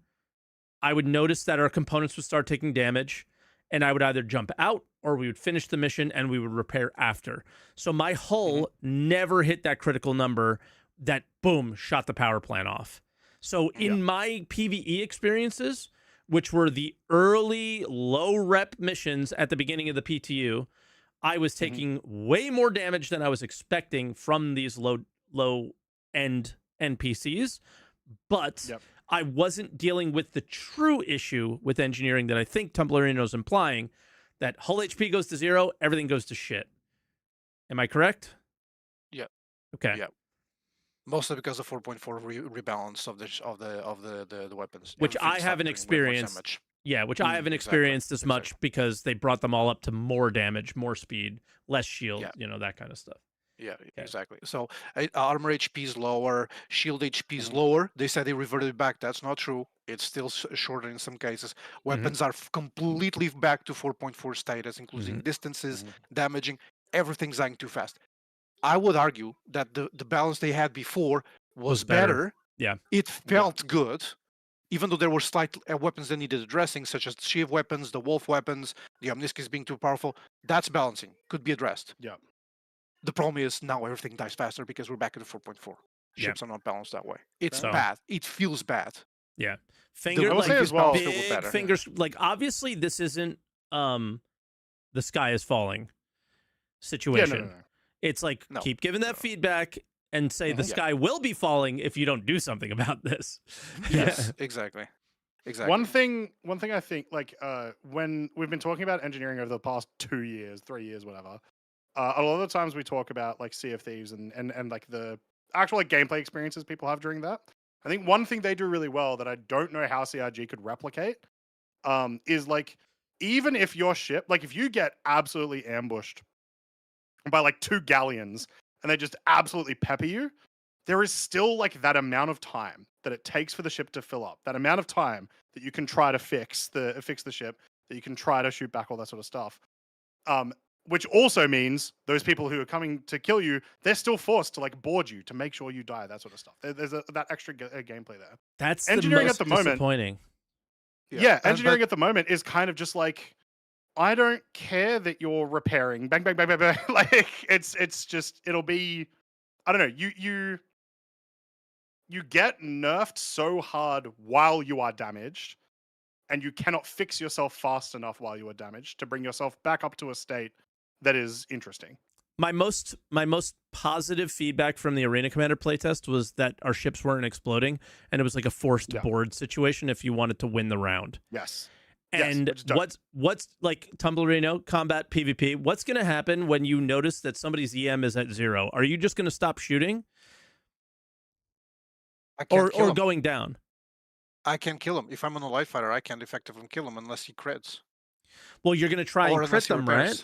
I would notice that our components would start taking damage, and I would either jump out or we would finish the mission and we would repair after. So my hull never hit that critical number that boom shot the power plant off. So in my PvE experiences, which were the early low rep missions at the beginning of the PTU, I was taking way more damage than I was expecting from these low end NPCs, but I wasn't dealing with the true issue with engineering that I think Tumblrino is implying, that hull HP goes to 0, everything goes to shit. Am I correct? Yeah. Okay. Yeah. Mostly because of 4.4 rebalance of the weapons, which I Everything haven't started doing way more experienced. damage. Yeah, which I haven't Exactly. experienced as much because they brought them all up to more damage, more speed, less shield, Yeah. you know, that kind of stuff. Yeah, exactly. So armor HP is lower, shield HP is lower. They said they reverted back. That's not true. It's still shorter in some cases. Weapons are completely back to 4.4 status, including distances, damaging. Everything's dying too fast. I would argue that the balance they had before was better. Yeah. It felt good, even though there were slight weapons that needed addressing, such as the Shiv weapons, the Wolf weapons, the Omniskis being too powerful. That's balancing. Could be addressed. Yeah. The problem is now everything dies faster because we're back at the 4.4. Ships are not balanced that way. It's bad. It feels bad. Yeah. I will say as well, big fingers. Like, obviously, this isn't the sky is falling situation. Yeah, no. It's like, keep giving that feedback and say the sky will be falling if you don't do something about this. Yes, exactly. Exactly. One thing I think, like, when we've been talking about engineering over the past 2 years, 3 years, whatever, a lot of the times we talk about like Sea of Thieves and like the actual like gameplay experiences people have during that. I think one thing they do really well that I don't know how CRG could replicate, is like, even if your ship, like if you get absolutely ambushed by like 2 galleons and they just absolutely pepper you, there is still like that amount of time that it takes for the ship to fill up. That amount of time that you can try to fix the ship, that you can try to shoot back, all that sort of stuff. Which also means those people who are coming to kill you, they're still forced to like board you to make sure you die, that sort of stuff. There's that extra gameplay there. That's engineering the most at the moment. Disappointing. Yeah, engineering at the moment is kind of just like, I don't care that you're repairing. Bang, bang, bang, bang, bang. Like it's just, it'll be, I don't know. You get nerfed so hard while you are damaged, and you cannot fix yourself fast enough while you are damaged to bring yourself back up to a state that is interesting. My most positive feedback from the Arena Commander playtest was that our ships weren't exploding, and it was like a forced board situation if you wanted to win the round. Yes. And what's like Tumblrino combat PvP? What's going to happen when you notice that somebody's EM is at 0? Are you just going to stop shooting, or going down? I can't kill him. If I'm on a light fighter, I can't effectively kill him unless he crits. Well, you're going to try and crit them, right?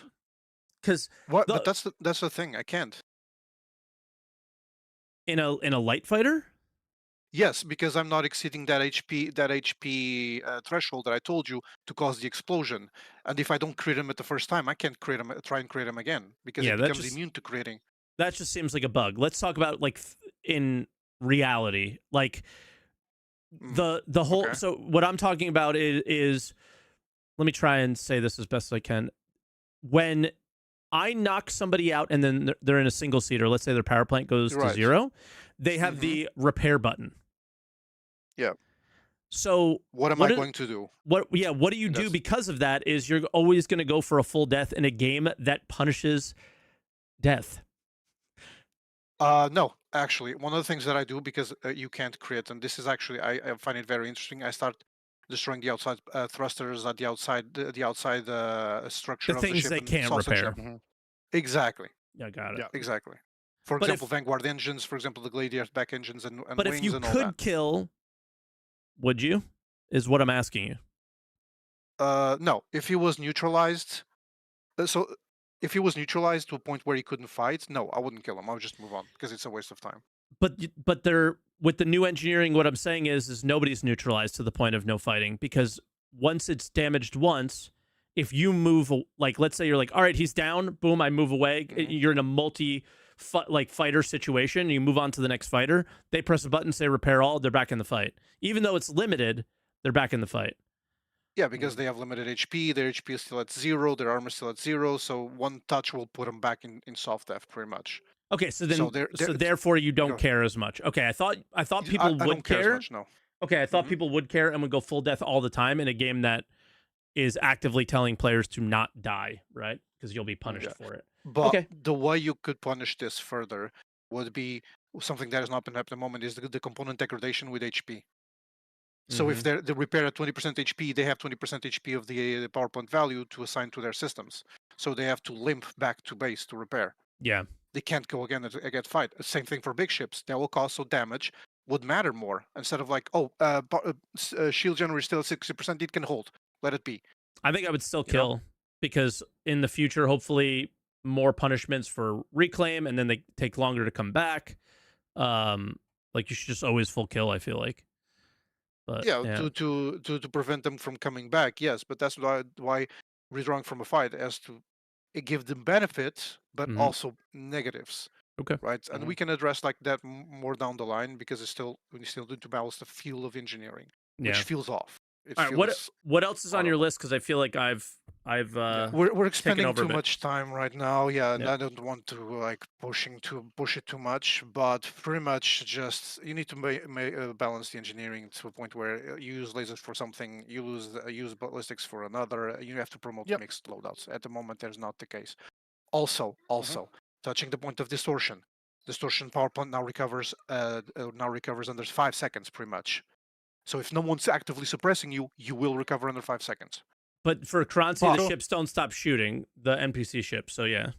Because but that's the thing. I can't. In a light fighter. Yes, because I'm not exceeding that HP threshold that I told you to cause the explosion. And if I don't crit him at the first time, I can't try and crit him again because it becomes immune to critting. That just seems like a bug. Let's talk about like in reality, like the whole. Okay. So what I'm talking about is, let me try and say this as best as I can. When I knock somebody out and then they're in a single seater, let's say their power plant goes to Right. 0, they have Mhm. the repair button. Yeah. So What am I going to do? What do you do because of that is you're always going to go for a full death in a game that punishes death. No, actually, one of the things that I do because you can't crit, and this is actually I find it very interesting. I start destroying the outside thrusters at the outside structure The of the things ship they and can't sausage repair. them. Exactly. Yeah, got it. Yeah. Exactly. For But example, Vanguard engines, for example, the Gladiator back engines and but if wings you and all that. could kill, would you? Is what I'm asking you. No, if he was neutralized, so if he was neutralized to a point where he couldn't fight, no, I wouldn't kill him. I would just move on because it's a waste of time. But they're with the new engineering. What I'm saying is nobody's neutralized to the point of no fighting, because once it's damaged once, if you move, like let's say you're like, all right, he's down, boom, I move away. You're in a fighter situation. You move on to the next fighter. They press a button, say repair all. They're back in the fight, even though it's limited. They're back in the fight. Yeah, because they have limited HP. Their HP is still at 0. Their armor is still at 0. So one touch will put them back in soft death, pretty much. Okay, so then, so therefore, you don't care as much. Okay, I thought people I would don't care as much. No. Okay, I thought people would care and would go full death all the time in a game that is actively telling players to not die, right? Because you'll be punished for it. But the way you could punish this further would be something that has not been happening at the moment is the component degradation with HP. So if they repair at 20% HP, they have 20% HP of the power plant value to assign to their systems. So they have to limp back to base to repair. Yeah. They can't go again and get fight. Same thing for big ships. That will cause so damage would matter more instead of like, shield generator is still at 60%. It can hold. Let it be. I think I would still kill because in the future, hopefully, more punishments for reclaim, and then they take longer to come back. Like you should just always full kill. I feel like. But, to prevent them from coming back, yes. But that's why withdrawing from a fight has to give them benefits, but also negatives. Okay. Right, and we can address like that more down the line because it's still we still need to balance the feel of engineering, which feels off. All right, what else is on your list? Because I feel like we're expending too much time right now. Yeah, and Yeah. I don't want to like push it too much, but pretty much just you need to balance the engineering to a point where you use lasers for something, you use ballistics for another. You have to promote mixed loadouts. At the moment, there's not the case. Also, touching the point of distortion. Distortion power plant now recovers under 5 seconds, pretty much. So if no one's actively suppressing you, you will recover under 5 seconds. But for Croncy, the ships don't stop shooting, the NPC ships, so yeah.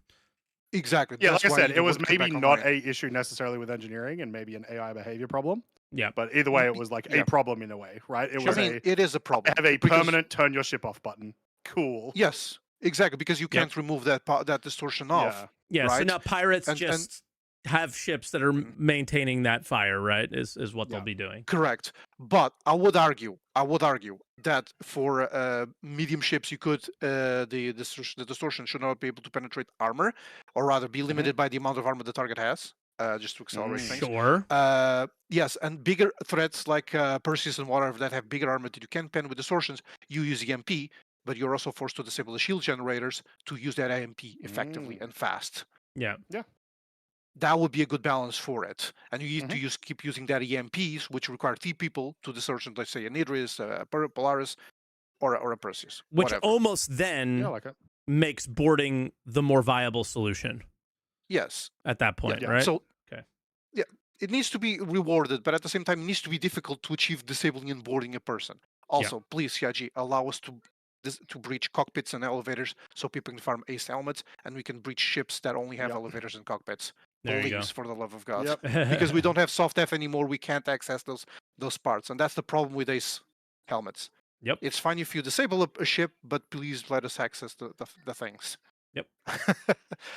Exactly. Yeah, like I said, it was maybe not a issue necessarily with engineering and maybe an AI behavior problem. Yeah. But either way, it was like a problem in a way, right? It is a problem. Have a permanent turn your ship off button. Cool. Yes, exactly, because you can't remove that distortion off. Yeah, right? So now pirates have ships that are maintaining that fire, right? Is what they'll be doing. Correct. But I would argue that for medium ships, you could the distortion should not be able to penetrate armor, or rather be limited by the amount of armor the target has. Just to accelerate things. Sure. Yes, and bigger threats like Perseus and whatever that have bigger armor that you can pen with distortions, you use EMP, but you're also forced to disable the shield generators to use that EMP effectively and fast. Yeah. Yeah. That would be a good balance for it. And you need to keep using that EMPs, which require 3 people to distortion, let's say, an Idris, a Polaris, or a Perseus. Which whatever. almost then makes boarding the more viable solution. Yes. At that point, right? So, it needs to be rewarded, but at the same time, it needs to be difficult to achieve disabling and boarding a person. Also, please, Yaji, allow us to breach cockpits and elevators so people can farm ace helmets, and we can breach ships that only have elevators and cockpits. Please, for the love of God. Because we don't have soft F anymore, we can't access those parts, and that's the problem with ace helmets. Yep. It's fine if you disable a ship, but please let us access the things. Yep.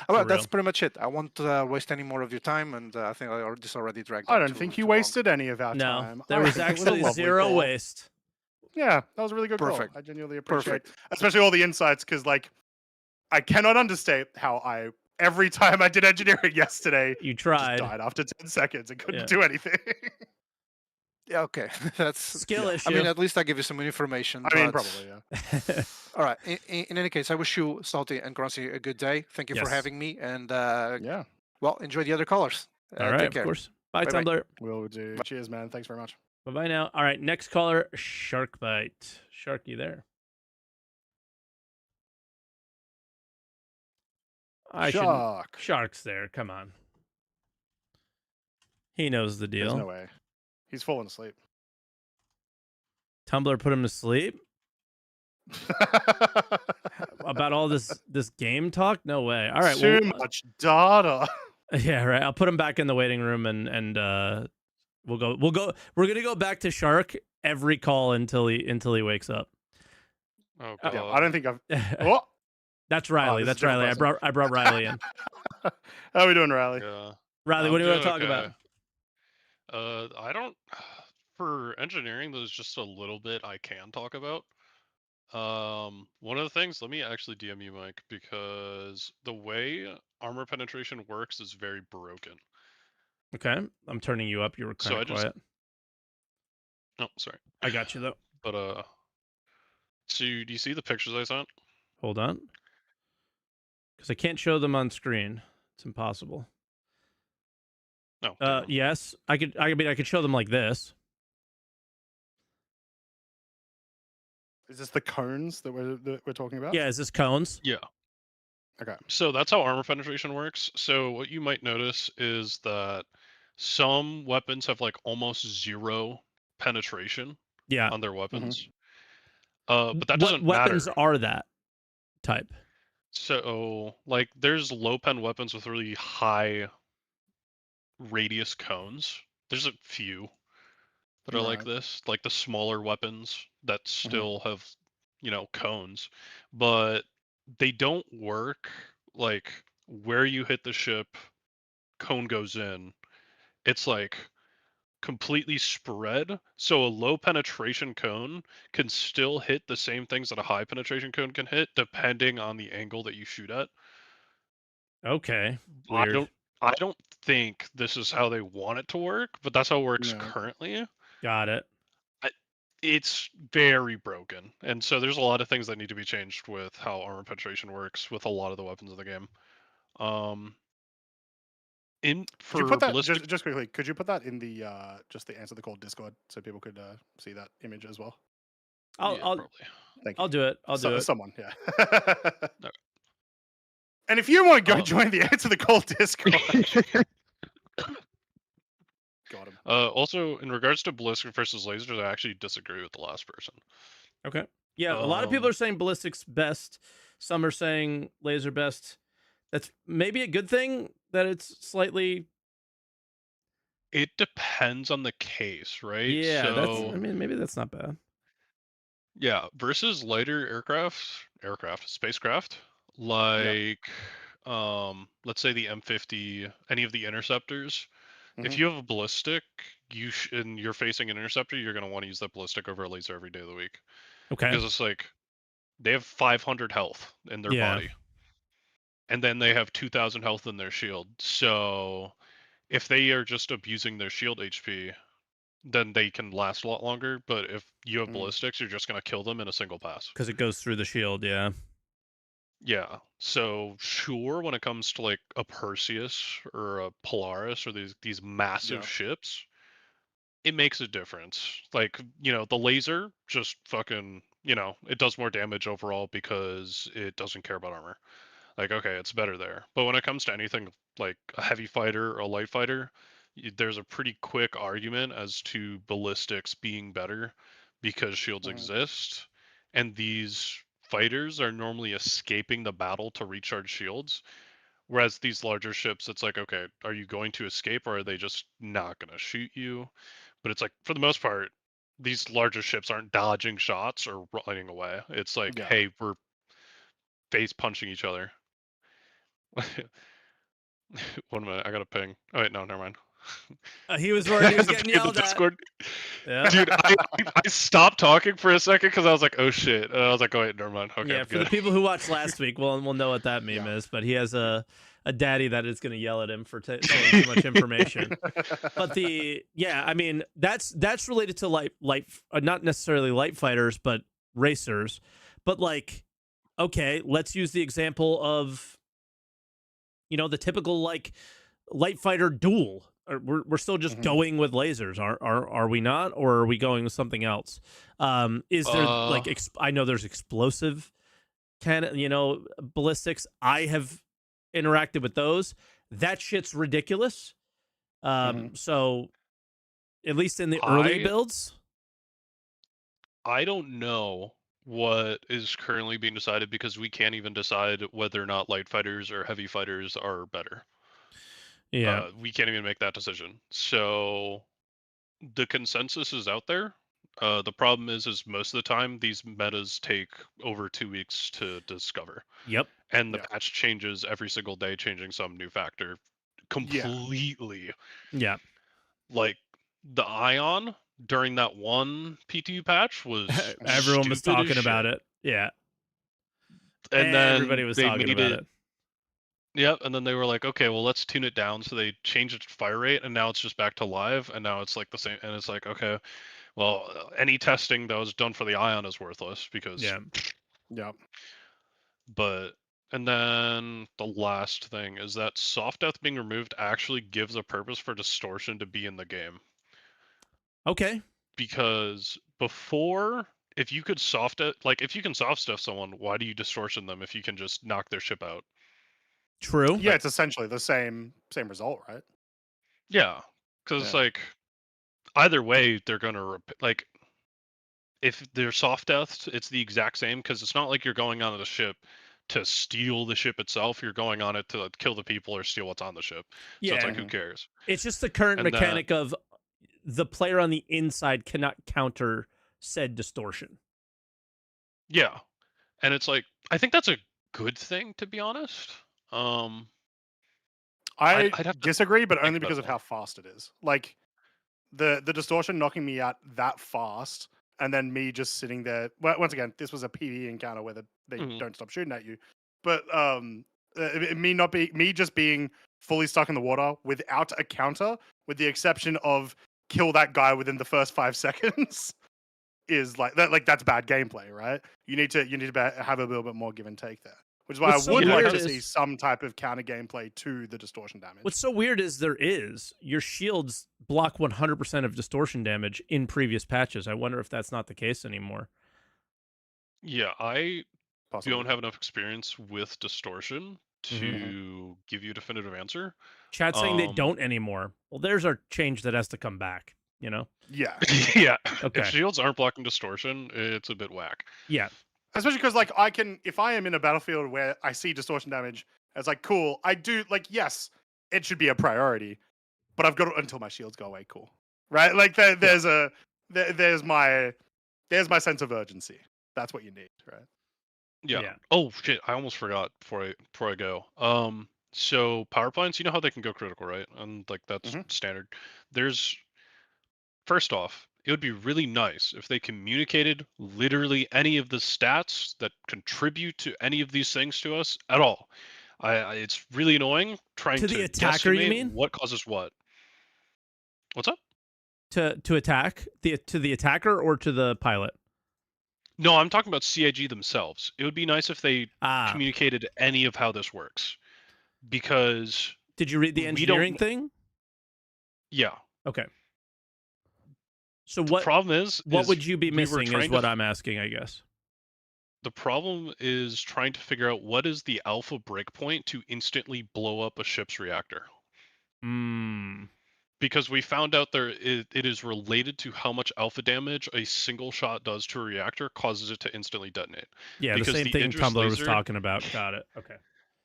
Well, that's pretty much it. I won't waste any more of your time, and I think this already dragged. I don't think you wasted any of our time. No, there was actually zero waste. Yeah, that was a really good Perfect. Call. I genuinely appreciate it. Especially all the insights, because like I cannot understate how every time I did engineering yesterday, you tried, just died after 10 seconds and couldn't do anything. Yeah, okay. That's Skill I issue. mean, at least I give you some information. I mean, But probably, yeah. all right. In any case, I wish you, Salty and Croncy, a good day. Thank you for Yes. having me, and Yeah, well, enjoy the other colors. All right, Take of care. course. Bye, Bye bye. Tumblr. will do. Cheers, man. Thanks very much. Bye bye now. All right, next caller, Shark Bite. Sharky there. I shouldn't. Shark. Shark's there. Come on. He knows the There's deal. no way. He's fallen asleep. Tumblr put him to sleep about all this game talk. No way. All right. Too Well, much data. yeah, right. I'll put him back in the waiting room and we'll go. We're gonna go back to Shark every call until he wakes up. Oh god. Yeah, I don't think I've. Oh, That's Riley. this is That's a Riley. different I brought Riley in. how are we doing, Riley? Yeah. Riley, I'm what do you want to doing talk okay. about? I don't. For engineering, there's just a little bit I can talk about. One of the things, let me actually DM you, Mike, because the way armor penetration works is very broken. Okay, I'm turning you up. You were kind of quiet. Oh, sorry. I got you though. But so do you see the pictures I sent? Hold on, because I can't show them on screen. It's impossible. No. Damn. Yes, I could. I mean, I could show them like this. Is this the cones that we're talking about? Yeah, is this cones? Yeah. Okay. So that's how armor penetration works. So what you might notice is that some weapons have like almost zero penetration Yeah. on their weapons. But that doesn't what weapons matter. are that type? So like there's low pen weapons with really high radius cones. There's a few that are like Right. this, like the smaller weapons that still have, cones, but they don't work like where you hit the ship, cone goes in. It's like completely spread. So a low penetration cone can still hit the same things that a high penetration cone can hit, depending on the angle that you shoot at. Okay. Weird. I don't think this is how they want it to work, but that's how it works No. currently. Got it. It's very broken, and so there's a lot of things that need to be changed with how armor penetration works with a lot of the weapons in the game. Could you put that ballistic, just quickly? Could you put that in the just the answer the call Discord so people could see that image as well? I'll probably. Thank you. I'll do it. I'll do it. Someone, yeah. No. And if you want to go join the answer the call Discord, got him. Also, in regards to ballistic versus lasers, I actually disagree with the last person. Okay. Yeah, a lot of people are saying ballistic's best. Some are saying laser best. That's maybe a good thing that it's slightly. It depends on the case, right? Yeah, so, I mean, maybe that's not bad. Yeah, versus lighter spacecraft, like let's say the M50, any of the interceptors. If you have a ballistic, and you're facing an interceptor, you're going to want to use that ballistic over a laser every day of the week. Okay. Because it's like they have 500 health in their body, and then they have 2,000 health in their shield. So if they are just abusing their shield HP, then they can last a lot longer. But if you have ballistics, you're just going to kill them in a single pass. Because it goes through the shield, yeah. Yeah. So sure, when it comes to like a Perseus or a Polaris or these massive ships, it makes a difference. Like, the laser just fucking, it does more damage overall because it doesn't care about armor. Like, okay, it's better there. But when it comes to anything like a heavy fighter or a light fighter, there's a pretty quick argument as to ballistics being better because shields exist, and these fighters are normally escaping the battle to recharge shields. Whereas these larger ships, it's like, okay, are you going to escape or are they just not going to shoot you? But it's like, for the most part, these larger ships aren't dodging shots or running away. It's like, hey, we're face punching each other. 1 minute, I got a ping. Oh wait, no, never mind. He was worried he was getting yelled at. Discord. Yeah. Dude, I stopped talking for a second because I was like, oh shit. And I was like, oh wait, never mind. Okay. Yeah, for the people who watched last week, we'll know what that meme is. But he has a a daddy that is going to yell at him for saying too much information. But I mean, that's related to not necessarily light fighters, but racers. But like, okay, let's use the example of, the typical like light fighter duel. We're still just going with lasers, are we not, or are we going with something else? Is there like I know there's explosive ballistics. I have interacted with those. That shit's ridiculous. So at least in the early builds, I don't know what is currently being decided because we can't even decide whether or not light fighters or heavy fighters are better. Yeah. We can't even make that decision. So the consensus is out there. The problem is most of the time these metas take over 2 weeks to discover. Yep. And the patch changes every single day, changing some new factor completely. Yeah. Like the Ion during that one PTU patch was everyone was talking about it. Yeah. And then everybody was talking about it. Yep, and then they were like, okay, well, let's tune it down. So they changed its fire rate, and now it's just back to live, and now it's like the same. And it's like, okay, well, any testing that was done for the Ion is worthless because. Yeah. But and then the last thing is that soft death being removed actually gives a purpose for distortion to be in the game. Okay. Because before, if you can soft stuff someone, why do you distortion them if you can just knock their ship out? True. Yeah, it's essentially the same result, right? Yeah, because like either way, they're gonna if they're soft deaths, it's the exact same because it's not like you're going onto the ship to steal the ship itself. You're going on it to kill the people or steal what's on the ship. So it's like, who cares? It's just the current mechanic of the player on the inside cannot counter said distortion. Yeah, and it's like I think that's a good thing, to be honest. I disagree, but only because of how fast it is. Like the distortion knocking me out that fast, and then me just sitting there. Well, once again, this was a PvE encounter where they don't stop shooting at you. But me just being fully stuck in the water without a counter, with the exception of kill that guy within the first 5 seconds, is like that. Like that's bad gameplay, right? You need to have a little bit more give and take there. Which is why I would like to see some type of counter gameplay to the distortion damage. What's so weird is your shields block 100% of distortion damage in previous patches. I wonder if that's not the case anymore. Yeah, I don't have enough experience with distortion to give you a definitive answer. Chat's saying they don't anymore. Well, there's our change that has to come back, Yeah. Yeah. Okay. If shields aren't blocking distortion, it's a bit whack. Yeah. Especially because, like, if I am in a battlefield where I see distortion damage, it's like, cool, I do, like, yes, it should be a priority, but I've got it until my shields go away, cool. Right? Like, there's my sense of urgency. That's what you need, right? Yeah. Oh, shit, I almost forgot before I go. So, power plants, you know how they can go critical, right? And, like, that's standard. First off, it would be really nice if they communicated literally any of the stats that contribute to any of these things to us at all. It's really annoying trying to the attacker, you mean? What causes what. What's up? To attack to the attacker or to the pilot? No, I'm talking about CIG themselves. It would be nice if they communicated any of how this works. Because did you read the engineering thing? Yeah. Okay. So what problem is what would you be missing is what I'm asking, I guess. The problem is trying to figure out what is the alpha breakpoint to instantly blow up a ship's reactor. Because we found out it is related to how much alpha damage a single shot does to a reactor causes it to instantly detonate. Yeah, because the same thing Tumblr was talking about. Got it. Okay.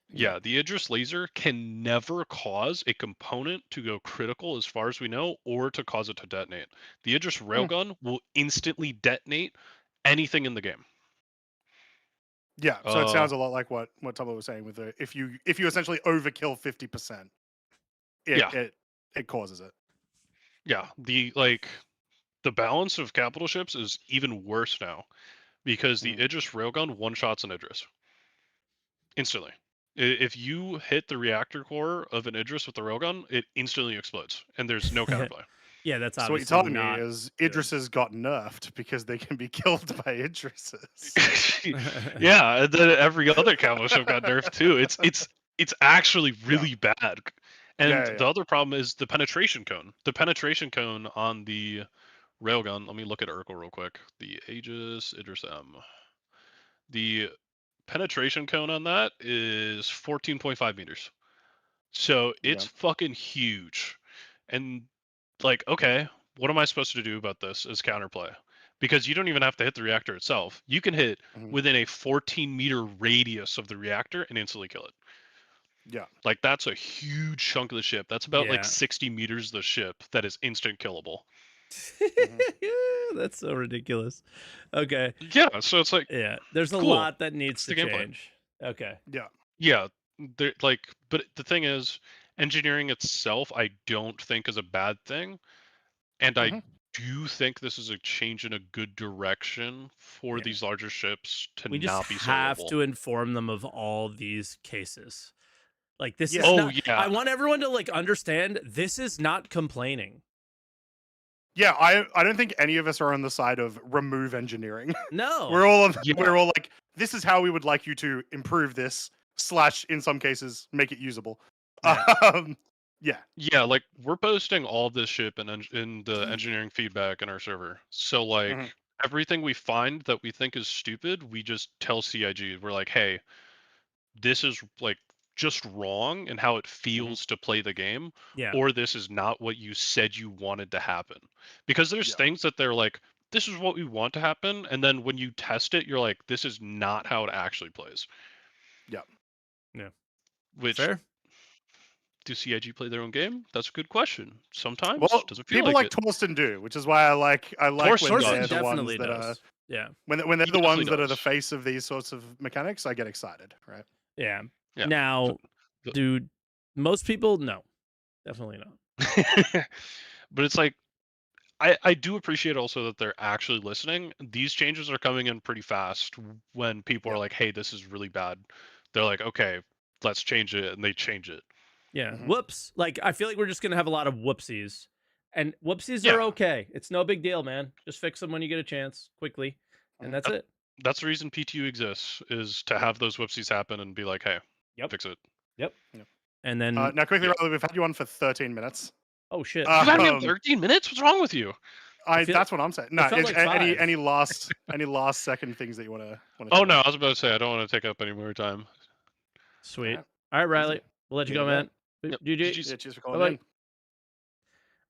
Yeah, the Idris laser can never cause a component to go critical as far as we know, or to cause it to detonate. The Idris railgun will instantly detonate anything in the game. Yeah, so it sounds a lot like what Tumblr was saying with if you essentially overkill 50%, it causes it. Yeah, the balance of capital ships is even worse now because the Idris railgun one-shots an Idris instantly. If you hit the reactor core of an Idris with the railgun, it instantly explodes, and there's no counterplay. Yeah, that's So what you're obviously telling me not is good. Idrises got nerfed because they can be killed by Idrises. Yeah, and then every other camo ship got nerfed too. It's actually really bad. And Yeah. the other problem is the penetration cone. The penetration cone on the railgun. Let me look at Urkel real quick. The Aegis Idris M. The penetration cone on that is 14.5 meters. So it's Yeah. fucking huge. And like, okay, what am I supposed to do about this as counterplay? Because you don't even have to hit the reactor itself. You can hit Mhm. within a 14-meter radius of the reactor and instantly kill it. Yeah. Like that's a huge chunk of the ship. That's about like Yeah. 60 meters of the ship that is instant killable. That's so ridiculous. Okay. Yeah, so it's like, Yeah, there's a cool. lot that needs That's to the gameplay. change. Okay. Yeah. Yeah, like, but the thing is, engineering itself, I don't think is a bad thing, and I Mhm. do think this is a change in a good direction for Yeah. these larger ships to We just not be have soloable. to inform them of all these cases. Like this Yeah. is Oh not yeah, I want everyone to like understand this is not complaining. Yeah, I don't think any of us are on the side of remove engineering. No. we're all Yeah. we're all like, this is how we would like you to improve this slash in some cases make it usable. Yeah. Yeah. Yeah, like we're posting all this ship in the engineering feedback in our server. So like Mhm. everything we find that we think is stupid, we just tell CIG. We're like, hey, this is like just wrong and how it feels to play the game, Yeah. or this is not what you said you wanted to happen. Because there's Yeah. things that they're like, this is what we want to happen, and then when you test it, you're like, this is not how it actually plays. Yeah. Yeah. Which Fair. do CIG play their own game? That's a good question. Sometimes Well, doesn't feel people like like it. Torsten do, which is why I like Torsten when does. they're Torsten the ones definitely that are does. Yeah. when they're He the definitely ones that are the does. face of these sorts of mechanics, I get excited, right? Yeah. Yeah. Now, The- dude, most people no. Definitely not. but it's like I do appreciate also that they're actually listening. These changes are coming in pretty fast when people are Yep. like, hey, this is really bad. They're like, okay, let's change it, and they change it. Yeah. Mhm. Whoops. Like I feel like we're just gonna have a lot of whoopsies. And whoopsies are Yeah. okay. It's no big deal, man. Just fix them when you get a chance, quickly. And Mhm. that's it. That's the reason PTU exists, is to Yep. have those whoopsies happen and be like, hey, Yep. fix it. Yep. Yep. And then Now quickly, Yeah. Riley, we've had you on for 13 minutes. oh shit. You've had me in Um, 13 minutes? What's wrong with you? I feel that's what I'm saying. No, felt like any 5. any last second things that you want to Oh, chat no, I about? was about to say, I don't want to take up any more time. Sweet. All All right, right, Riley. easy. We'll let you Here go, we go. man. Yep. GG. GG's. Yeah, cheers for Bye calling bye. in.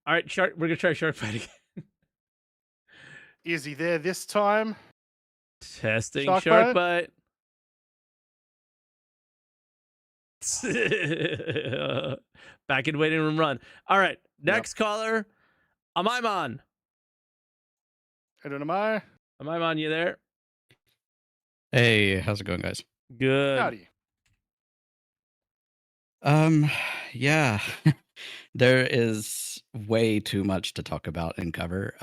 All right, shark. We're gonna try shark fight again. Is he there this time? Testing Shark shark bite? bite. Back in waiting room run. All right, next caller. Amaimon. I don't know. My Amaimon, you there? Hey, how's it going, guys? Good. howdy. Yeah, there is way too much to talk about and cover.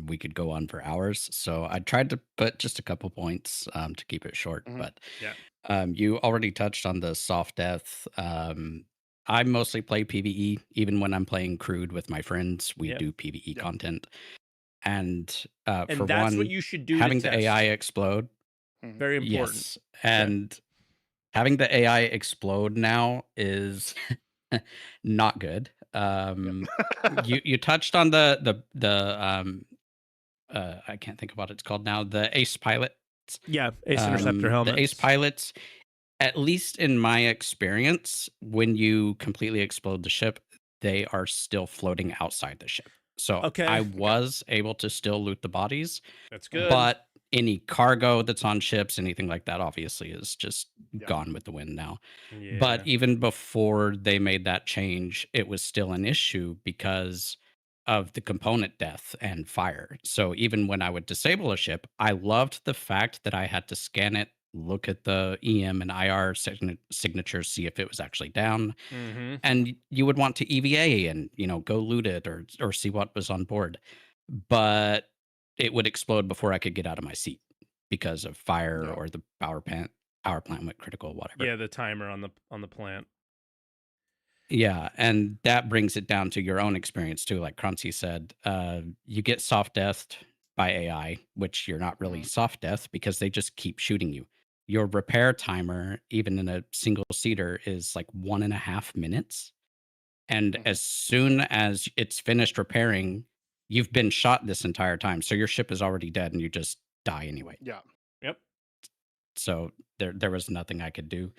We could go on for hours, so I tried to put just a couple points to keep it short. Mhm. But Yeah. you already touched on the soft death. I mostly play PvE, even when I'm playing crude with my friends. We Yep. do PvE Yep. content, and And for that's what one, you should do having to the test. AI explode. Very important. Yes, and having the AI explode now is not good. You touched on the I can't think of what it's called now. The Ace pilots. Yeah, Ace Interceptor helmets. The Ace pilots. At least in my experience, when you completely explode the ship, they are still floating outside the ship. So Okay. I was able to still loot the bodies. That's good. But any cargo that's on ships, anything like that, obviously is just Yeah. gone with the wind now. Yeah. But even before they made that change, it was still an issue because of the component death and fire. So even when I would disable a ship, I loved the fact that I had to scan it, look at the EM and IR signatures, see if it was actually down. Mm-hmm. And you would want to EVA and, go loot it or see what was on board. But it would explode before I could get out of my seat because of fire Yeah. or the power power plant went critical, whatever. Yeah, the timer on the plant. Yeah, and that brings it down to your own experience too. Like Croncy said, you get soft deathed by AI, which you're not really soft death because they just keep shooting you. Your repair timer, even in a single seater, is like 1.5 minutes. And as soon as it's finished repairing, you've been shot this entire time. So your ship is already dead and you just die anyway. Yeah. Yep. So there was nothing I could do.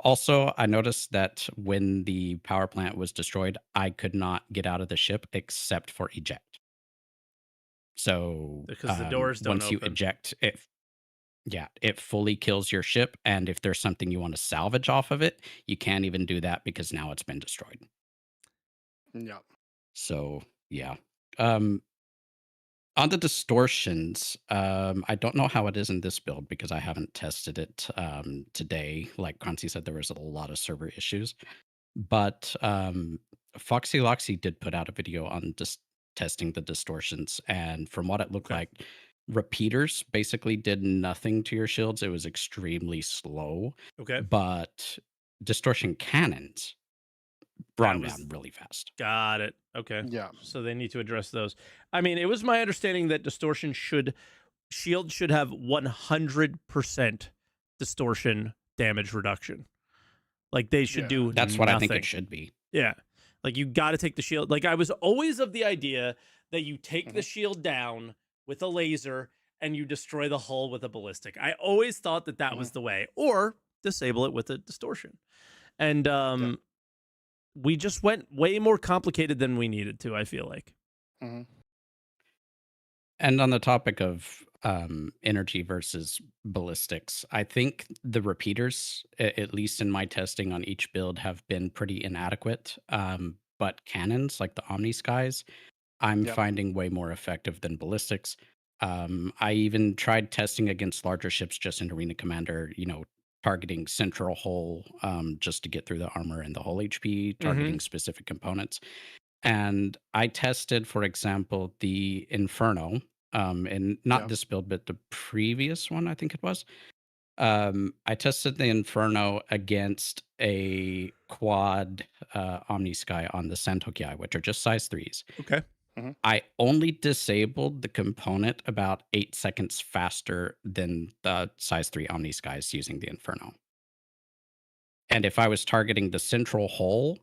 Also, I noticed that when the power plant was destroyed, I could not get out of the ship except for eject. So Because the doors don't once you open. eject, it fully kills your ship. And if there's something you want to salvage off of it, you can't even do that because now it's been destroyed. Yeah. So yeah. On the distortions, I don't know how it is in this build because I haven't tested it today. Like Croncy said, there was a lot of server issues. But Foxy Loxy did put out a video on just testing the distortions. And from what it looked like, repeaters basically did nothing to your shields. It was extremely slow. Okay. But distortion cannons brought down really fast. Got it. Okay. Yeah. So they need to address those. I mean, it was my understanding that distortion shield should have 100% distortion damage reduction. Like they should do That's what I think it should be. Yeah. Like you got to take the shield. Like I was always of the idea that you take the shield down with a laser and you destroy the hull with a ballistic. I always thought that that was the way, or disable it with a distortion. And we just went way more complicated than we needed to, I feel like. And on the topic of energy versus ballistics, I think the repeaters, at least in my testing on each build, have been pretty inadequate. But cannons, like the Omni Skies, I'm finding way more effective than ballistics. I even tried testing against larger ships just in Arena Commander, targeting central hull just to get through the armor and the hull HP, targeting specific components. And I tested, for example, the Inferno, and not this build, but the previous one, I think it was. I tested the Inferno against a quad Omni Sky on the Santokiai, which are just size 3s. Okay. I only disabled the component about 8 seconds faster than the size 3 Omni Skies using the Inferno. And if I was targeting the central hull,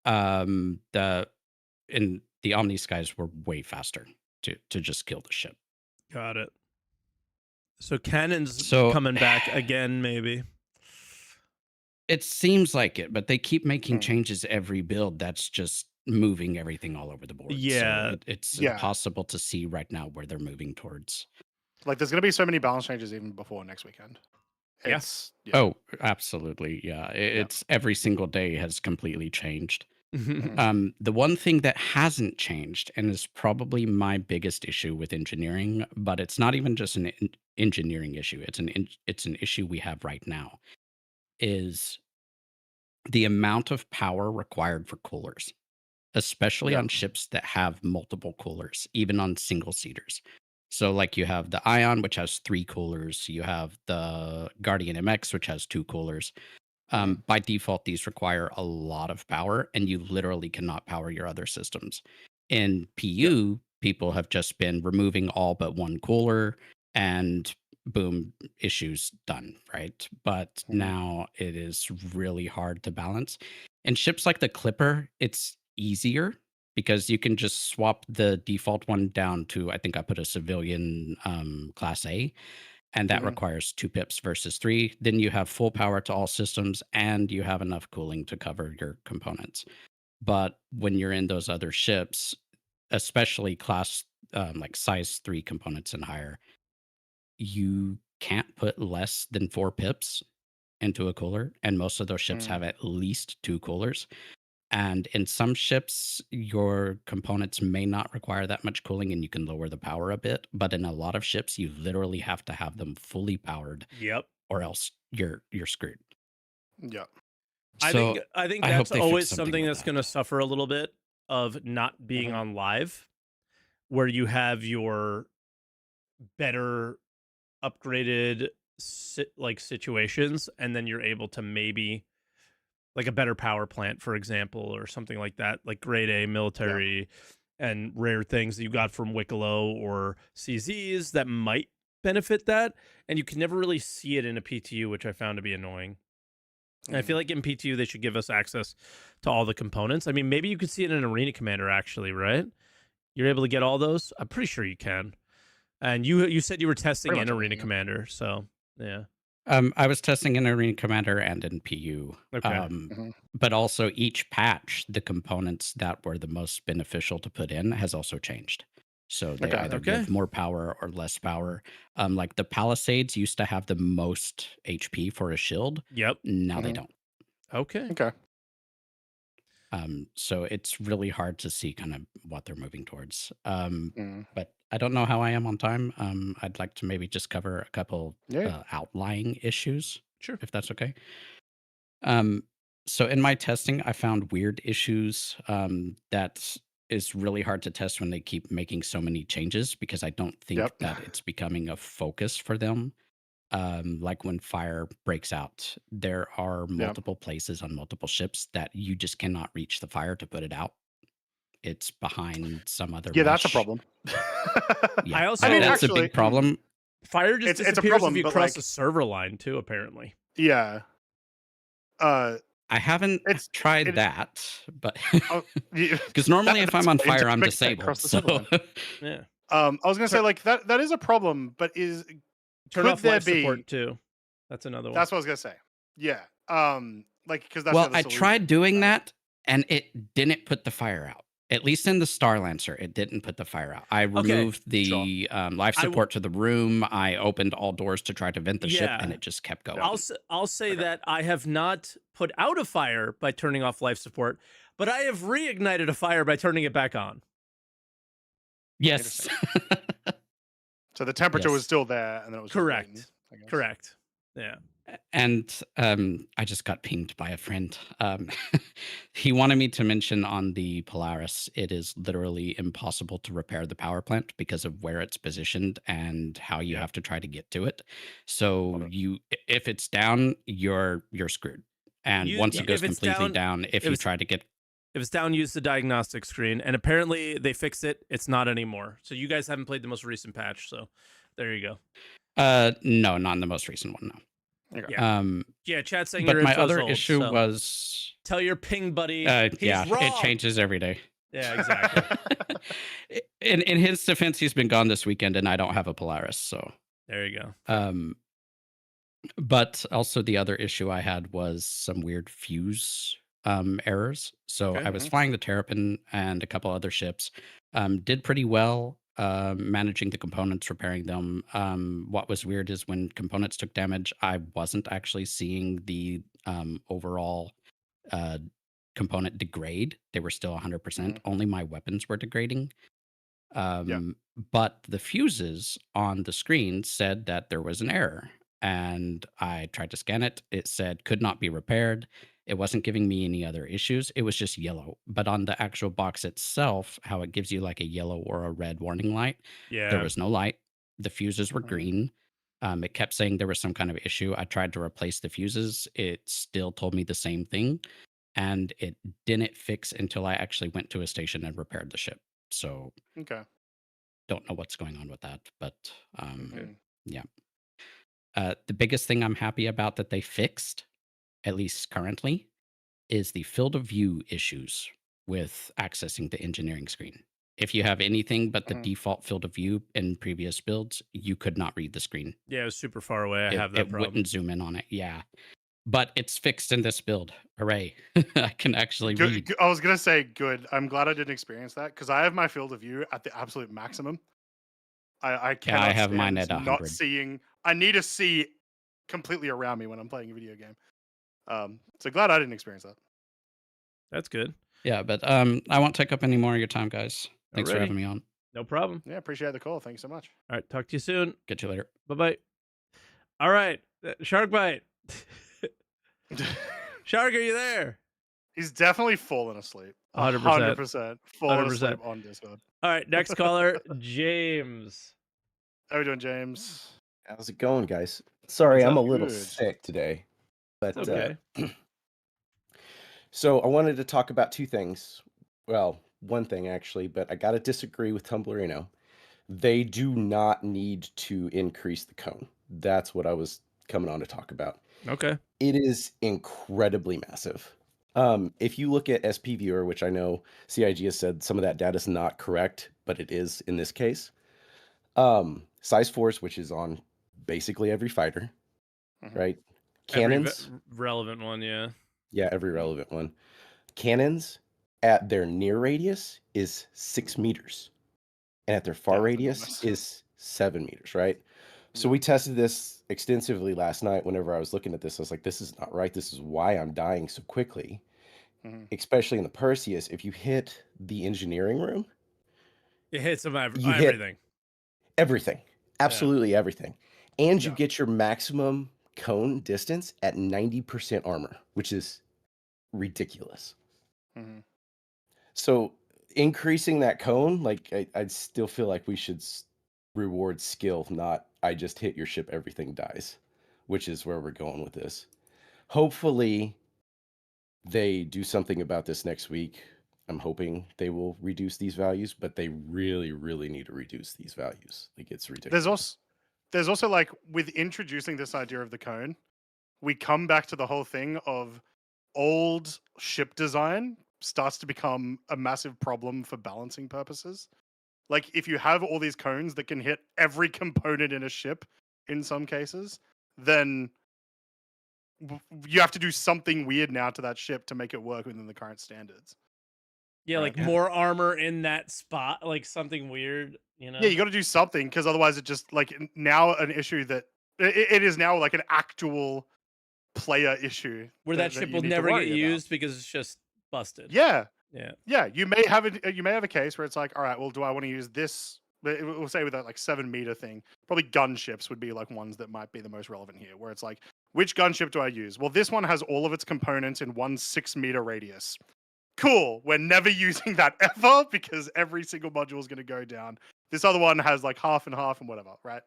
the Omni Skies were way faster to just kill the ship. Got it. So cannons coming back again, maybe. It seems like it, but they keep making changes every build. That's just moving everything all over the board. Yeah. So it's impossible to see right now where they're moving towards. Like there's going to be so many balance changes even before next weekend. Oh, absolutely. Yeah. It's every single day has completely changed. The one thing that hasn't changed, and is probably my biggest issue with engineering, but it's not even just an engineering issue, it's an issue we have right now, is the amount of power required for coolers, especially on ships that have multiple coolers, even on single seaters. So like you have the Ion, which has 3 coolers. You have the Guardian MX, which has 2 coolers. By default, these require a lot of power, and you literally cannot power your other systems. In PU, people have just been removing all but 1 cooler, and boom, issues done, right? But now it is really hard to balance. And ships like the Clipper, it's easier because you can just swap the default one down to, I think I put a civilian class A, and that requires 2 pips versus 3. Then you have full power to all systems, and you have enough cooling to cover your components. But when you're in those other ships, especially class like size 3 components and higher, you can't put less than 4 pips into a cooler, and most of those ships have at least 2 coolers. And in some ships, your components may not require that much cooling and you can lower the power a bit. But in a lot of ships, you literally have to have them fully powered. Or else you're screwed. Yeah. So I think that's always something that's going to suffer a little bit of not being on live, where you have your better upgraded like situations, and then you're able to maybe like a better power plant, for example, or something like that, like grade A military and rare things that you got from Wicklow or CZs that might benefit that. And you can never really see it in a PTU, which I found to be annoying. And I feel like in PTU, they should give us access to all the components. I mean, maybe you could see it in an Arena Commander, actually, right? You're able to get all those? I'm pretty sure you can. And you said you were testing Pretty in much Arena everything, Commander, so yeah. I was testing in Arena Commander and in PU. Okay. But also each patch, the components that were the most beneficial to put in has also changed. So they either give more power or less power. Like the Palisades used to have the most HP for a shield. Yep. Now they don't. Okay. So it's really hard to see kind of what they're moving towards. But I don't know how I am on time. I'd like to maybe just cover a couple outlying issues, if that's okay. So in my testing, I found weird issues that is really hard to test when they keep making so many changes, because I don't think that it's becoming a focus for them. Like when fire breaks out, there are multiple places on multiple ships that you just cannot reach the fire to put it out. It's behind some other that's a mesh. problem. I mean, that's actually, a big problem. Fire just it's a disappears problem, if you but, cross like the server line too, apparently. Yeah. I haven't tried that, but yeah, because normally if I'm on fire, I'm Across disabled. the server line. Yeah. I was gonna say, like, that is a problem, but Turn could off there life be support too. That's another one. That's what I was gonna say. Yeah. Like, because that's Well, the I solution. tried doing that, and it didn't put the fire out. At least in the Star Lancer, it didn't put the fire out. I removed the life support to the room. I opened all doors to try to vent the ship, and it just kept going. I'll say that I have not put out a fire by turning off life support, but I have reignited a fire by turning it back on. Yes. So the temperature was still there, and then it was correct. Just waiting, correct. Yeah. And I just got pinged by a friend. He wanted me to mention on the Polaris, it is literally impossible to repair the power plant because of where it's positioned and how you have to try to get to it. So if it's down, you're screwed. And once it goes completely down, if you try to get... If it's down, use the diagnostic screen. And apparently they fixed it. It's not anymore. So you guys haven't played the most recent patch. So there you go. No, not in the most recent one, no. Yeah, chat saying but your my info's other old, issue so was... Tell your ping buddy he's wrong. It changes every day. Yeah, exactly. in his defense, he's been gone this weekend, and I don't have a Polaris, so... There you go. But also the other issue I had was some weird fuse errors. So I was flying the Terrapin and a couple other ships. Did pretty well managing the components, repairing them. What was weird is when components took damage, I wasn't actually seeing the overall component degrade. They were still 100%. Only my weapons were degrading. But the fuses on the screen said that there was an error. And I tried to scan it. It said could not be repaired. It wasn't giving me any other issues. It was just yellow. But on the actual box itself, how it gives you like a yellow or a red warning light, there was no light. The fuses were green. It kept saying there was some kind of issue. I tried to replace the fuses. It still told me the same thing. And it didn't fix until I actually went to a station and repaired the ship. So don't know what's going on with that. But yeah. The biggest thing I'm happy about that they fixed, at least currently, is the field of view issues with accessing the engineering screen. If you have anything but the default field of view in previous builds, you could not read the screen. Yeah, it was super far away. I have that problem. It wouldn't zoom in on it. Yeah. But it's fixed in this build. Hooray. I can actually read. I was going to say, good. I'm glad I didn't experience that, because I have my field of view at the absolute maximum. I cannot I have mine at 100. Not seeing. I need to see completely around me when I'm playing a video game. So glad I didn't experience that. That's good. Yeah, but I won't take up any more of your time, guys. Thanks for having me on. No problem. Yeah, appreciate the call. Thank you so much. All right, talk to you soon. Get you later. Bye-bye. All right, Shark Bite. Shark, are you there? He's definitely fallen asleep. 100%. Fallen asleep on Discord. All right, next caller, James. How are we doing, James? How's it going, guys? Sorry, What's I'm up? a little Good. sick today, It's but okay. so I wanted to talk about two things. Well, one thing actually, but I got to disagree with Tumblrino. They do not need to increase the cone. That's what I was coming on to talk about. Okay. It is incredibly massive. If you look at SP Viewer, which I know CIG has said some of that data is not correct, but it is in this case. Size Force, which is on basically every fighter, right? Every Cannons, relevant one, yeah. yeah, every relevant one. Cannons at their near radius is 6 meters, and at their far Yeah, it's radius enormous. is 7 meters, right? So Yeah. we tested this extensively last night. Whenever I was looking at this, I was like, this is not right. This is why I'm dying so quickly, especially in the Perseus. If you hit the engineering room, It hits them you hit everything. everything, absolutely everything. And you Yeah. get your maximum cone distance at 90% armor, which is ridiculous. So increasing that cone, like I still feel like we should reward skill, not I just hit your ship, everything dies, which is where we're going with this. Hopefully they do something about this next week. I'm hoping they will reduce these values, but they really, really need to reduce these values. Like it's ridiculous. There's also like with introducing this idea of the cone, we come back to the whole thing of old ship design starts to become a massive problem for balancing purposes. Like if you have all these cones that can hit every component in a ship in some cases, then you have to do something weird now to that ship to make it work within the current standards. Yeah, like Right. more armor in that spot, like something weird, you know? Yeah, you got to do something because otherwise it just like now an issue that it is now like an actual player issue Where that that ship you will need to never get worry about. used because it's just busted. Yeah, Yeah. yeah. You may have a case where it's like, all right, well, do I want to use this? We'll say with that like 7 meter thing, probably gunships would be like ones that might be the most relevant here, where it's like, which gunship do I use? Well, this one has all of its components in one 6 meter radius. Cool. We're never using that ever because every single module is going to go down. This other one has like half and half and whatever, right?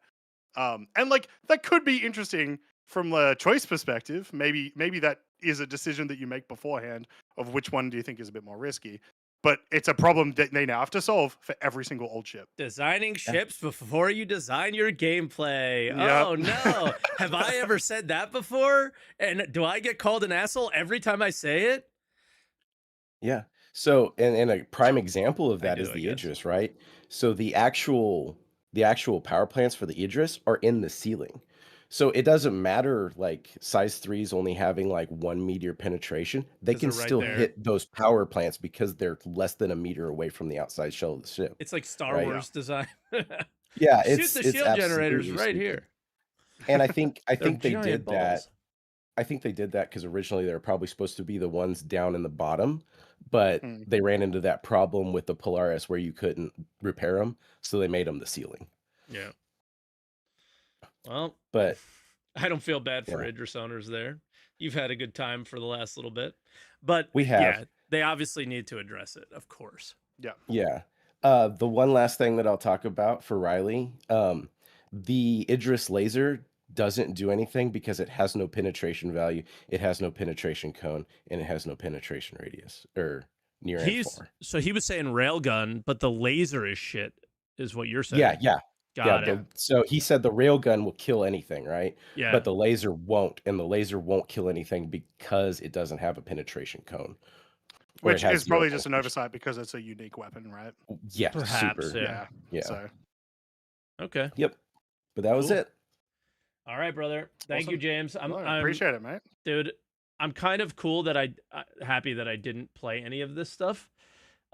And like that could be interesting from a choice perspective. Maybe that is a decision that you make beforehand of which one do you think is a bit more risky. But it's a problem that they now have to solve for every single old ship. Designing ships before you design your gameplay. Yep. Oh no. Have I ever said that before? And do I get called an asshole every time I say it? Yeah. So, and a prime example of that do, is I the guess. Idris, right? So the actual power plants for the Idris are in the ceiling. So it doesn't matter like size 3s only having like 1 meter penetration. They 'Cause can they're right still there. hit those power plants because they're less than a meter away from the outside shell of the ship. It's like Star Right. Wars design. Yeah, Shoot it's the it's shield generators absolutely right stupid. here. And I think They're they giant did that. balls. I think they did that because originally they were probably supposed to be the ones down in the bottom, but Hmm. they ran into that problem with the Polaris where you couldn't repair them, so they made them the ceiling. Yeah. Well, But I don't feel bad for Yeah. Idris owners there. You've had a good time for the last little bit. But We have. yeah, they obviously need to address it, of course. yeah, the one last thing that I'll talk about for Riley, the Idris laser doesn't do anything because it has no penetration value, it has no penetration cone, and it has no penetration radius or near and far. So he was saying railgun, but the laser is shit, is what you're saying. Yeah. Got it. So he said the railgun will kill anything, right? Yeah. But the laser won't, and the laser won't kill anything because it doesn't have a penetration cone. or it Which has is zero probably just an penetration. oversight because it's a unique weapon, right? Yeah, Perhaps, super. yeah. Yeah. So Okay. Yep. But that was Cool. it. All right, brother. Thank you, Awesome. James. No, I appreciate it, mate. Dude, I'm kind of cool that happy that I didn't play any of this stuff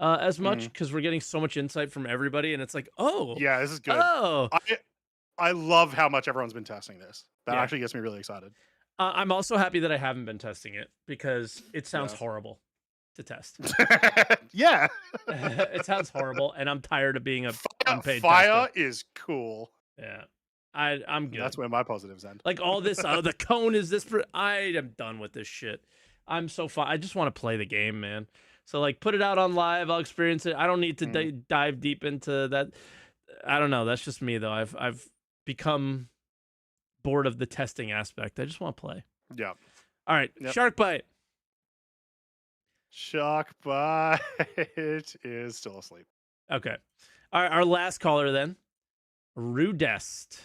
as much because we're getting so much insight from everybody, and it's like, oh, Yeah, this is good. oh. I love how much everyone's been testing this. That Yeah. actually gets me really excited. I'm also happy that I haven't been testing it because it sounds Yeah. horrible to test. Yeah. It sounds horrible, and I'm tired of being a unpaid Fire tester. is cool. Yeah, I'm good. That's where my positives end. Like all this, the cone is this. I am done with this shit. I'm so fine. I just want to play the game, man. So like, put it out on live. I'll experience it. I don't need to dive deep into that. I don't know. That's just me though. I've become bored of the testing aspect. I just want to play. Yeah. All right, Yep. Shark Bite. Shark Bite is still asleep. Okay. All right, our last caller then. Rudest.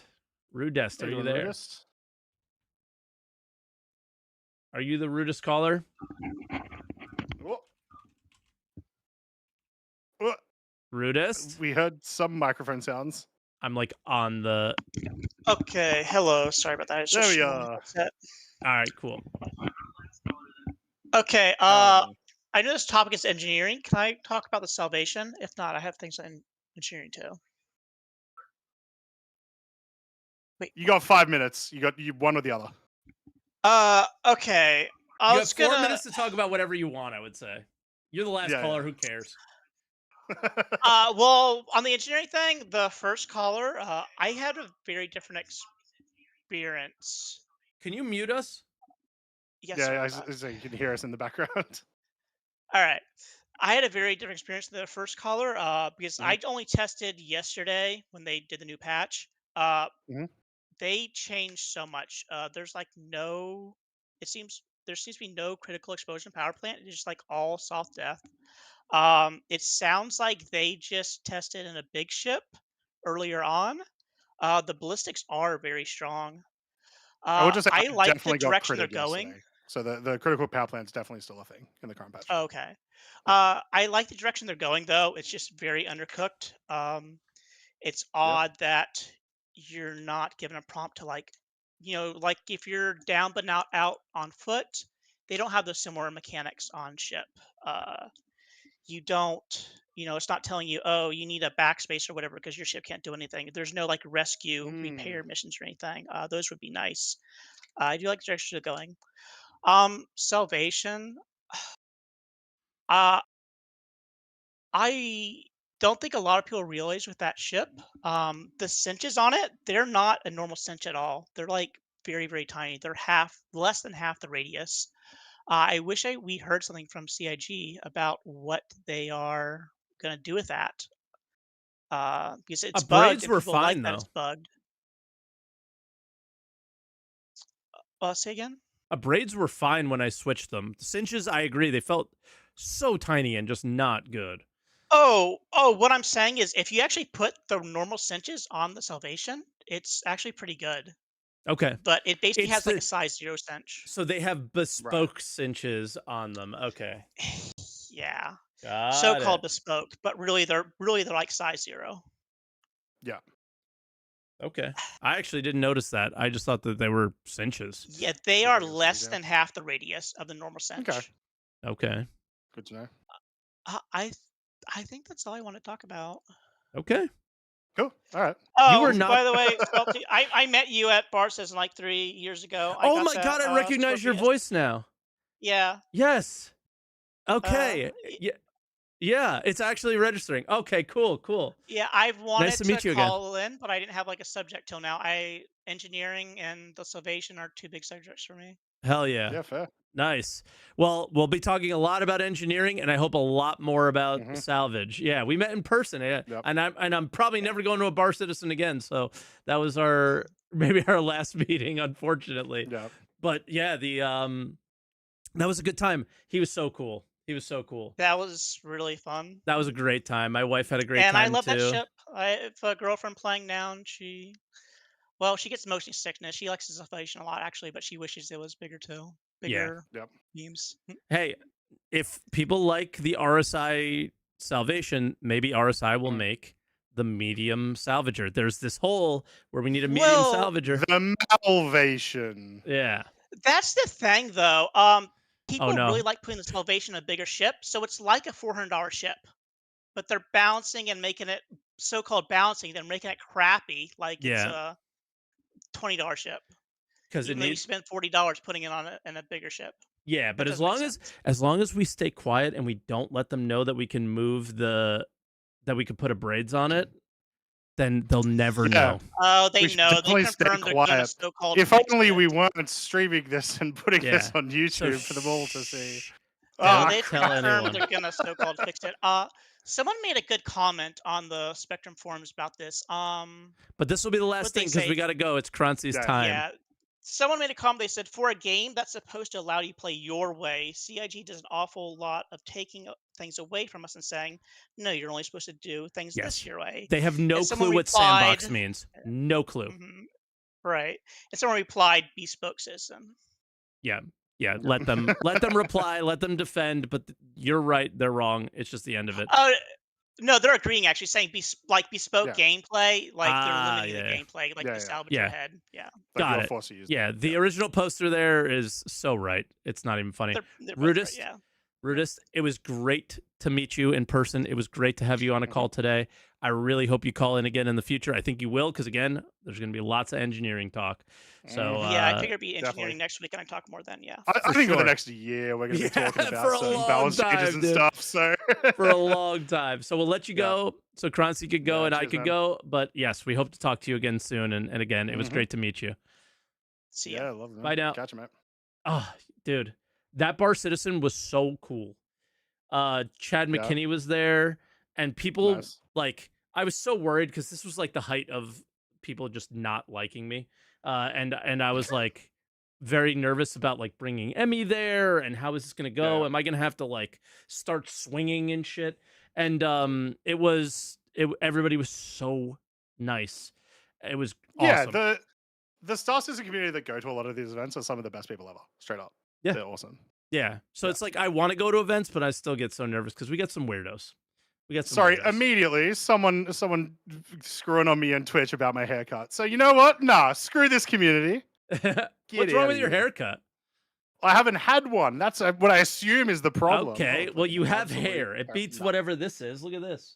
Rudest, are you there? Rudest? Are you the rudest caller? Oh. Oh. Rudest? We heard some microphone sounds. I'm like on the. Okay, hello. Sorry about that. It's There just we my are. headset. All right, cool. Okay, Um, I know this topic is engineering. Can I talk about the salvation? If not, I have things in engineering too. Wait. You got 5 minutes. You got one or the other. Okay. I You was have 4 gonna. minutes to talk about whatever you want, I would say. You're the last Yeah, caller. yeah. Who cares? Well, on the engineering thing, the first caller, I had a very different experience. Can you mute us? Yes, Yeah, sorry I about that. so you can hear us in the background. All right. I had a very different experience than the first caller because Mhm. I only tested yesterday when they did the new patch. Mhm. They changed so much. There's like no, it seems there seems to be no critical explosion power plant. It's just like all soft death. It sounds like they just tested in a big ship earlier on. The ballistics are very strong. I would just say I I like the definitely got direction they're critted going. yesterday. So the critical power plant's definitely still a thing in the current patch. Okay. Yeah. I like the direction they're going though. It's just very undercooked. It's odd that you're not given a prompt to like, like if you're down but not out on foot, they don't have those similar mechanics on ship. You don't, it's not telling you, oh, you need a backspace or whatever because your ship can't do anything. There's no like rescue repair missions or anything. Those would be nice. I do like the direction they're going. Salvation. Uh, I don't think a lot of people realize with that ship, the cinches on it, they're not a normal cinch at all. They're like very, very tiny. They're less than half the radius. I wish we heard something from CIG about what they are going to do with that. Because it's bugged Braids and were people like fine that though. it's bugged. Say again? Braids were fine when I switched them. The cinches, I agree, they felt so tiny and just not good. Oh, what I'm saying is if you actually put the normal cinches on the Salvation, it's actually pretty good. Okay. But it basically It's has like a size 0 cinch. So they have bespoke cinches on them. Okay. Yeah. Got So-called it. bespoke, but really they're like size 0. Yeah. Okay. I actually didn't notice that. I just thought that they were cinches. Yeah, they are less than half the radius of the normal cinch. Okay. Okay. Good to know. I think that's all I want to talk about. Okay. Cool. All right. Oh, You were not. by the way, Salty, I met you at Barces like 3 years ago. Oh my god! I recognize your voice now. Yeah. Yes. Okay. Yeah. It's actually registering. Okay. Cool. Yeah, I've wanted Nice to meet you again. call in, but I didn't have like a subject till now. Engineering and the Salvation are 2 big subjects for me. Hell yeah. Yeah, fair. Nice. Well, we'll be talking a lot about engineering, and I hope a lot more about salvage. Yeah, we met in person, and I'm probably never going to a Bar Citizen again. So that was maybe our last meeting, unfortunately. Yeah. But yeah, that was a good time. He was so cool. That was really fun. That was a great time. My wife had a great time too. And I love that ship. I have a girlfriend playing now, and she gets motion sickness. She likes the Salvation a lot, actually, but she wishes it was bigger too. Bigger beams. Hey, if people like the RSI Salvation, maybe RSI will make the medium salvager. There's this hole where we need a medium salvager. The Malvation. Yeah. That's the thing, though. People no. really like putting the Salvation in a bigger ship, so it's like a $400 ship, but they're balancing and making it so-called balancing. They're making it crappy, like it's a $20 ship. Because you spend $40 putting it on in a bigger ship. Yeah, but as long as we stay quiet and we don't let them know that we can move that we could put a braids on it, then they'll never know. Oh, they know. They confirmed they're going to so-called. If only we weren't streaming this and putting this on YouTube for them all to see. They confirmed they're going to so-called fix it. Someone made a good comment on the Spectrum forums about this. But this will be the last What they thing because say? we got to go. It's Croncy's time. Yeah. Someone made a comment. They said, for a game that's supposed to allow you to play your way, CIG does an awful lot of taking things away from us and saying, no, you're only supposed to do things this Yes. your way. They have no And someone clue what replied, sandbox means. No clue. right. And someone replied, bespoke system. Yeah. Yeah. Let them reply, let them defend, but you're right, they're wrong. It's just the end of it. No, they're agreeing actually, saying bespoke gameplay, like they're limiting the gameplay, like to salvage your head. Yeah. Got it. Yeah, the original poster there is so right. It's not even funny. They're Rudist, right, yeah. Rudist, it was great to meet you in person. It was great to have you on a call today. I really hope you call in again in the future. I think you will, because again, there's going to be lots of engineering talk. So yeah, I figure it'd be engineering next week, and I talk more then. Yeah, I think for the next year we're going to be talking about certain balance changes and stuff. So for a long time. So we'll let you go, so Croncy could go and I could go. But yes, we hope to talk to you again soon. And again, it was great to meet you. See ya. Yeah, love it. Bye now. Catch you, mate. Oh, dude, that Bar Citizen was so cool. Chad McKinney was there, and people like, I was so worried because this was like the height of people just not liking me, and I was like very nervous about like bringing Emmy there, and how is this gonna go? Am I gonna have to like start swinging and shit? And everybody was so nice. It was awesome. Yeah, the Star Citizen community that go to a lot of these events are some of the best people ever. Straight up. Yeah, they're awesome. Yeah. So it's like I want to go to events, but I still get so nervous because we got some weirdos. Immediately someone screwing on me on Twitch about my haircut. So you know what? Nah, screw this community. What's wrong with your haircut? I haven't had one. That's what I assume is the problem. Okay, well you have hair. It beats whatever this is. Look at this.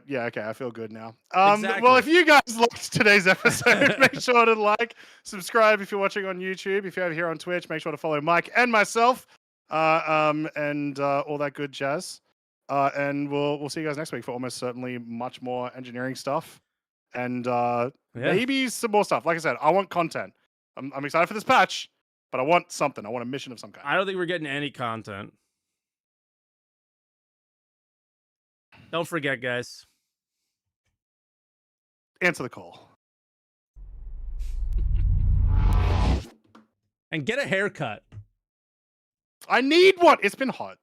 Yeah, okay, I feel good now. Exactly. Well, if you guys liked today's episode, make sure to like, subscribe if you're watching on YouTube. If you're over here on Twitch, make sure to follow Mike and myself, and all that good jazz. And we'll see you guys next week for almost certainly much more engineering stuff, and maybe some more stuff. Like I said, I want content. I'm excited for this patch, but I want something. I want a mission of some kind. I don't think we're getting any content. Don't forget, guys. Answer the call. And get a haircut. I need one. It's been hot.